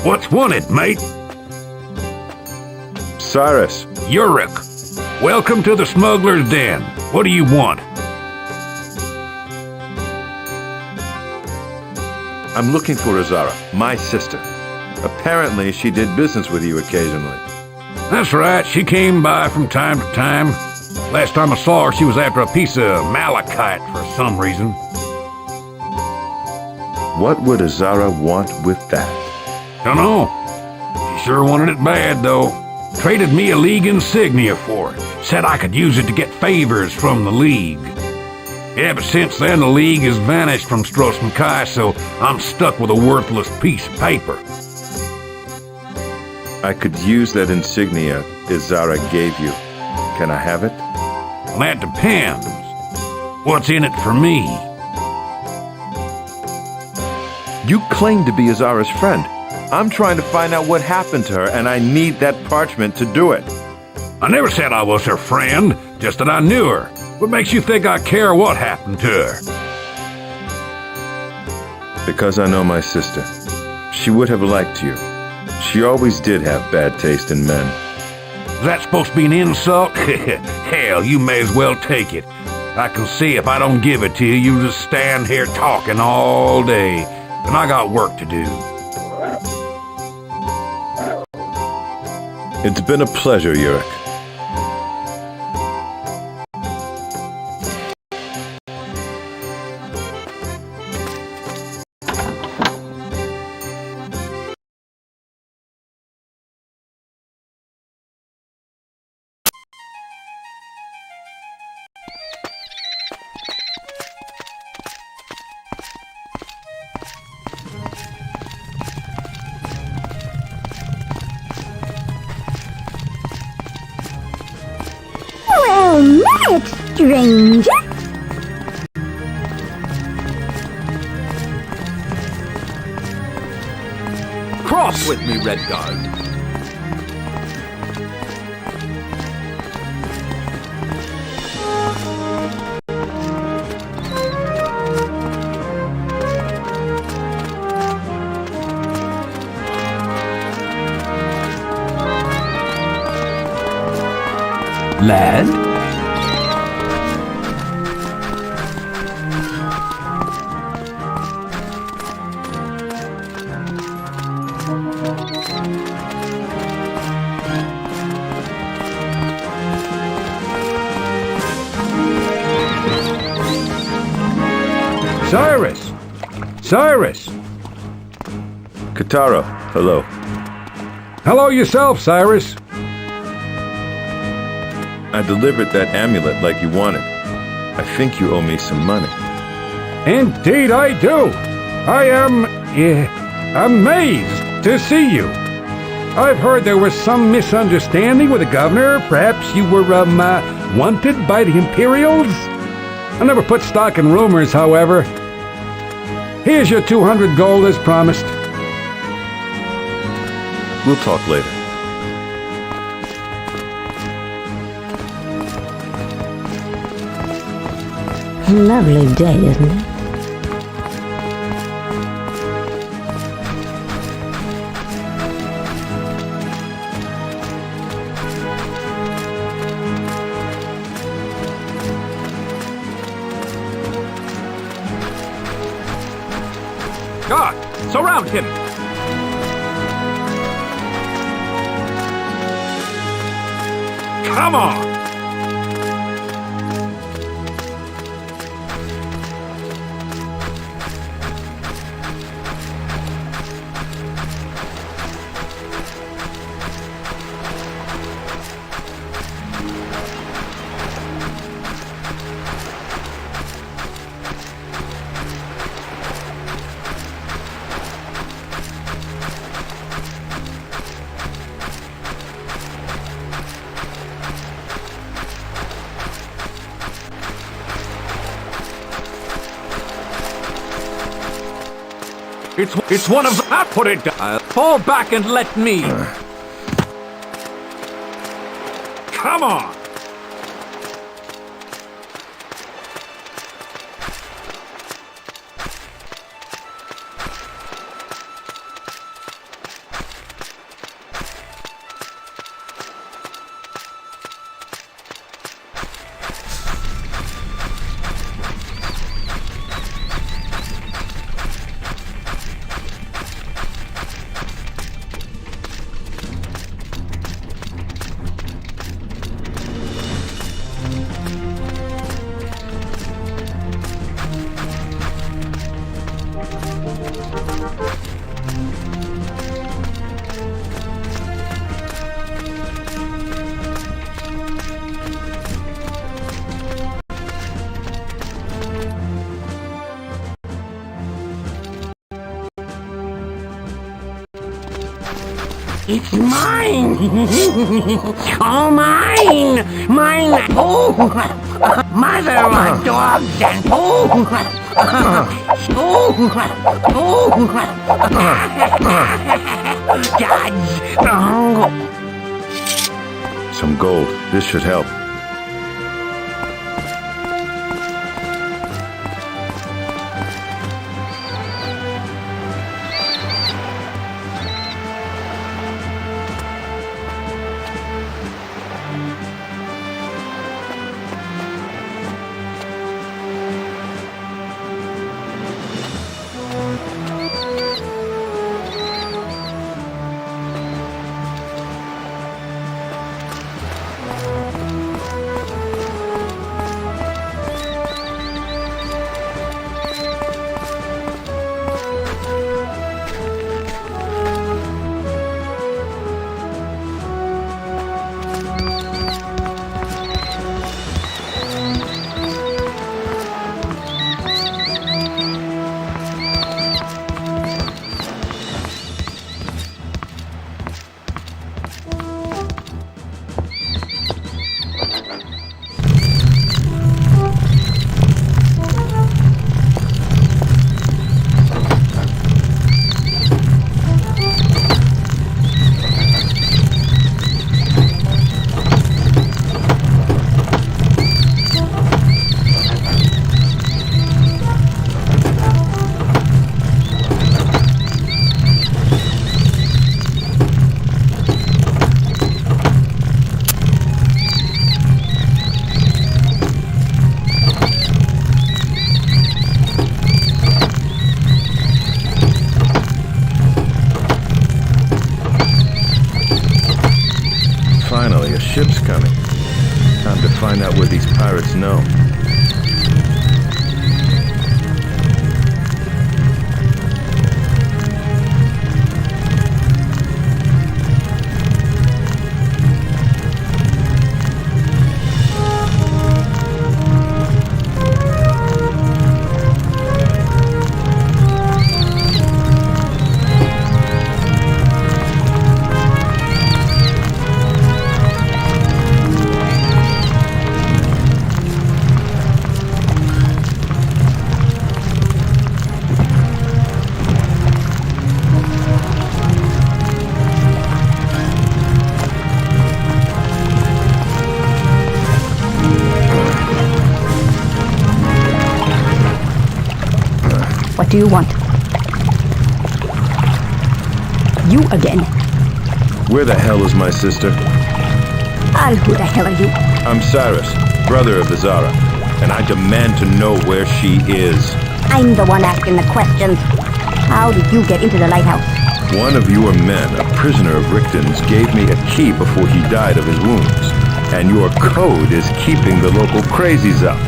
What's wanted, mate? Cyrus. Yurik. Welcome to the smuggler's den. What do you want? I'm looking for Azara, my sister. Apparently, she did business with you occasionally. That's right, she came by from time to time. Last time I saw her, she was after a piece of malachite for some reason. What would Azara want with that? Dunno. She sure wanted it bad, though. Traded me a League insignia for it. Said I could use it to get favors from the League. Yeah, but since then the League has vanished from Stros M'kai, so I'm stuck with a worthless piece of paper. I could use that insignia Azara gave you. Can I have it? Well, that depends. What's in it for me? You claim to be Azara's friend. I'm trying to find out what happened to her, and I need that parchment to do it. I never said I was her friend, just that I knew her. What makes you think I care what happened to her? Because I know my sister. She would have liked you. She always did have bad taste in men. Is that supposed to be an insult? Hell, you may as well take it. I can see if I don't give it to you, you just stand here talking all day. And I got work to do. It's been a pleasure, Yurik. Well met, stranger. Cross with me, Redguard. Lad? Cyrus! Cyrus! Katara, hello. Hello yourself, Cyrus. I delivered that amulet like you wanted. I think you owe me some money. Indeed I do. I am amazed to see you. I've heard there was some misunderstanding with the governor. Perhaps you were, wanted by the Imperials? I never put stock in rumors, however. Here's your 200 gold as promised. We'll talk later. A lovely day, isn't it? God, surround him! Come on! It's one of the... I put it down. Fall back and let me. Come on. It's mine! Oh, mine! Mine! Oh! Mother of dogs and... Oh! Judge! Oh! Some gold. This should help. Finally, a ship's coming. Time to find out where these pirates know. do you want? You again. Where the hell is my sister? Who the hell are you? I'm Cyrus, brother of the Zara, and I demand to know where she is. I'm the one asking the questions. How did you get into the lighthouse? One of your men, a prisoner of Richton's, gave me a key before he died of his wounds. And your code is keeping the local crazies up.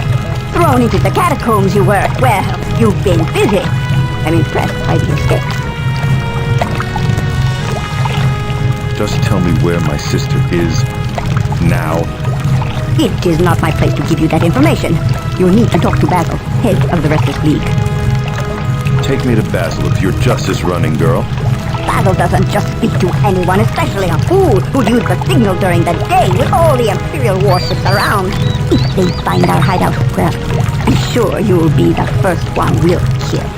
Thrown into the catacombs you were. Well, you've been busy. I'm impressed by the escape. Just tell me where my sister is now. It is not my place to give you that information. You'll need to talk to Basil, head of the Restless League. Take me to Basil if you're justice running, girl. Basil doesn't just speak to anyone, especially a fool who'd use the signal during the day with all the Imperial warships around. If they find our hideout, well, I'm sure you'll be the first one we'll kill.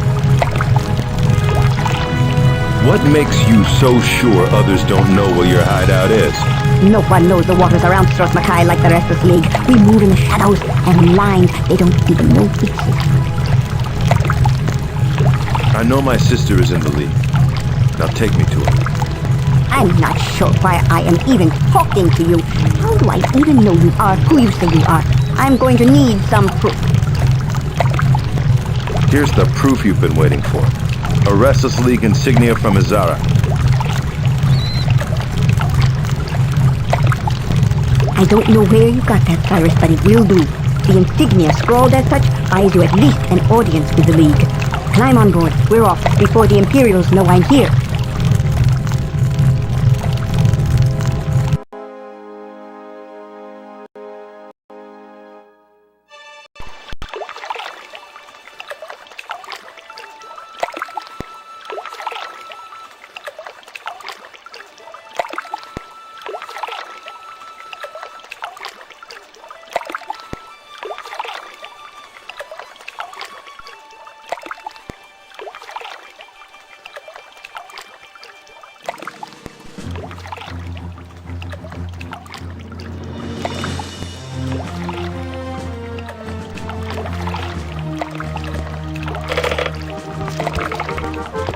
What makes you so sure others don't know where your hideout is? No one knows the waters around Stros M'kai like the Restless League. We move in the shadows and in lines. They don't even know we exist. I know my sister is in the League. Now take me to her. I'm not sure why I am even talking to you. How do I even know you are who you say you are? I'm going to need some proof. Here's the proof you've been waiting for. A Restless League insignia from Azara. I don't know where you got that, Cyrus, but it will do. The insignia scrawled as such buys you at least an audience with the League. Climb on board. We're off before the Imperials know I'm here.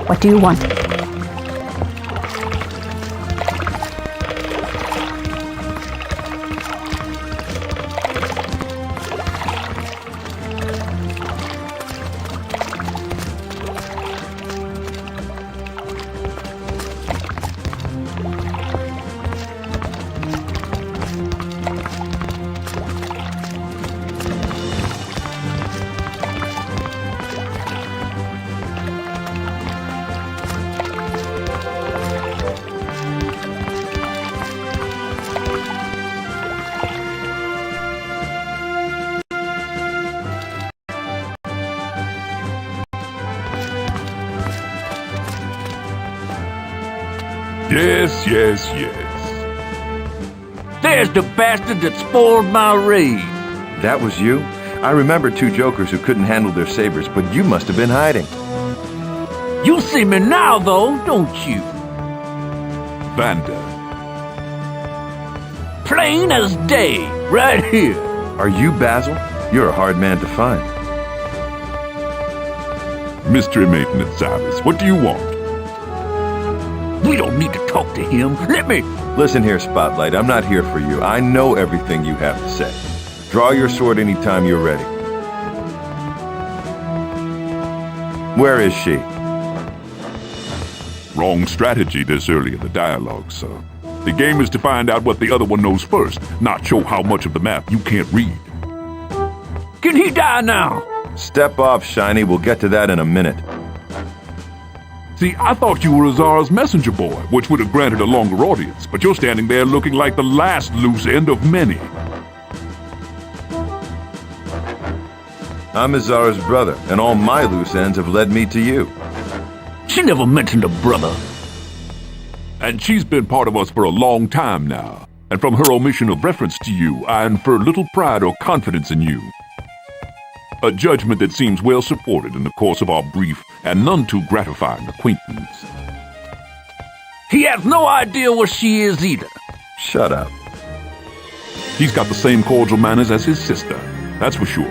What do you want? Yes, yes, yes. There's the bastard that spoiled my raid. That was you? I remember two jokers who couldn't handle their sabers, but you must have been hiding. You see me now, though, don't you? Vanda. Plain as day, right here. Are you Basil? You're a hard man to find. Mystery Maintenance Service, what do you want? We don't need to talk to him. Let me... Listen here, Spotlight. I'm not here for you. I know everything you have to say. Draw your sword anytime you're ready. Where is she? Wrong strategy this early in the dialogue, sir. The game is to find out what the other one knows first, not show how much of the map you can't read. Can he die now? Step off, Shiny. We'll get to that in a minute. See, I thought you were Azara's messenger boy, which would have granted a longer audience, but you're standing there looking like the last loose end of many. I'm Azara's brother, and all my loose ends have led me to you. She never mentioned a brother. And she's been part of us for a long time now, and from her omission of reference to you, I infer little pride or confidence in you. A judgment that seems well supported in the course of our brief and none too gratifying acquaintance. He has no idea where she is either. Shut up. He's got the same cordial manners as his sister, that's for sure.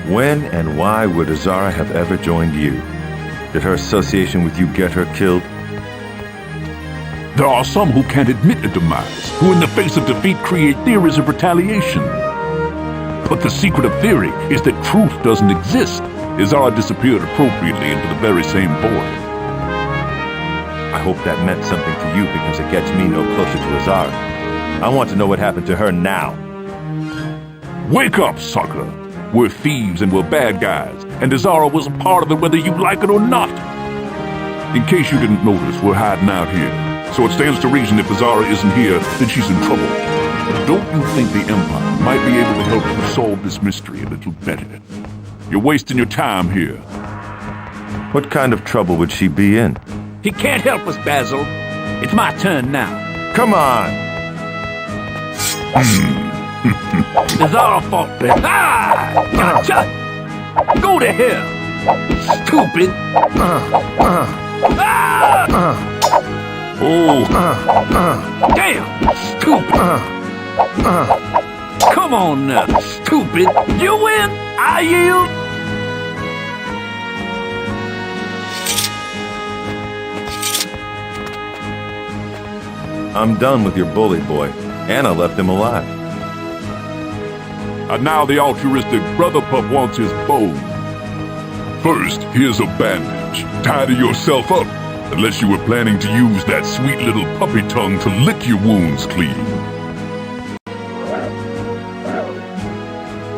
When and why would Azara have ever joined you? Did her association with you get her killed? There are some who can't admit a demise, who in the face of defeat create theories of retaliation. But the secret of theory is that truth doesn't exist. Azara disappeared appropriately into the very same void. I hope that meant something to you because it gets me no closer to Azara. I want to know what happened to her now. Wake up, sucker! We're thieves and we're bad guys, and Azara was a part of it whether you like it or not. In case you didn't notice, we're hiding out here. So it stands to reason if Azara isn't here, then she's in trouble. But don't you think the Empire might be able to help you solve this mystery a little better? You're wasting your time here. What kind of trouble would she be in? He can't help us, Basil. It's my turn now. Come on! Azara fought back. Ah! Gotcha! Go to hell! Stupid! Oh! Damn! Stupid! Come on now, stupid! You win! I yield! I'm done with your bully boy. Anna left him alive. And now the altruistic brother pup wants his bone. First, here's a bandage. Tie to yourself up, unless you were planning to use that sweet little puppy tongue to lick your wounds clean.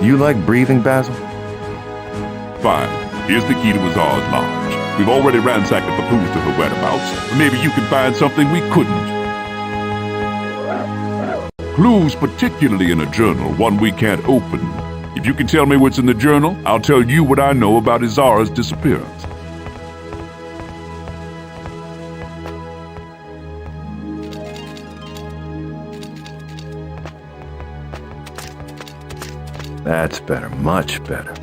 You like breathing, Basil? Fine. Here's the key to Azara's lodge. We've already ransacked it for clues to her whereabouts. Maybe you can find something we couldn't. Clues, particularly in a journal, one we can't open. If you can tell me what's in the journal, I'll tell you what I know about Azara's disappearance. That's better, much better.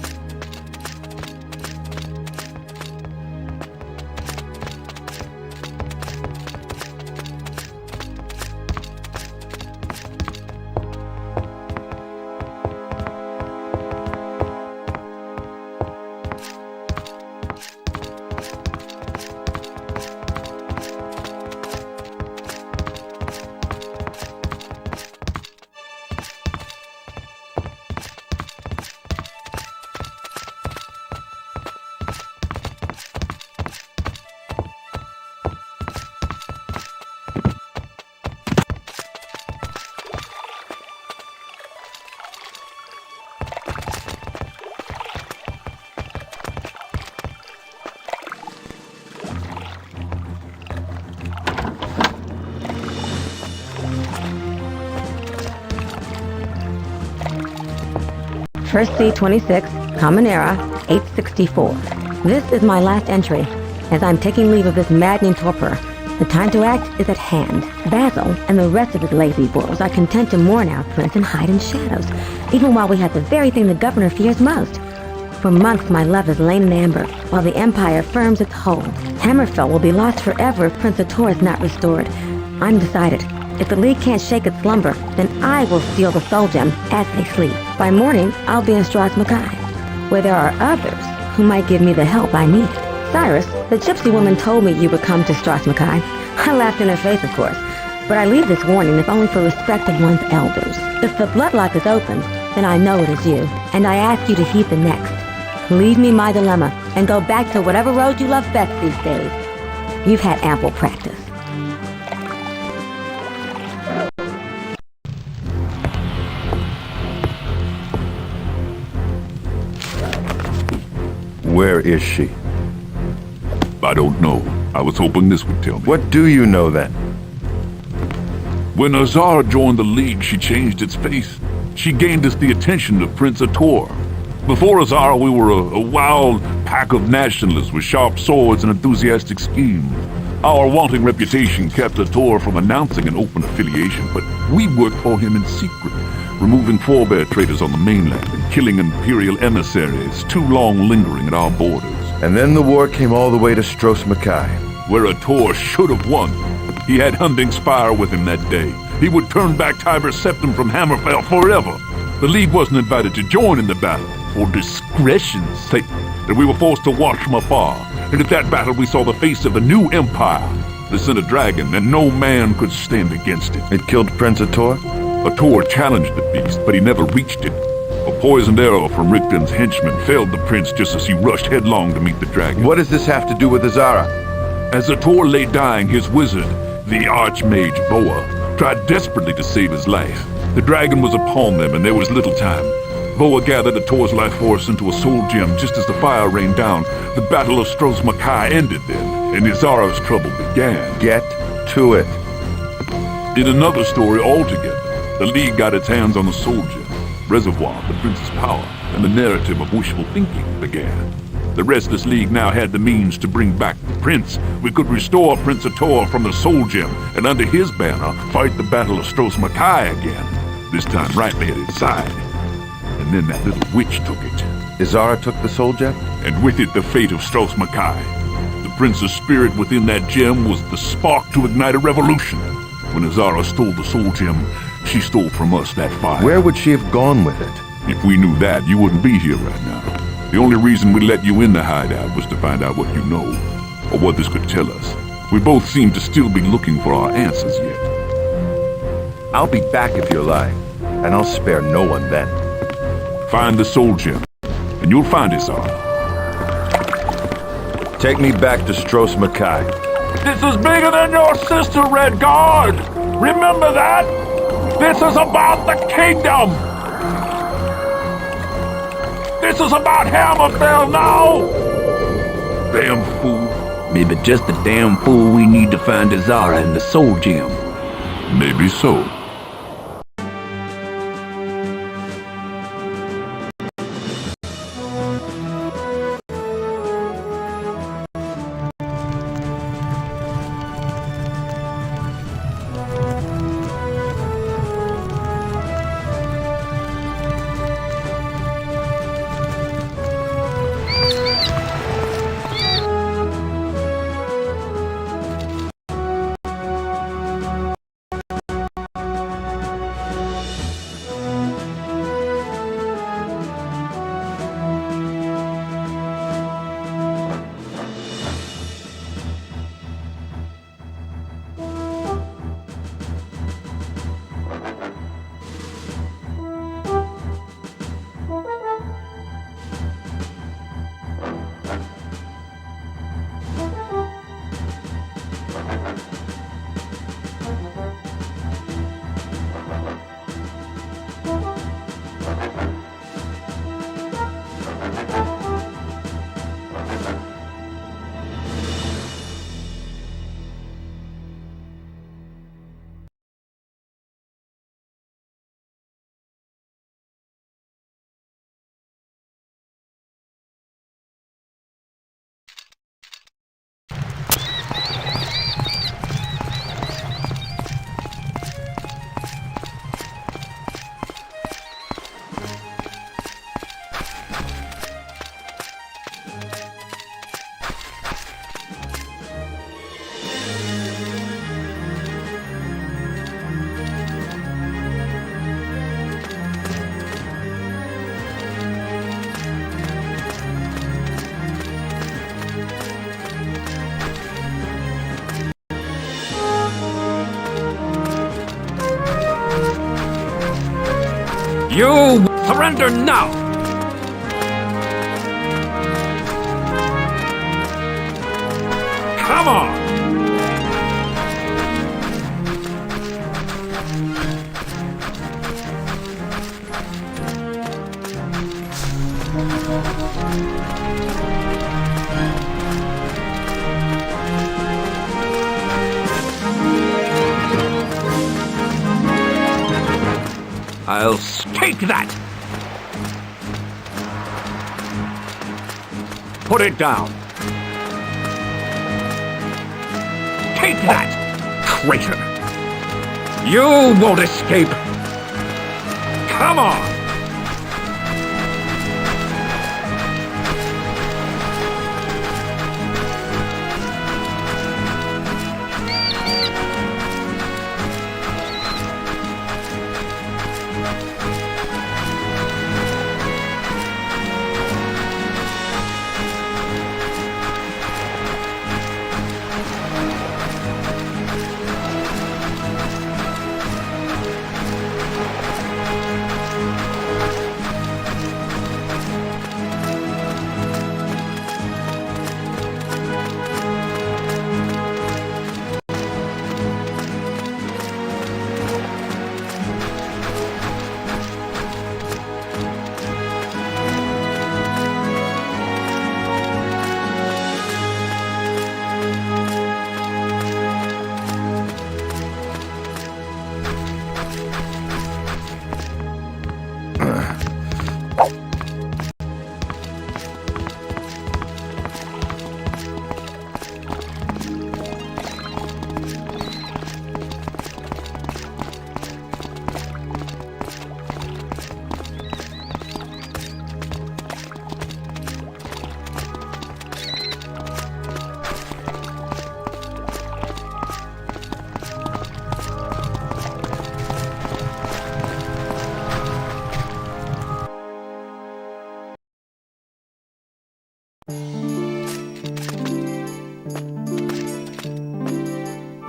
First C26, Common Era, 864. This is my last entry. As I'm taking leave of this maddening torpor, the time to act is at hand. Basil and the rest of his lazy wolves are content to mourn our prince and hide in shadows, even while we have the very thing the governor fears most. For months my love has lain in amber, while the Empire firms its hold. Hammerfell will be lost forever if Prince Ator is not restored. I'm decided. If the League can't shake its slumber, then I will steal the soul gem as they sleep. By morning, I'll be in Stros M'kai, where there are others who might give me the help I need. Cyrus, the gypsy woman told me you would come to Stros M'kai. I laughed in her face, of course, but I leave this warning if only for respect of one's elders. If the bloodlock is opened, then I know it is you, and I ask you to heed the next. Leave me my dilemma, and go back to whatever road you love best these days. You've had ample practice. Where is she? I don't know. I was hoping this would tell me. What do you know then? When Azara joined the League, she changed its face. She gained us the attention of Prince Ator. Before Azara, we were a wild pack of nationalists with sharp swords and enthusiastic schemes. Our wanting reputation kept Ator from announcing an open affiliation, but we worked for him in secret, removing forebear traders on the mainland and killing Imperial emissaries too long lingering at our borders. And then the war came all the way to Stros M'kai, where Ator should have won. He had Hunting Spire with him that day. He would turn back Tiber Septim from Hammerfell forever. The League wasn't invited to join in the battle. for discretion's sake, that we were forced to watch from afar. And at that battle we saw the face of a new empire. They sent a dragon, and no man could stand against it. It killed Prince Ator? Ator challenged the beast, but he never reached it. A poisoned arrow from Rigdon's henchman felled the prince just as he rushed headlong to meet the dragon. What does this have to do with Azara? As Ator lay dying, his wizard, the archmage Boa, tried desperately to save his life. The dragon was upon them, and there was little time. Boa gathered Ator's life force into a soul gem just as the fire rained down. The battle of Stros M'kai ended then, and Azara's trouble began. Get to it. In another story altogether, the League got its hands on the soul gem, reservoir, the prince's power, and the narrative of wishful thinking began. The Restless League now had the means to bring back the prince. We could restore Prince Ator from the soul gem, and under his banner, fight the battle of Stros M'kai again, this time rightly at his side. And then that little witch took it. Azara took the soul gem? And with it the fate of Stros M'kai. The prince's spirit within that gem was the spark to ignite a revolution. When Azara stole the soul gem, she stole from us that fire. Where would she have gone with it? If we knew that, you wouldn't be here right now. The only reason we let you in the hideout was to find out what you know, or what this could tell us. We both seem to still be looking for our answers yet. I'll be back if you're lying, and I'll spare no one then. Find the soul gem, and you'll find Azara. Take me back to Stros M'kai. This is bigger than your sister, Redguard! Remember that? This is about the kingdom! This is about Hammerfell now! Damn fool. Maybe just the damn fool we need to find Azara and the soul gem. Maybe so. You surrender now! Come on! I'll take that! Put it down! Take that, traitor! You won't escape! Come on!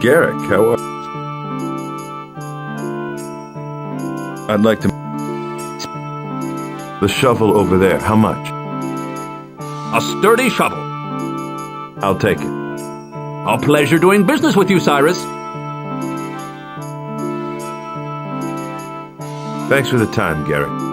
Garrick, how are... I'd like to... The shovel over there, how much? A sturdy shovel. I'll take it. A pleasure doing business with you, Cyrus. Thanks for the time, Garrick.